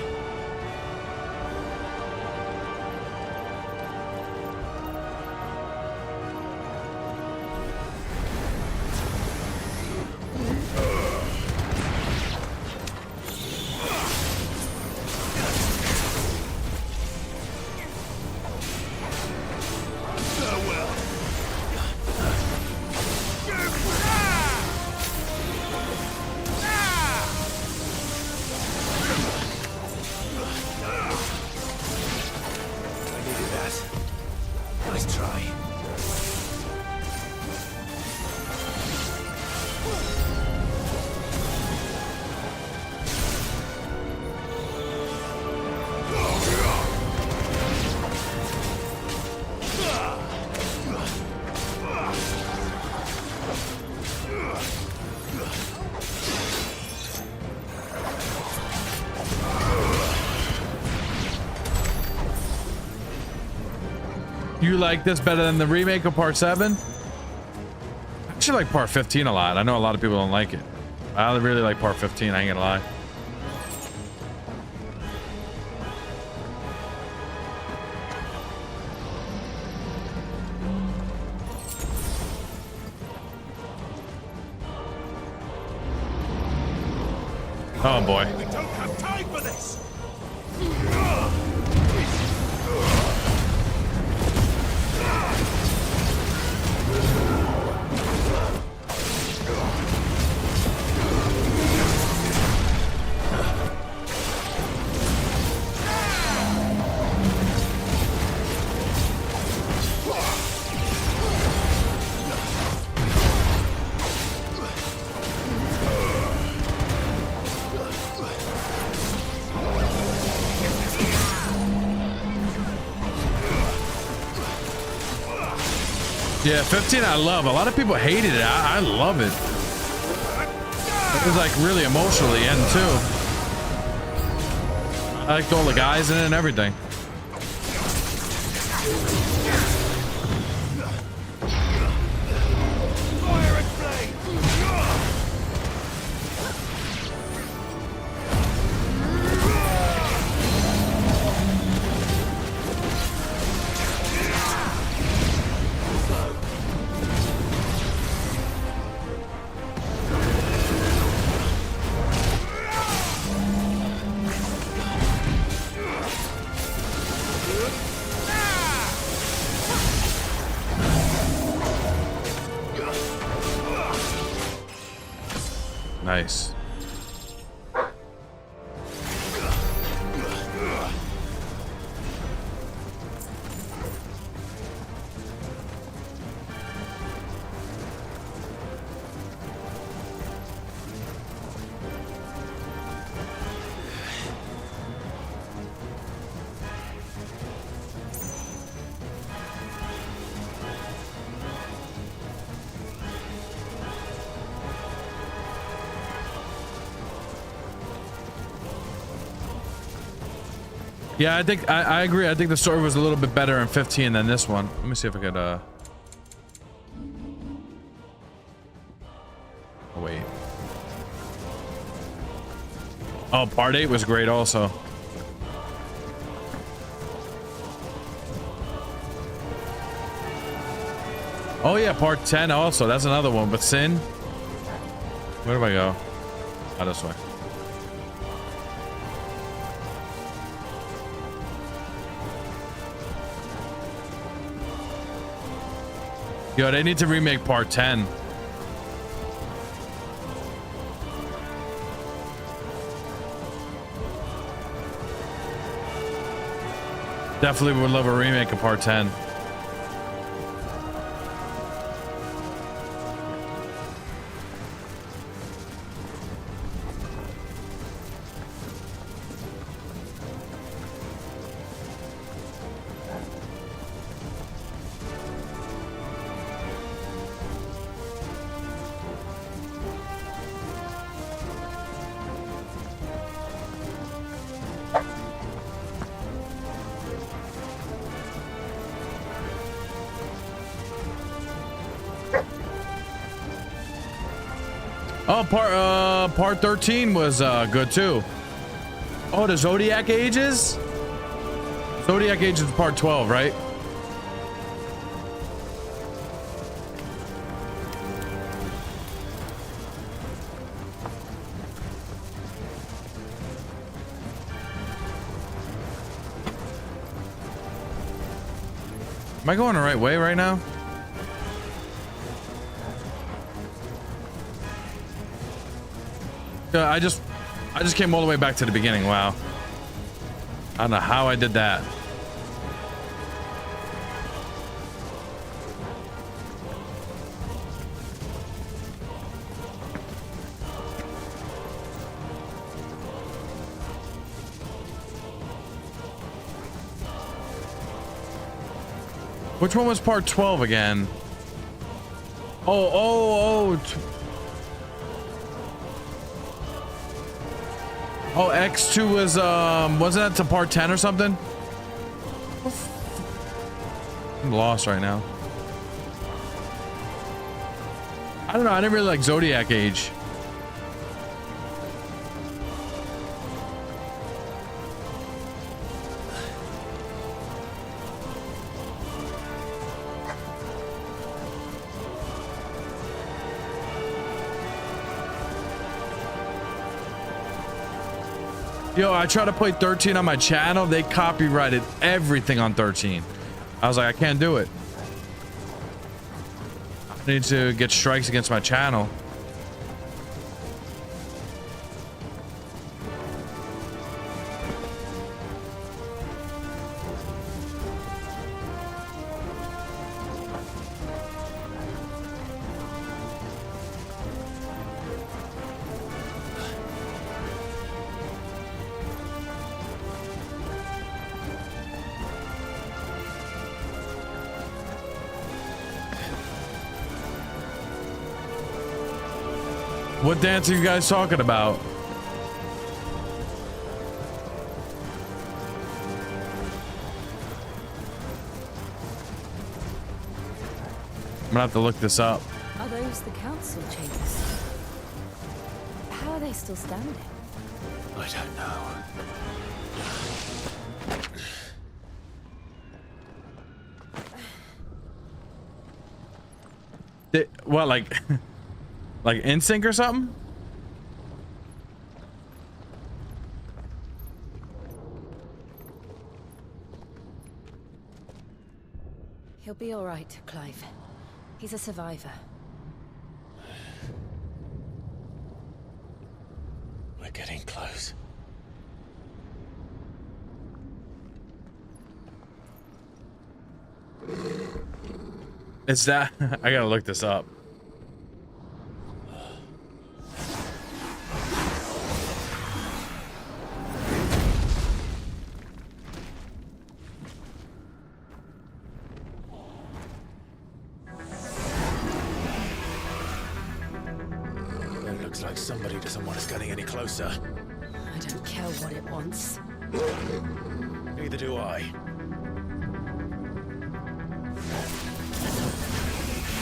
You like this better than the remake of part 7? I actually like part 15 a lot. I know a lot of people don't like it. I really like part 15, I ain't gonna lie. Oh boy. We don't have time for this! Yeah, 15 I love. A lot of people hated it. I love it. It was like really emotionally in too. I liked all the guys in it and everything. Nice. Yeah, I think I agree. I think the story was a little bit better in 15 than this one. Let me see if I could oh wait. Oh, part 8 was great also. Oh yeah, part 10 also. That's another one. But Sin. Where do I go? Oh, this way. Yo, they need to remake part 10. Definitely would love a remake of part 10. Oh, part 13 was good too. Oh, the Zodiac Ages? Zodiac Ages is part 12, right? Am I going the right way right now? I just came all the way back to the beginning. Wow. I don't know how I did that. Which one was part 12 again? Oh, X2 was wasn't that to part 10 or something? I'm lost right now. I don't know, I didn't really like Zodiac Age. Yo, I tried to play 13 on my channel. They copyrighted everything on 13. I was like, I can't do it. I need to get strikes against my channel. What dance are you guys talking about? I'm gonna have to look this up. Are those the council chambers? How are they still standing? I don't know. What, like like in sync or something? He'll be all right, Clive. He's a survivor. We're getting close. It's that I gotta look this up. It looks like somebody doesn't want us getting any closer. I don't care what it wants. Neither do I.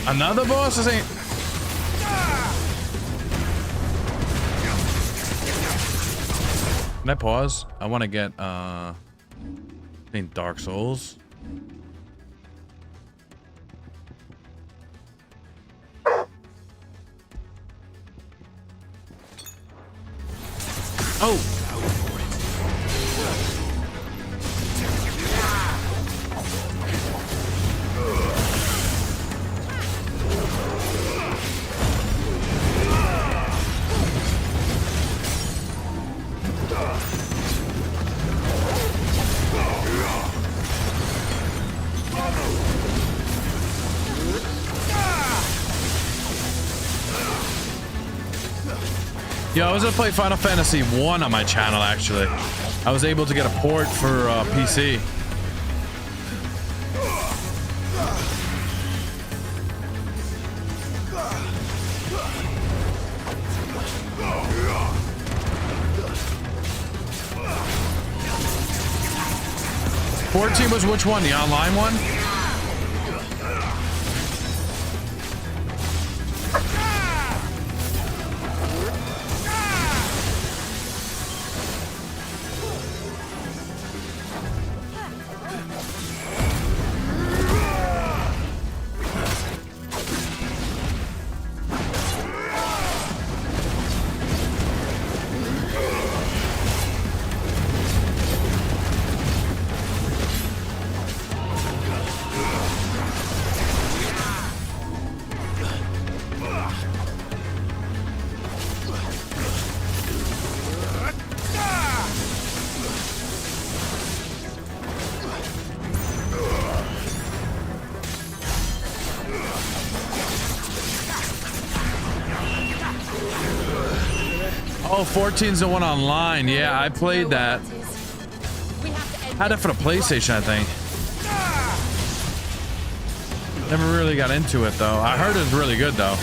Another boss? This ain't. Can I pause? I want to get in Dark Souls. Oh. Yo, I was gonna play Final Fantasy 1 on my channel, actually. I was able to get a port for PC. '14 was which one? The online one? Oh, 14's the one online. Yeah, I played that. Had it for the PlayStation, I think. Never really got into it though. I heard it was really good though.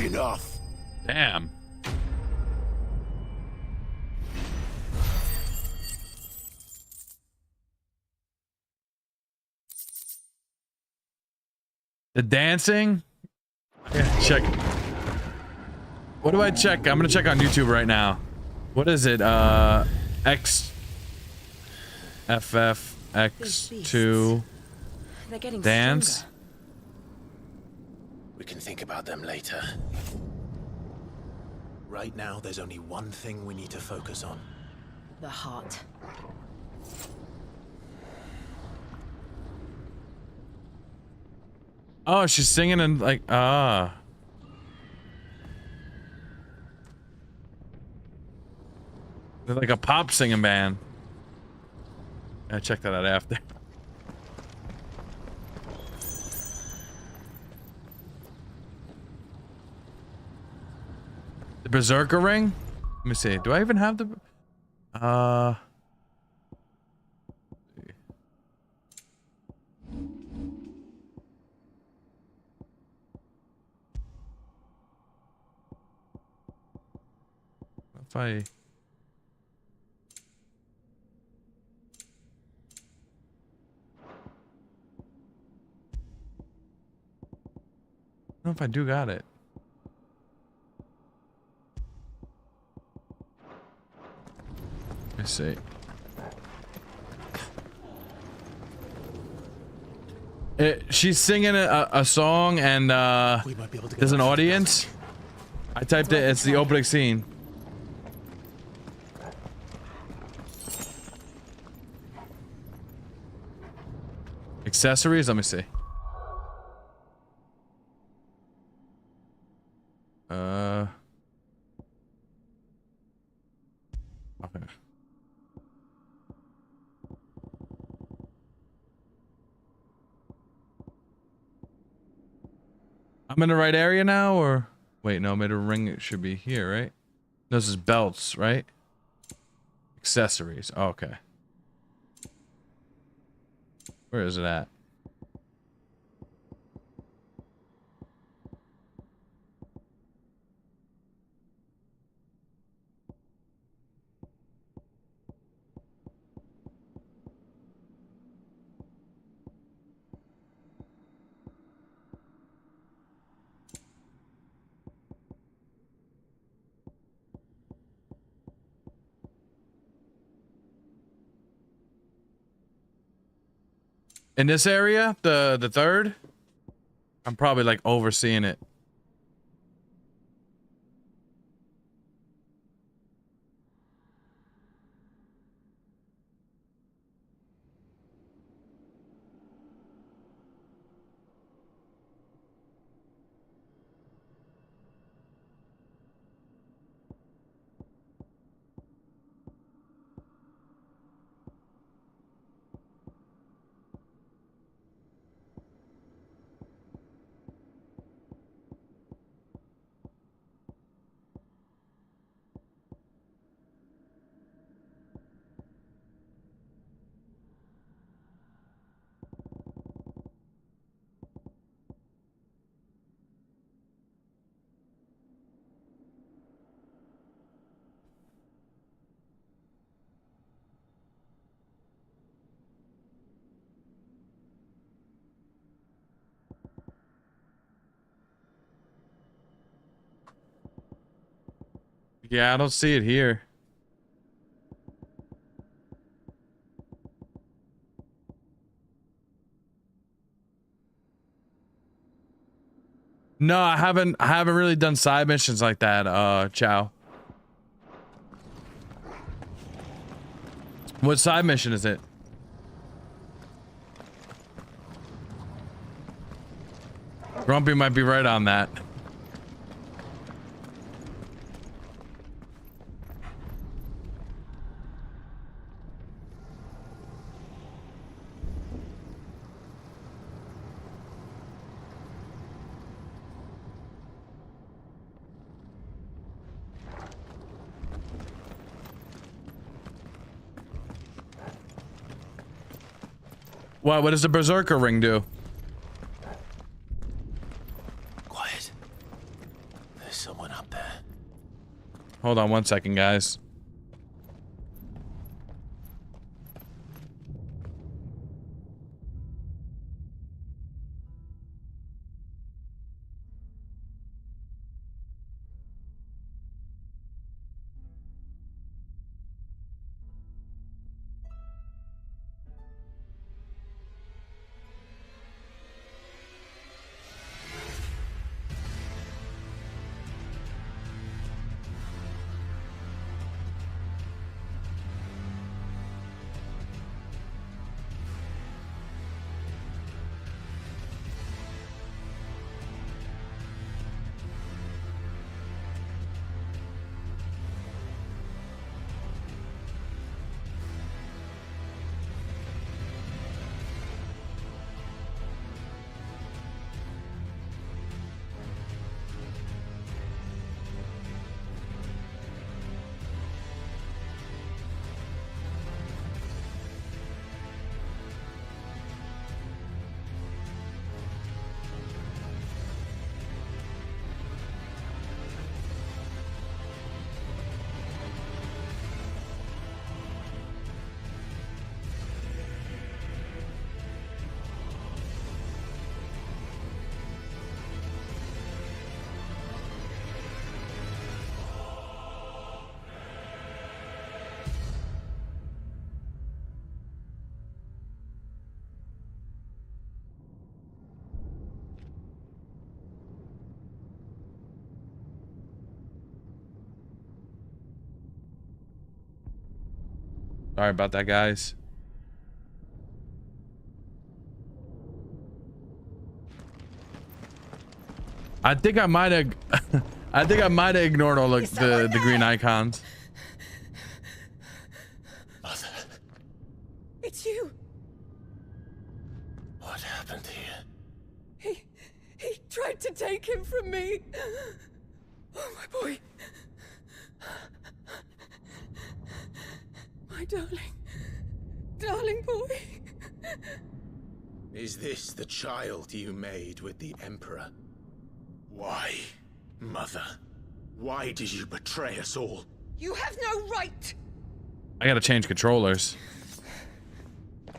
Enough. Damn. The dancing? Yeah, check. What do I check? I'm gonna check on YouTube right now. What is it? X FF X2 They're getting dance. stronger. We can think about them later. Right now, there's only one thing we need to focus on. The heart. Oh, she's singing and like They're like a pop singing band. I check that out after. The Berserker ring? Let me see. Do I even have the if I don't know if I do got it. Let me see. She's singing a song and there's an audience. I typed it, it's the opening scene. Accessories, let me see. Okay. I'm in the right area now, or wait, no, maybe the ring it should be here, right? This is belts, right? Accessories. Oh, okay. Where is it at? In this area, the third, I'm probably like overseeing it. Yeah, I don't see it here. No, I haven't really done side missions like that, Chow. What side mission is it? Grumpy might be right on that. What does the Berserker ring do? Quiet. There's someone up there. Hold on 1 second, guys. Sorry about that, guys. I think I might have I think I might have ignored all the green icons. Mother. It's you. What happened here? He tried to take him from me. Oh, my boy. My darling boy. Is this the child you made with the Emperor? Why, Mother? Why did you betray us all? You have no right. I gotta change controllers.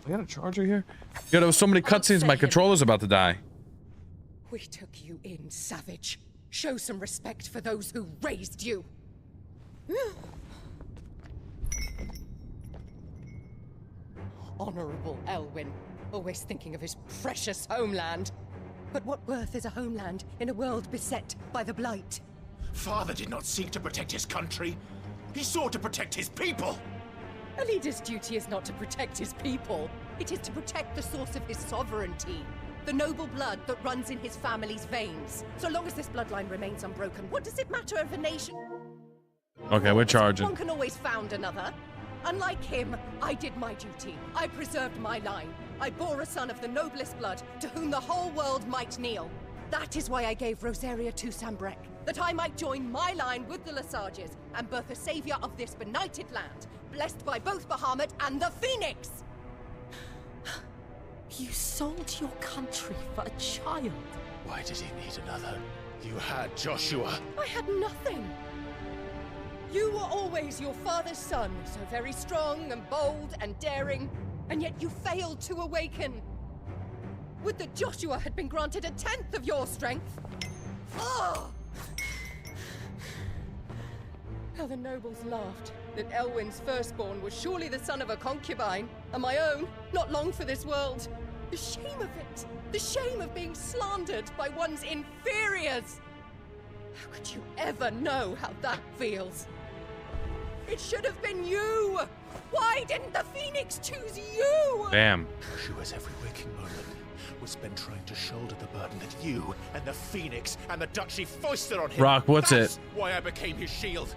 I got a charger here? Yeah, there was so many cutscenes, my controller's about to die. We took you in, savage. Show some respect for those who raised you. Honorable Elwyn, always thinking of his precious homeland. But what worth is a homeland in a world beset by the Blight? Father did not seek to protect his country. He sought to protect his people. A leader's duty is not to protect his people. It is to protect the source of his sovereignty. The noble blood that runs in his family's veins. So long as this bloodline remains unbroken, what does it matter if a nation... Okay, we're charging. One can always found another. Unlike him, I did my duty. I preserved my line. I bore a son of the noblest blood, to whom the whole world might kneel. That is why I gave Rosaria to Sambrek, that I might join my line with the Lesages and birth a savior of this benighted land, blessed by both Bahamut and the Phoenix! You sold your country for a child. Why did he need another? You had Joshua. I had nothing. You were always your father's son, so very strong and bold and daring, and yet you failed to awaken. Would that Joshua had been granted 1/10 of your strength? Oh! How the nobles laughed that Elwyn's firstborn was surely the son of a concubine, and my own, not long for this world. The shame of it! The shame of being slandered by one's inferiors! How could you ever know how that feels? It should have been you! Why didn't the Phoenix choose you? Damn. Joshua's every waking moment was spent trying to shoulder the burden that you and the Phoenix and the Duchy foisted on him. Rock, what's That's it? why I became his shield.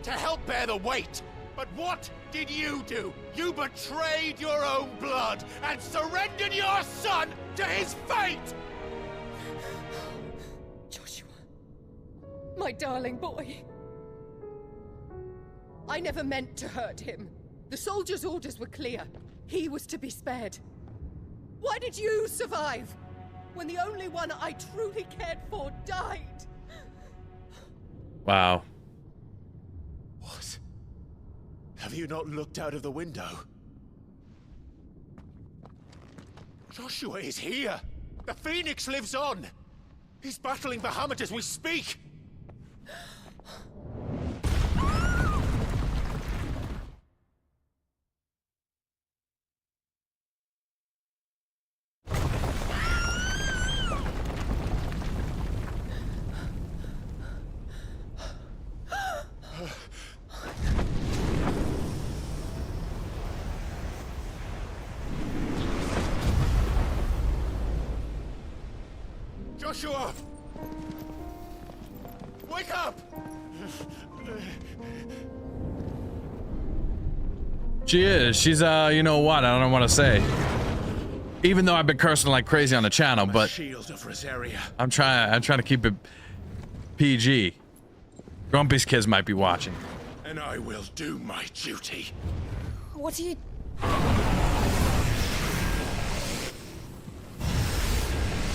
To help bear the weight. But what did you do? You betrayed your own blood and surrendered your son to his fate! Joshua. My darling boy. I never meant to hurt him. The soldiers' orders were clear. He was to be spared. Why did you survive? When the only one I truly cared for died? Wow. What? Have you not looked out of the window? Joshua is here! The Phoenix lives on! He's battling Bahamut as we speak! Joshua! Wake up! She is. She's you know what? I don't know what to say. Even though I've been cursing like crazy on the channel, but Shield of Rosaria. I'm trying to keep it PG. Grumpy's kids might be watching. And I will do my duty. What are you...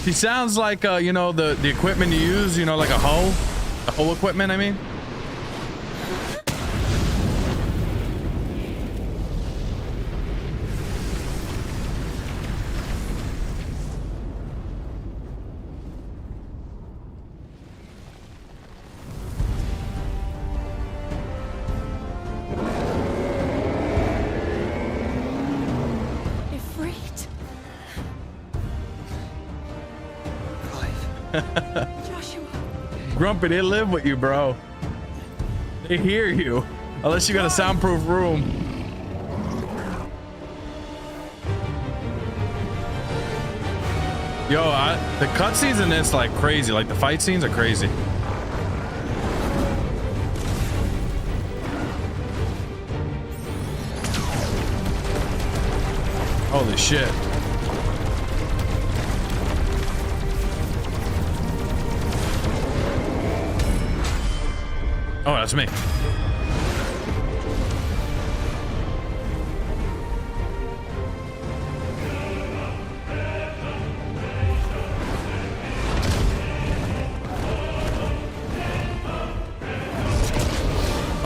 She sounds like you know, the equipment you use, you know, like a hoe. The hoe equipment, I mean. Ifrit. Joshua. Grumpy, they live with you, bro. They hear you. Unless you got a soundproof room. Yo, the cutscenes in this like crazy. Like the fight scenes are crazy. Holy shit. Oh, that's me.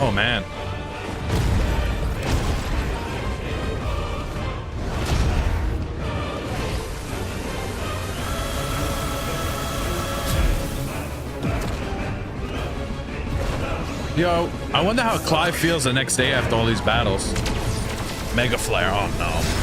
Oh, man. Yo, I wonder how Clive feels the next day after all these battles. Mega Flare, oh no.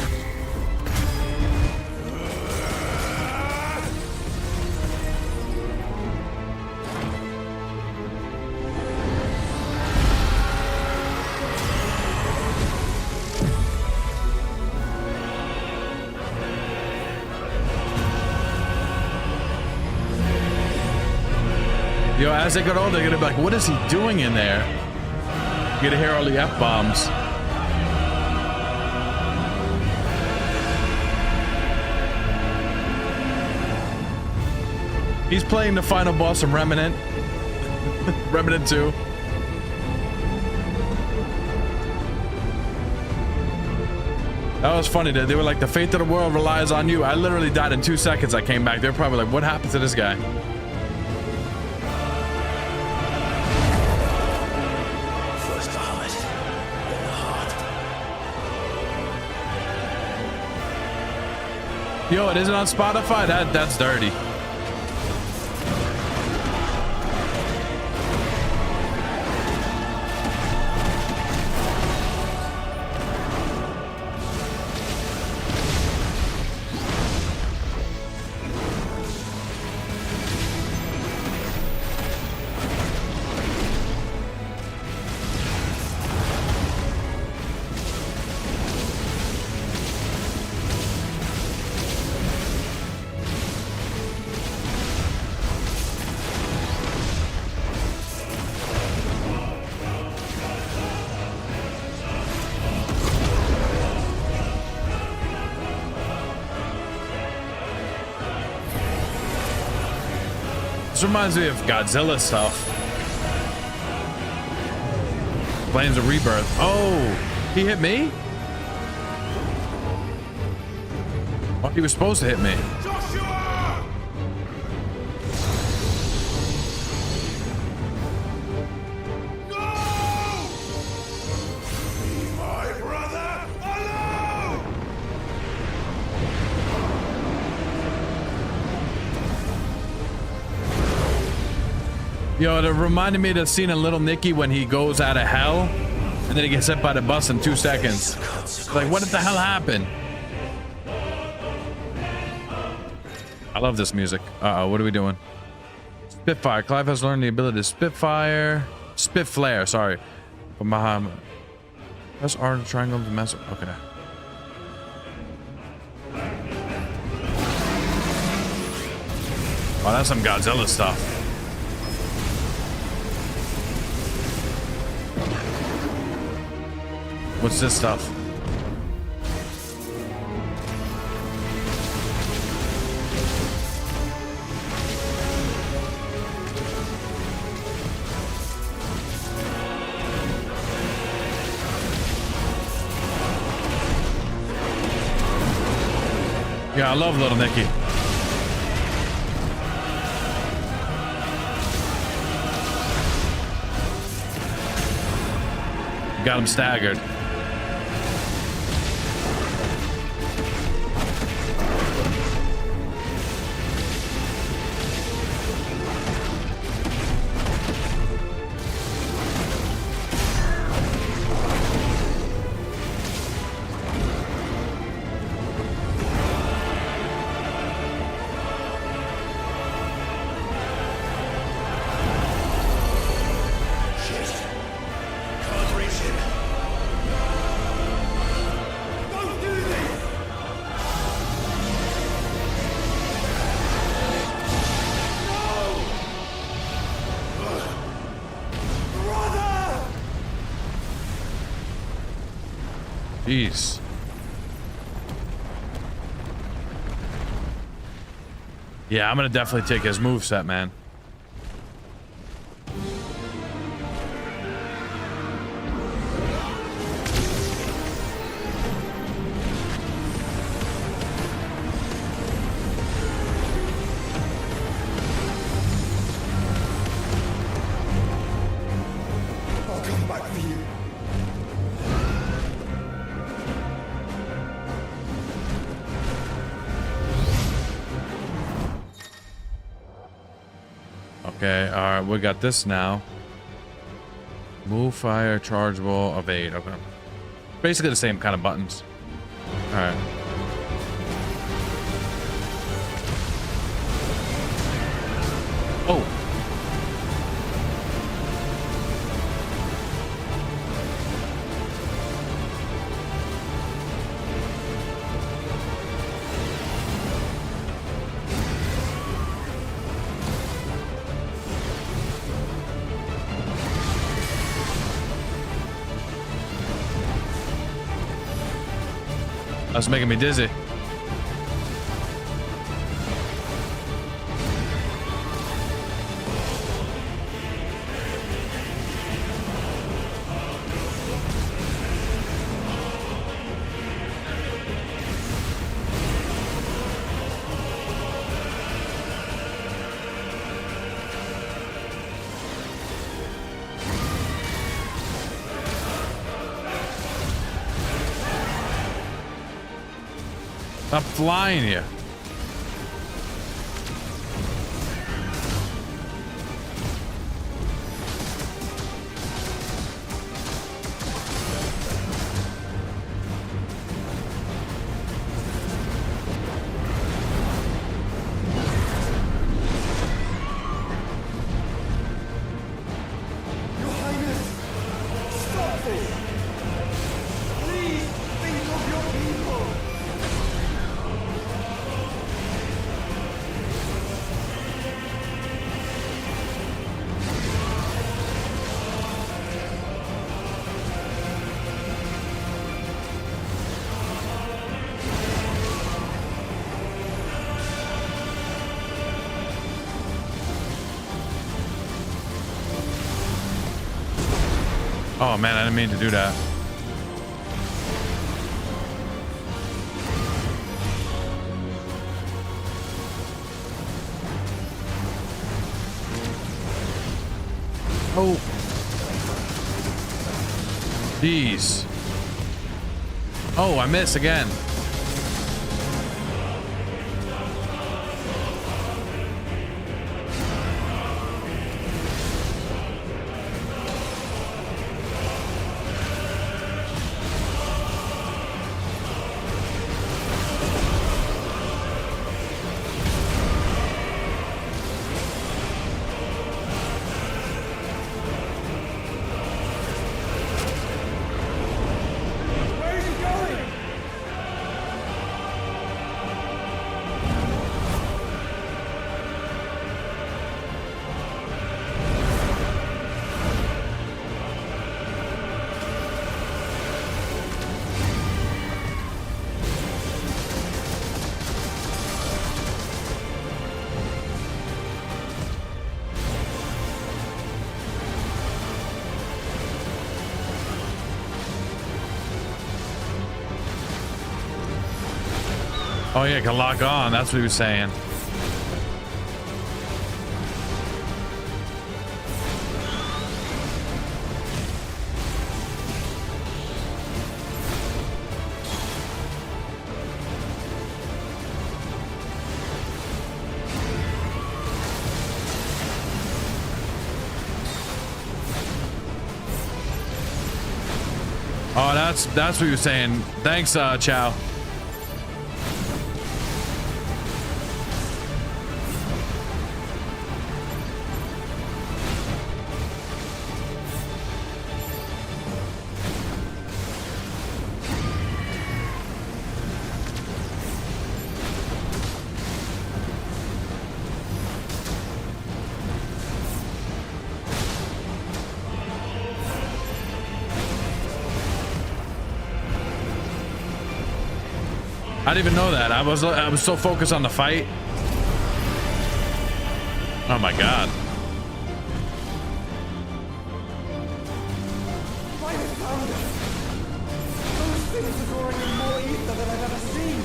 Yo, as they get older, they're gonna be like, what is he doing in there? You gonna hear all the F-bombs. He's playing the final boss of Remnant. Remnant 2. That was funny. They were like, the fate of the world relies on you. I literally died in 2 seconds. I came back. They're probably like, what happened to this guy? Yo, it isn't on Spotify? That's dirty. This reminds me of Godzilla stuff. Planes of Rebirth. Oh, he hit me? Oh, he was supposed to hit me. Yo, it reminded me of the scene in Little Nicky when he goes out of hell and then he gets hit by the bus in 2 seconds. Like, what the hell happened? I love this music. Uh-oh, what are we doing? Spitfire. Clive has learned the ability to Spitfire. Spit Flare, sorry. From Bahamut. Press R to triangle to mess. Okay. Oh, that's some Godzilla stuff. What's this stuff? Yeah, I love Little Nicky. Got him staggered. Jeez. Yeah, I'm gonna definitely take his moveset, man. I'll come back for you. Okay, all right, we got this now. Move, fire, chargeable, evade. Okay, basically the same kind of buttons. All right. Oh. That's making me dizzy. Stop flying here. Your Highness, stop this! Please think of your people! Oh man, I didn't mean to do that. Oh. Jeez. Oh, I miss again. Oh yeah, can lock on. That's what he was saying. Oh, that's what he was saying. Thanks, Chow. I didn't even know that. I was so focused on the fight. Oh my god. Those things are drawing in more ether than I've ever seen.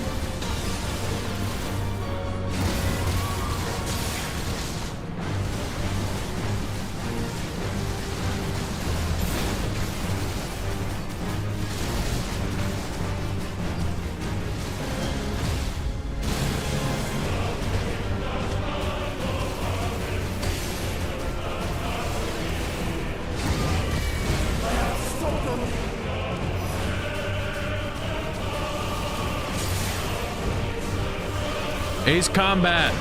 Ace Combat.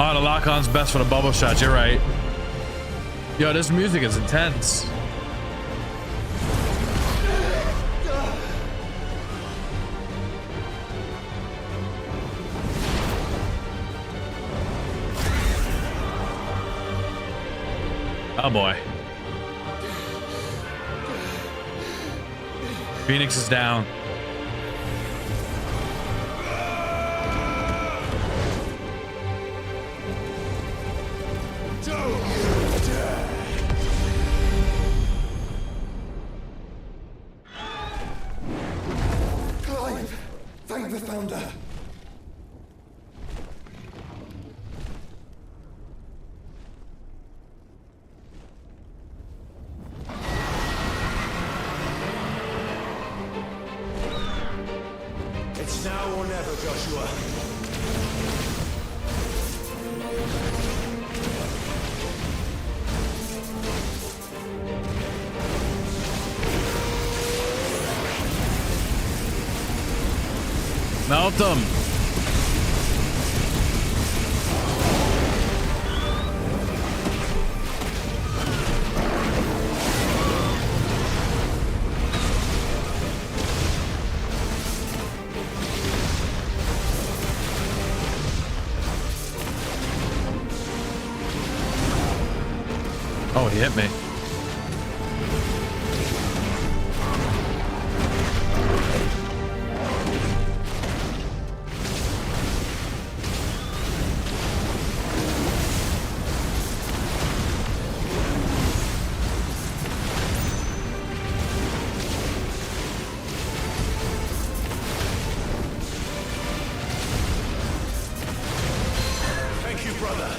Oh, the lock-on's best for the bubble shots. You're right. Yo, this music is intense. Oh boy. Phoenix is down. Clive, thank the Founder. It's now or never, Joshua. Melt them. hit me. Thank you, brother.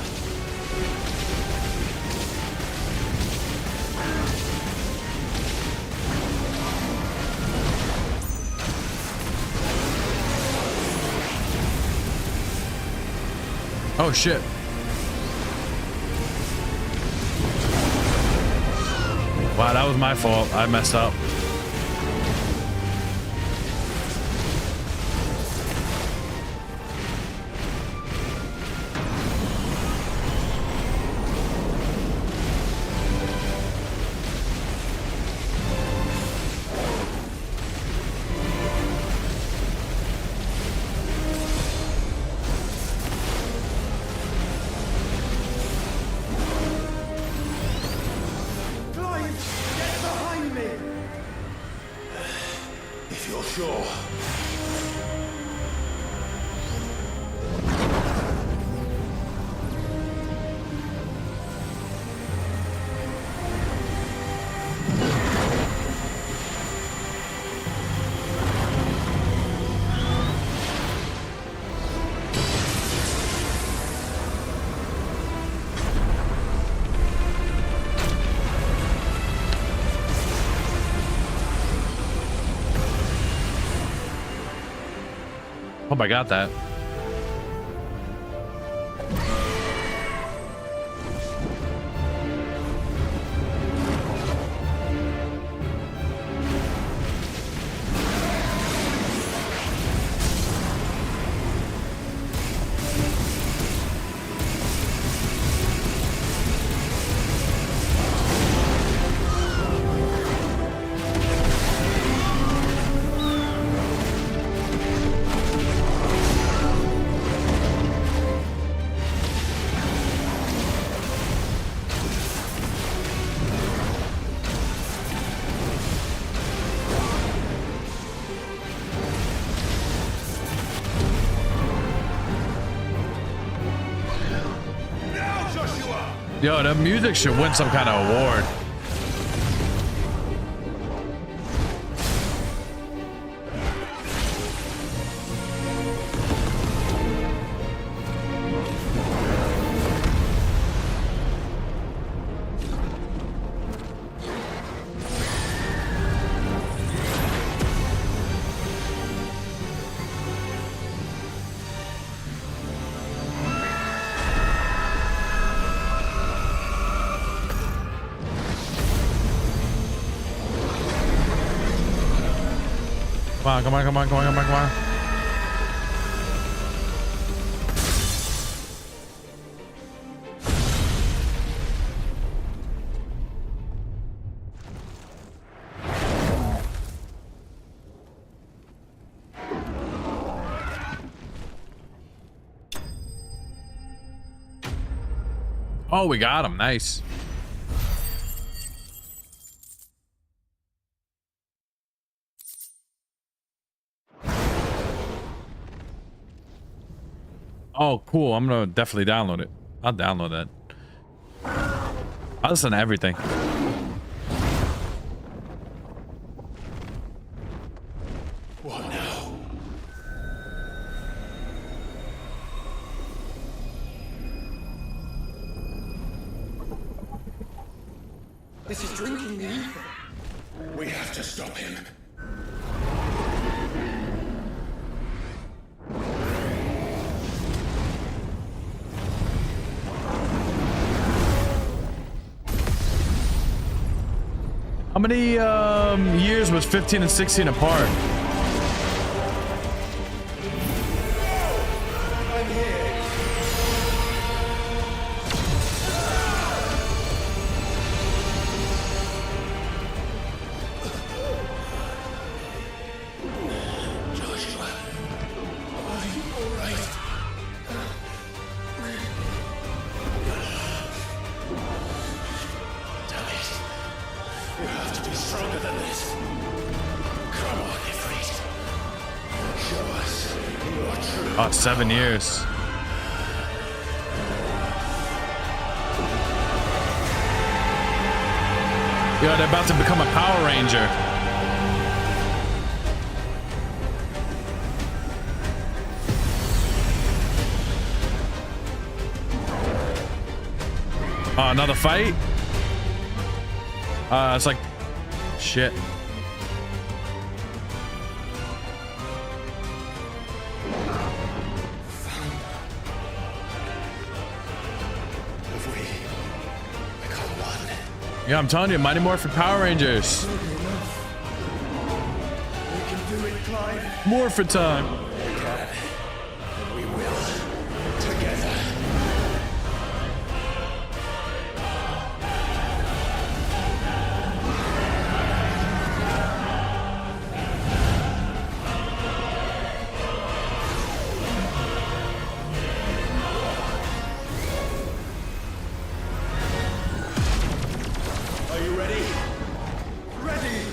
Oh shit. Wow, that was my fault. I messed up. If you're sure. Hope I got that. Yo, the music should win some kind of award. Come on, come on, come on, come on, come on. Oh, we got him. Nice. Oh, cool. I'm gonna definitely download it. I'll download that. I'll listen to everything. What now? This is drinking the ether. We have to stop him. How many years was 15 and 16 apart? I'm here. Joshua, are you all right? Oh, 7 years. Yo, they're about to become a Power Ranger. Oh, another fight? It's like... Shit. Yeah, I'm telling you, Mighty Morphin Power Rangers. We can do it, Clive. Morphin time. We can. And we will. Together. Are you ready? Ready!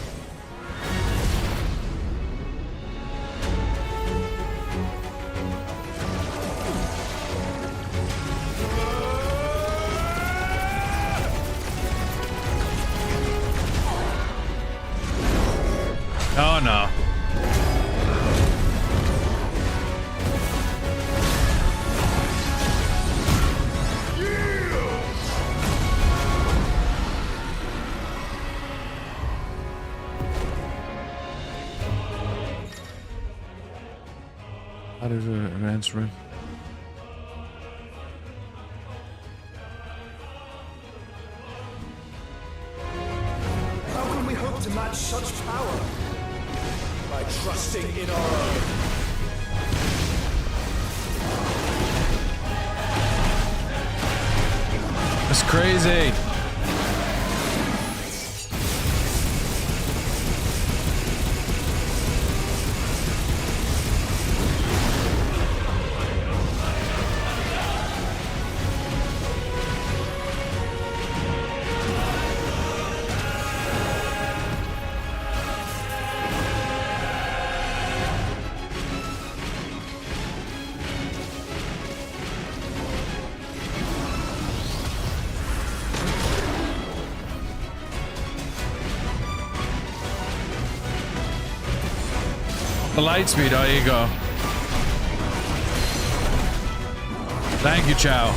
Oh no. How did it answer it? How can we hope to match such power? By trusting in our own. That's crazy. The light speed, oh, here you go. Thank you, Chow.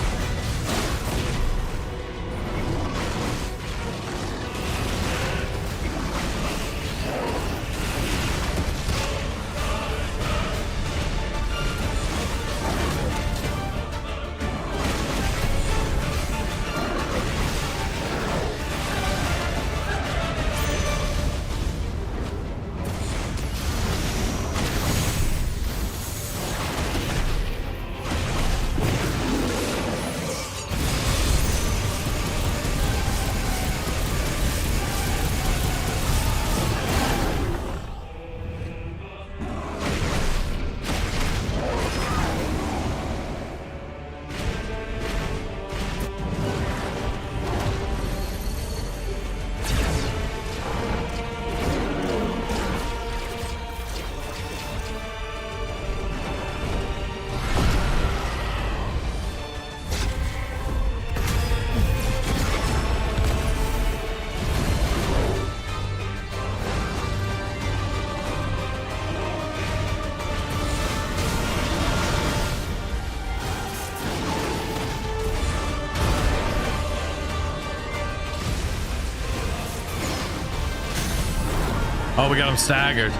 Oh, we got him staggered.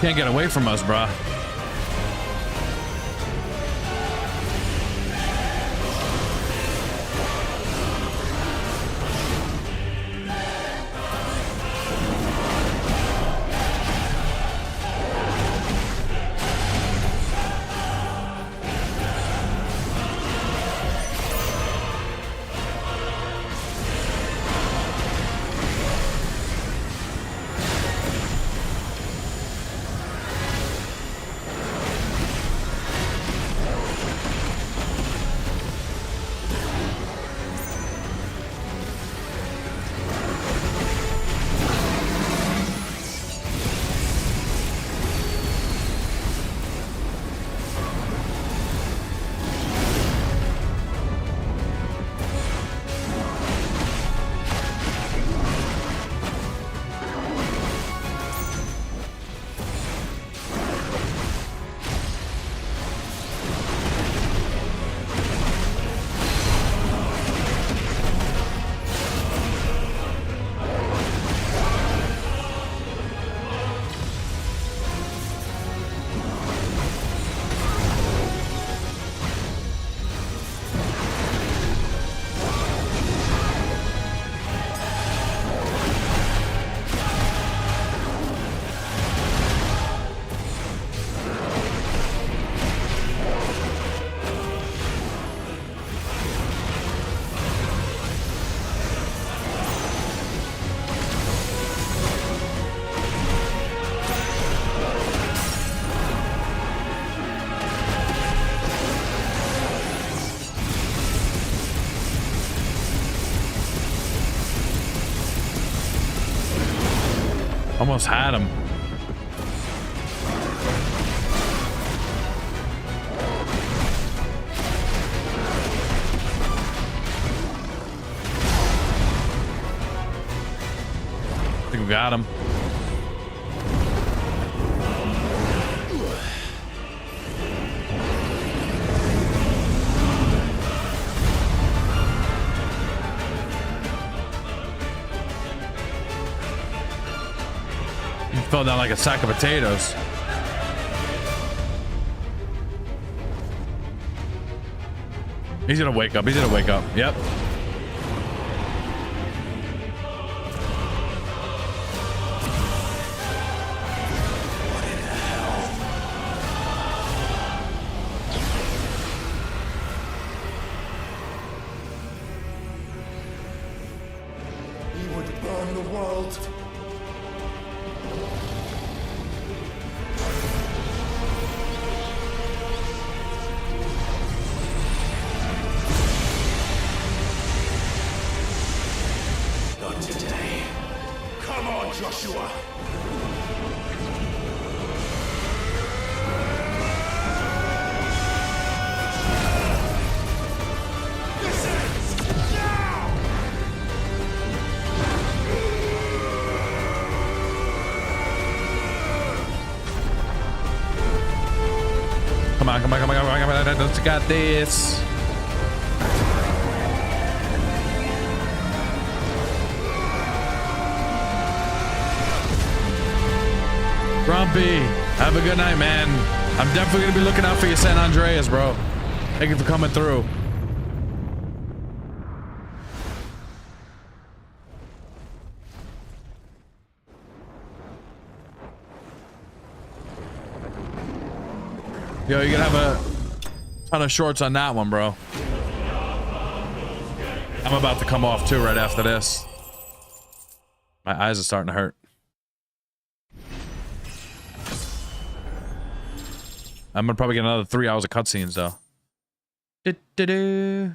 Can't get away from us, bruh. Almost had him. I think we got him. You fell down like a sack of potatoes. He's gonna wake up. He's gonna wake up. Yep. Let's got this. Grumpy, have a good night, man. I'm definitely gonna be looking out for you, San Andreas, bro. Thank you for coming through. Yo, you're gonna have a ton of shorts on that one, bro. I'm about to come off too right after this. My eyes are starting to hurt. I'm gonna probably get another 3 hours of cutscenes though. Do-do-do.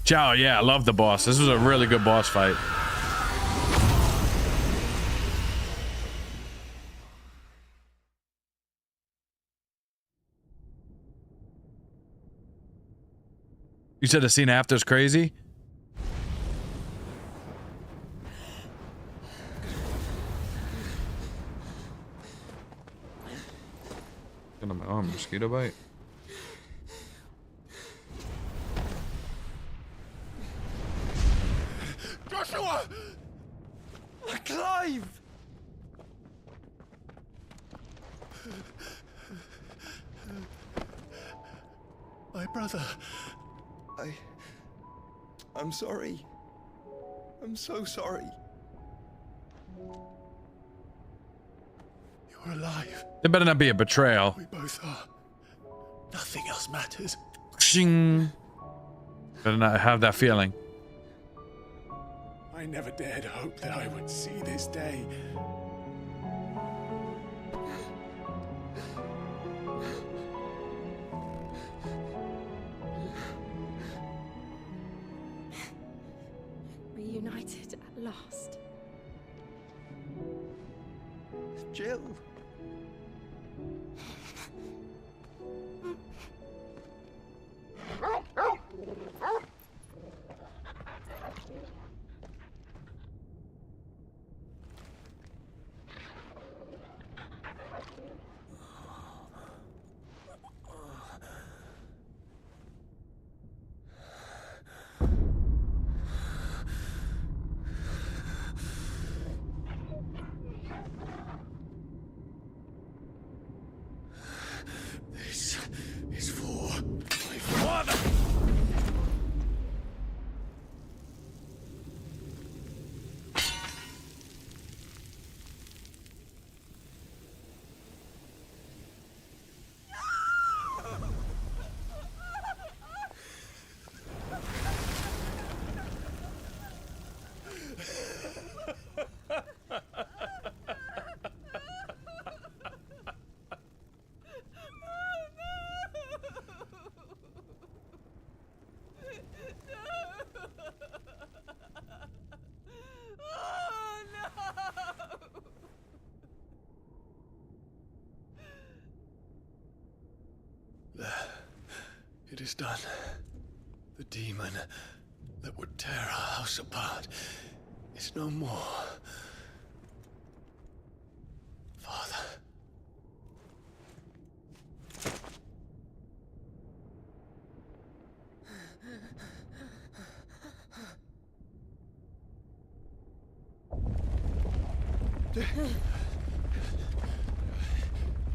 Ciao, yeah, I love the boss. This was a really good boss fight. You said the scene after is crazy? Get on my arm, mosquito bite. Joshua! Clive! My brother. I'm sorry. I'm so sorry. You're alive. There better not be a betrayal. We both are. Nothing else matters. Shing. Better not have that feeling. I never dared hope that I would see this day. Reunited at last. Jill. It is done. The demon that would tear our house apart is no more. Father.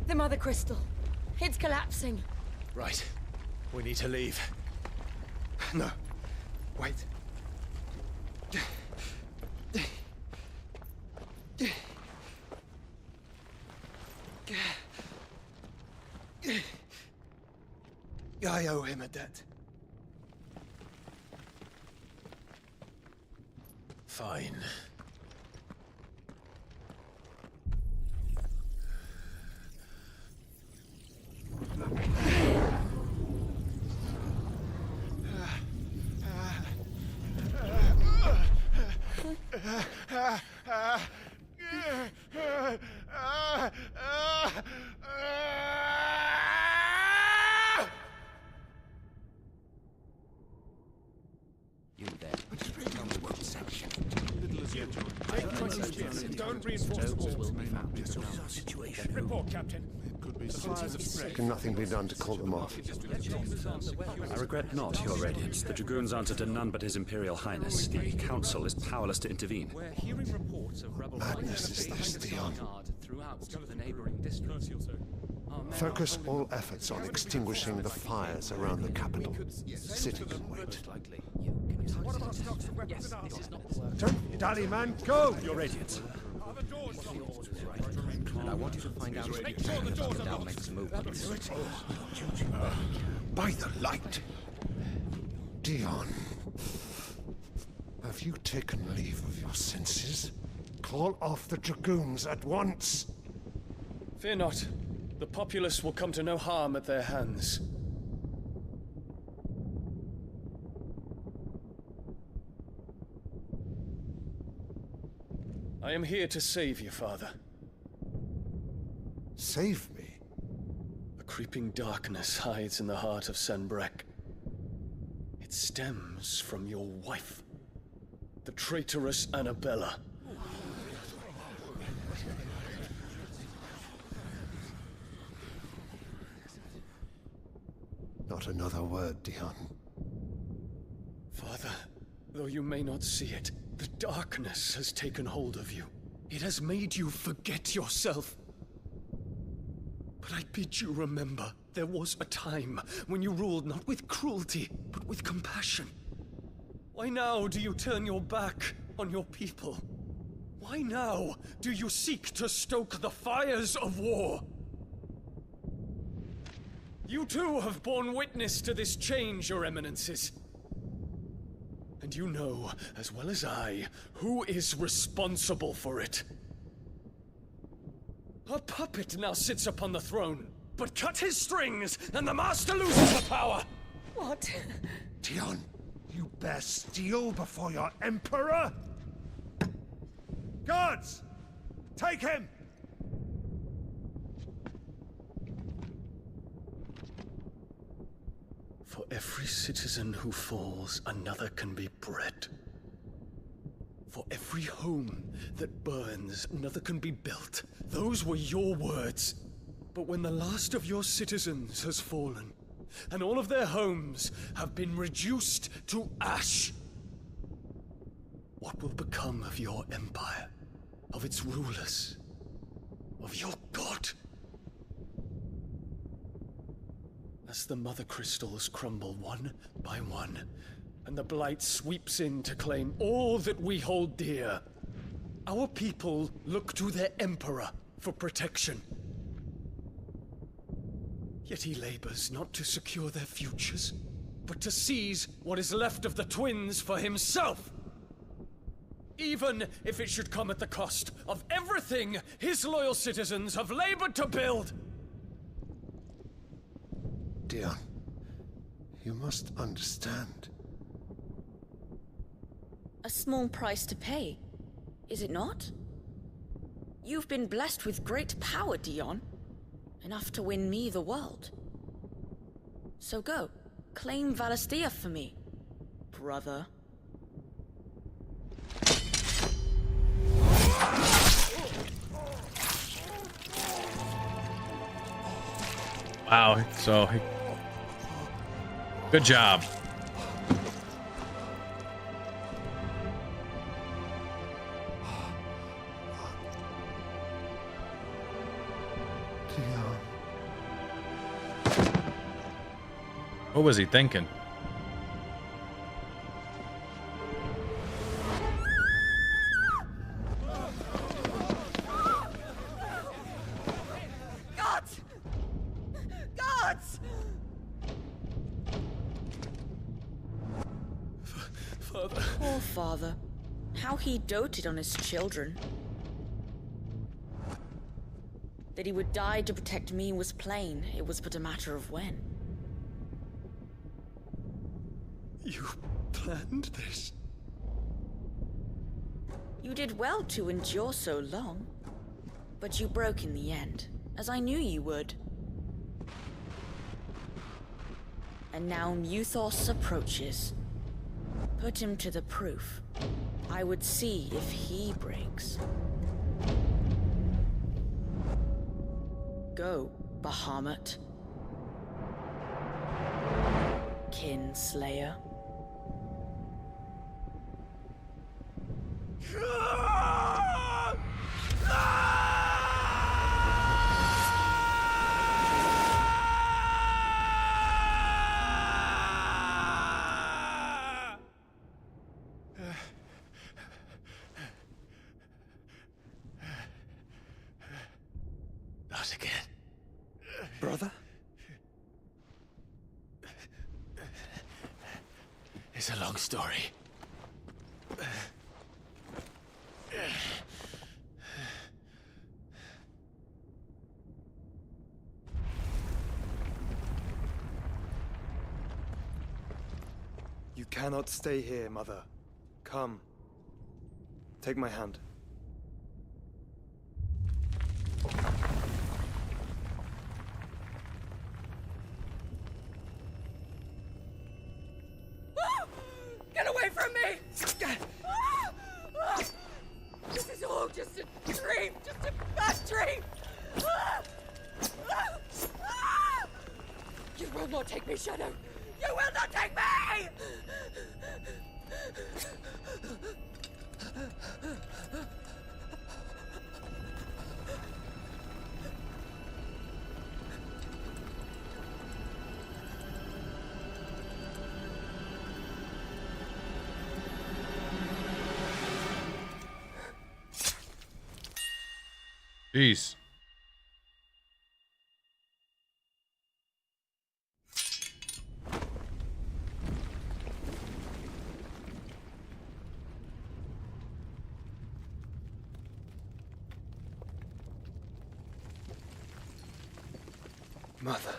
The Mother Crystal. It's collapsing. Right. We need to leave. No. Wait. I owe him a debt. Fine. You there. Tell me what section. Don't reinforce the walls. Situation. Report, Captain. Can nothing be done to call them off? I regret not, Your Radiance. The Dragoons answer to none but His Imperial Highness. The Council is powerless to intervene. We're hearing reports of rebel Madness is this, Dion. throughout the neighboring districts. Focus all efforts on extinguishing the fires around the capital. City can wait. Don't dally, man. Go! Your Radiance. And I want you to find out if Down makes a move. By the light! Dion, have you taken leave of your senses? Call off the Dragoons at once! Fear not. The populace will come to no harm at their hands. I am here to save you, Father. Save me? A creeping darkness hides in the heart of Sanbreque. It stems from your wife, the traitorous Annabella. Not another word, Dion. Father, though you may not see it, the darkness has taken hold of you. It has made you forget yourself. But I bid you remember, there was a time when you ruled not with cruelty, but with compassion. Why now do you turn your back on your people? Why now do you seek to stoke the fires of war? You too have borne witness to this change, Your Eminences. And you know, as well as I, who is responsible for it. A puppet now sits upon the throne, but cut his strings, and the Master loses the power! What? Dion, you bear steel before your Emperor? Guards! Take him! For every citizen who falls, another can be bred. For every home that burns, another can be built. Those were your words. But when the last of your citizens has fallen, and all of their homes have been reduced to ash, what will become of your empire, of its rulers, of your god? As the Mother Crystals crumble one by one, and the Blight sweeps in to claim all that we hold dear, our people look to their Emperor for protection. Yet he labors not to secure their futures, but to seize what is left of the twins for himself! Even if it should come at the cost of everything his loyal citizens have labored to build! Dion, you must understand. A small price to pay, is it not? You've been blessed with great power, Dion. Enough to win me the world. So go. Claim Valisthea for me, brother. Wow, so good job. What was he thinking? Gods! Gods! Father. Poor father. How he doted on his children. That he would die to protect me was plain. It was but a matter of when. You planned this? You did well to endure so long. But you broke in the end, as I knew you would. And now Muthos approaches. Put him to the proof. I would see if he breaks. Go, Bahamut. Kinslayer. Not again. Brother? It's a long story. You cannot stay here, Mother. Come. Take my hand. Get away from me! This is all just a dream, just a bad dream! You will not take me, Shadow! You will not take me! Jeez. Mother.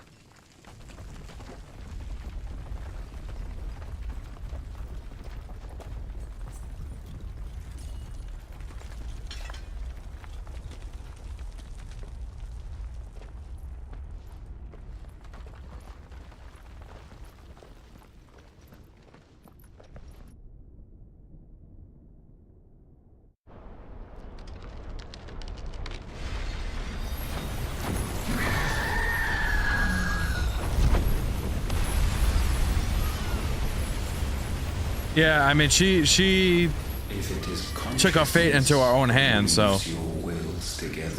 Yeah, I mean, she took our fate into our own hands, so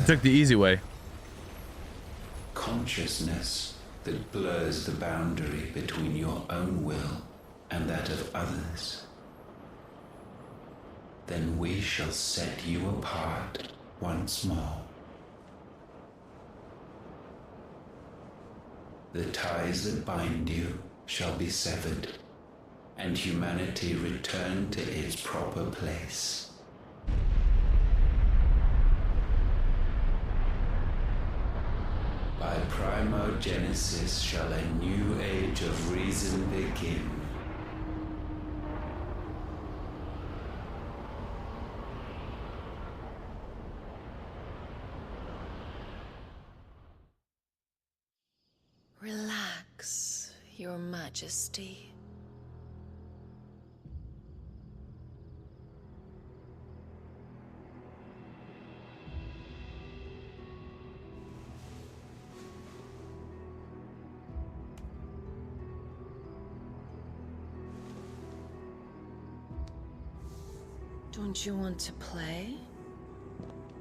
took the easy way. Consciousness that blurs the boundary between your own will and that of others. Then we shall set you apart once more. The ties that bind you shall be severed, and humanity return to its proper place. By primogenesis shall a new age of reason begin. Relax. Your Majesty. Don't you want to play?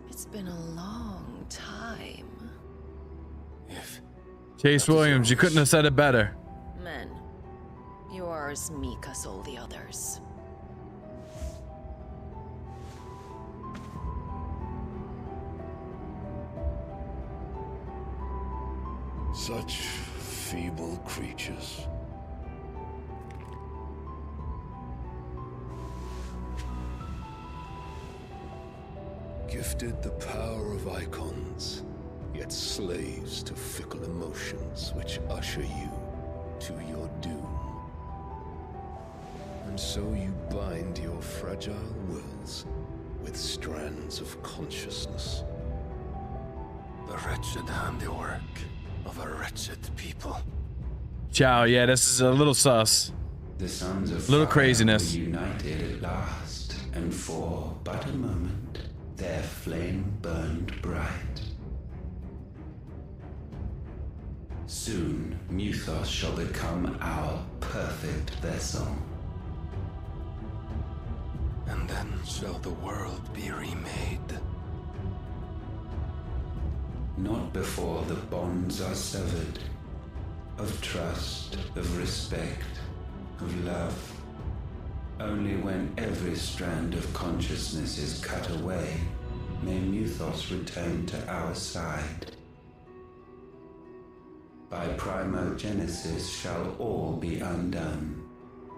It's been a long time. Chase Williams, you couldn't have said it better. Men, you are as meek as all the others. Such feeble creatures. Gifted the power of Eikons, yet slaves to fickle emotions which usher you to your doom. And so you bind your fragile wills with strands of consciousness. The wretched handiwork of a wretched people. Ciao, yeah, this is a little sus. The sons of little fire craziness. were united at last, and for but a moment, their flame burned bright. Soon, Muthos shall become our perfect vessel. And then shall the world be remade. Not before the bonds are severed, of trust, of respect, of love. Only when every strand of consciousness is cut away, may Muthos return to our side. By primogenesis shall all be undone.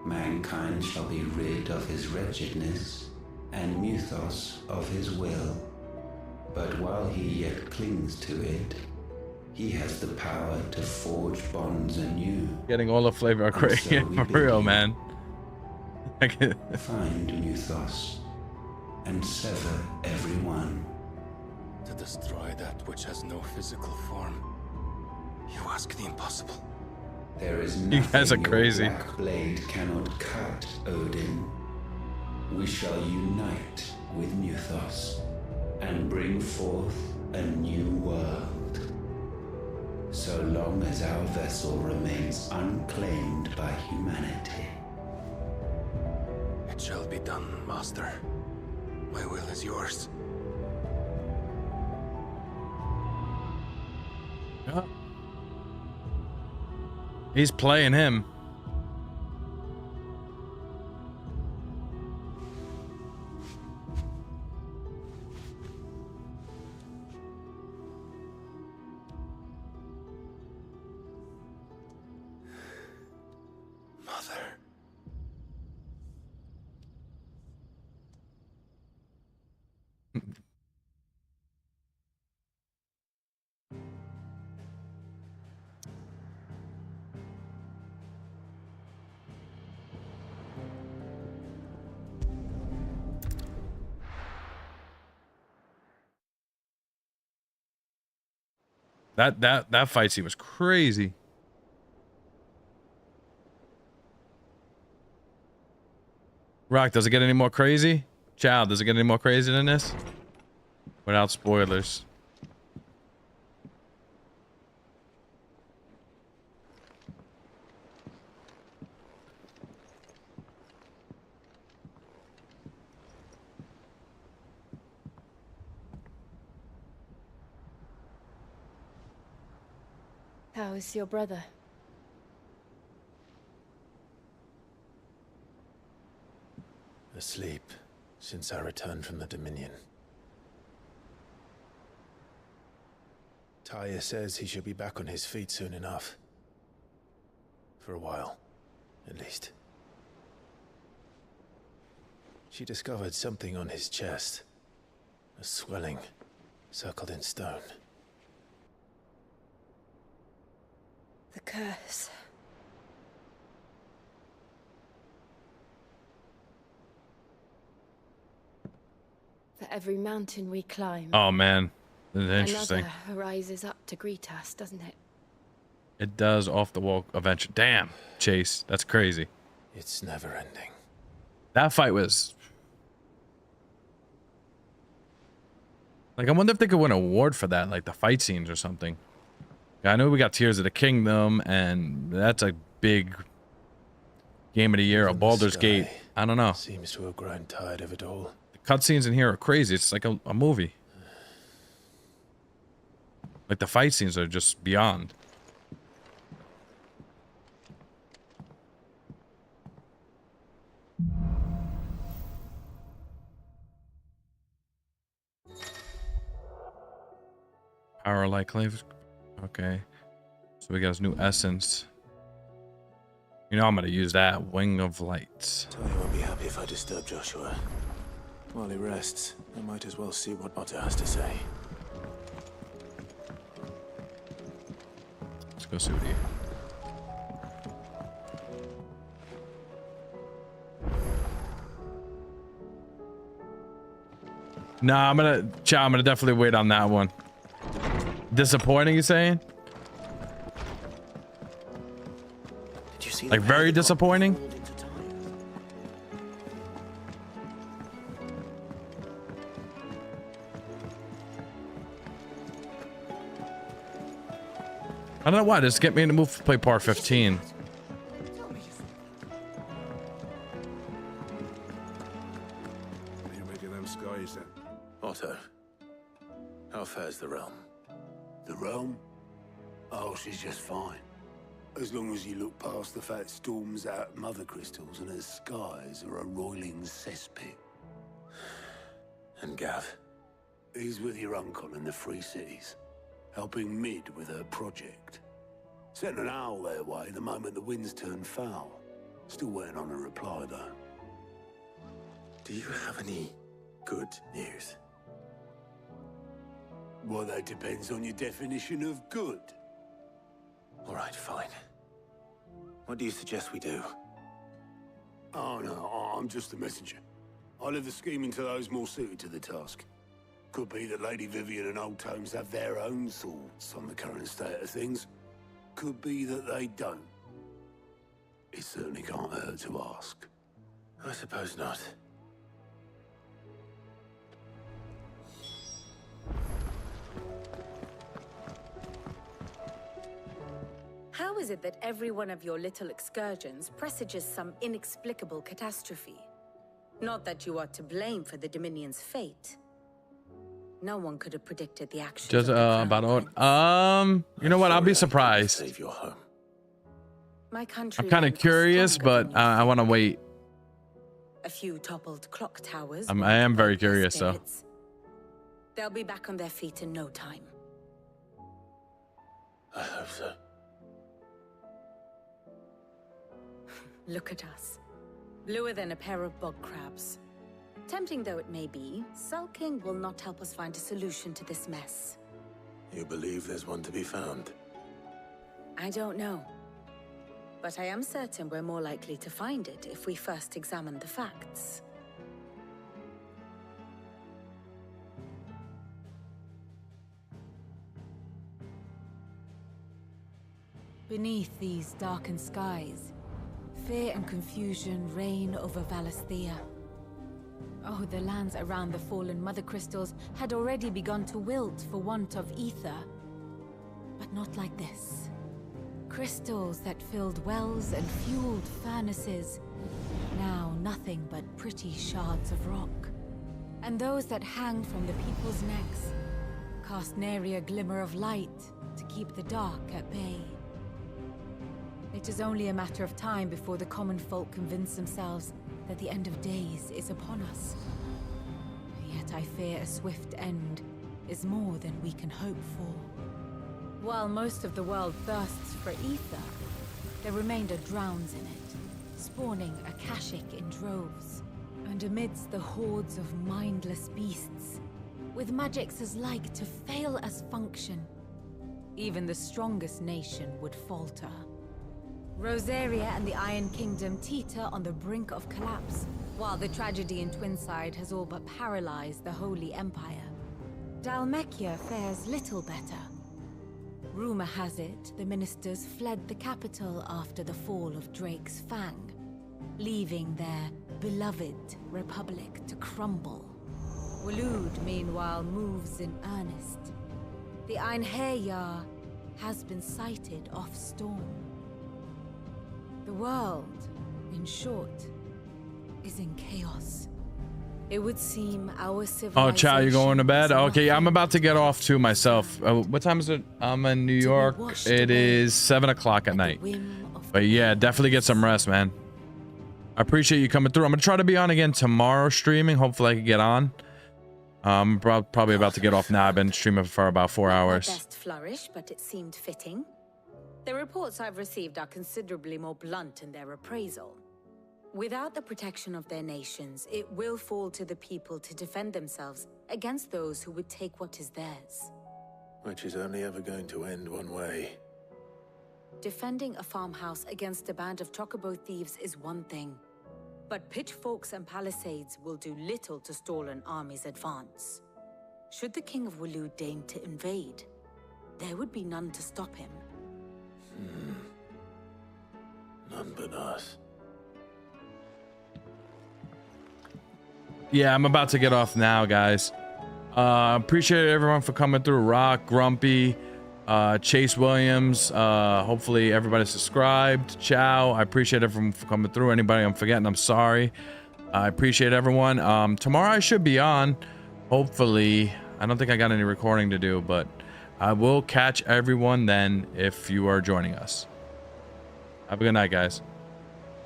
Mankind shall be rid of his wretchedness, and Muthos of his will. But while he yet clings to it, he has the power to forge bonds anew. Getting all the flavor of Craig, So for real, man. Find Muthos and sever everyone. To destroy that which has no physical form, you ask the impossible. There is You guys are nothing crazy. your black blade cannot cut, Odin. We shall unite with Muthos and bring forth a new world. So long as our vessel remains unclaimed by humanity. It shall be done, Master. My will is yours. Yeah. He's playing him. Mother. That fight scene was crazy. Rock, does it get any more crazy? Child, does it get any more crazy than this? Without spoilers. How is your brother? Asleep since I returned from the Dominion. Taya says he should be back on his feet soon enough. For a while, at least. She discovered something on his chest. A swelling, circled in stone. The curse. For every mountain we climb, Oh man, this is interesting. another rises up to greet us, doesn't it? It does off the wall eventually. Damn, Chase, that's crazy. It's never ending. That fight was like, I wonder if they could win an award for that, like the fight scenes or something. I know we got Tears of the Kingdom, and that's a big game of the year. A Baldur's Gate. I don't know. Seems to have grown tired of it all. The cutscenes in here are crazy. It's like a movie. Like the fight scenes are just beyond. Power light clave. Okay. So we got his new essence. You know I'm gonna use that. Wing of Light. Tony won't be happy if I disturb Joshua. While he rests, I might as well see what Otter has to say. Let's go see what he... Nah, I'm gonna definitely wait on that one. Disappointing, you saying? Did you see like very disappointing? I don't know why. Just get me in the mood to play part 15. Otto, how fares the realm? The realm? Oh, she's just fine. As long as you look past the fat storms out mother crystals and her skies are a roiling cesspit. And Gav? He's with your uncle in the Free Cities, helping Mid with her project. Sent an owl their way the moment the winds turned foul. Still waiting on a reply, though. Do you have any good news? Well, that depends on your definition of good. All right, fine. What do you suggest we do? Oh, no, I'm just a messenger. I leave the scheming to those more suited to the task. Could be that Lady Vivian and Old Tomes have their own thoughts on the current state of things. Could be that they don't. It certainly can't hurt to ask. I suppose not. How is it that every one of your little excursions presages some inexplicable catastrophe? Not that you are to blame for the Dominion's fate. No one could have predicted the actions. Just about you know what? I'll be surprised. Save your home. My country. I'm kind of curious, but I want to wait. A few toppled clock towers. I am very curious, though. They'll be back on their feet in no time. I hope so. Look at us. Bluer than a pair of bog crabs. Tempting though it may be, sulking will not help us find a solution to this mess. You believe there's one to be found? I don't know. But I am certain we're more likely to find it if we first examine the facts. Beneath these darkened skies, fear and confusion reign over Valisthea. Oh, the lands around the fallen mother crystals had already begun to wilt for want of ether. But not like this. Crystals that filled wells and fueled furnaces, now nothing but pretty shards of rock. And those that hang from the people's necks cast nary a glimmer of light to keep the dark at bay. It is only a matter of time before the common folk convince themselves that the end of days is upon us. Yet I fear a swift end is more than we can hope for. While most of the world thirsts for ether, the remainder drowns in it, spawning Akashic in droves. And amidst the hordes of mindless beasts, with magics as like to fail as function, even the strongest nation would falter. Rosaria and the Iron Kingdom teeter on the brink of collapse, while the tragedy in Twinside has all but paralyzed the Holy Empire. Dhalmekia fares little better. Rumor has it the ministers fled the capital after the fall of Drake's Fang, leaving their beloved republic to crumble. Waloed, meanwhile, moves in earnest. The Einherjar has been sighted off Storm. The world, in short, is in chaos. It would seem our civilization... Oh, Chow, you going to bed? Okay, I'm about to get off too myself. What time is it? I'm in New York. It is 7 o'clock at night. But yeah, definitely get some rest, man. I appreciate you coming through. I'm going to try to be on again tomorrow streaming. Hopefully I can get on. I'm probably about to get off now. I've been streaming for about 4 hours. Best flourish, but it seemed fitting. The reports I've received are considerably more blunt in their appraisal. Without the protection of their nations, it will fall to the people to defend themselves against those who would take what is theirs. Which is only ever going to end one way. Defending a farmhouse against a band of Chocobo thieves is one thing, but pitchforks and palisades will do little to stall an army's advance. Should the King of Waloed deign to invade, there would be none to stop him. None but us. Yeah, I'm about to get off now, guys. Appreciate everyone for coming through. Rock, Grumpy, Chase Williams. Hopefully everybody subscribed. Chow, I appreciate everyone for coming through. Anybody I'm forgetting, I'm sorry. I appreciate everyone. Tomorrow I should be on. Hopefully. I don't think I got any recording to do, but I will catch everyone then if you are joining us. Have a good night, guys.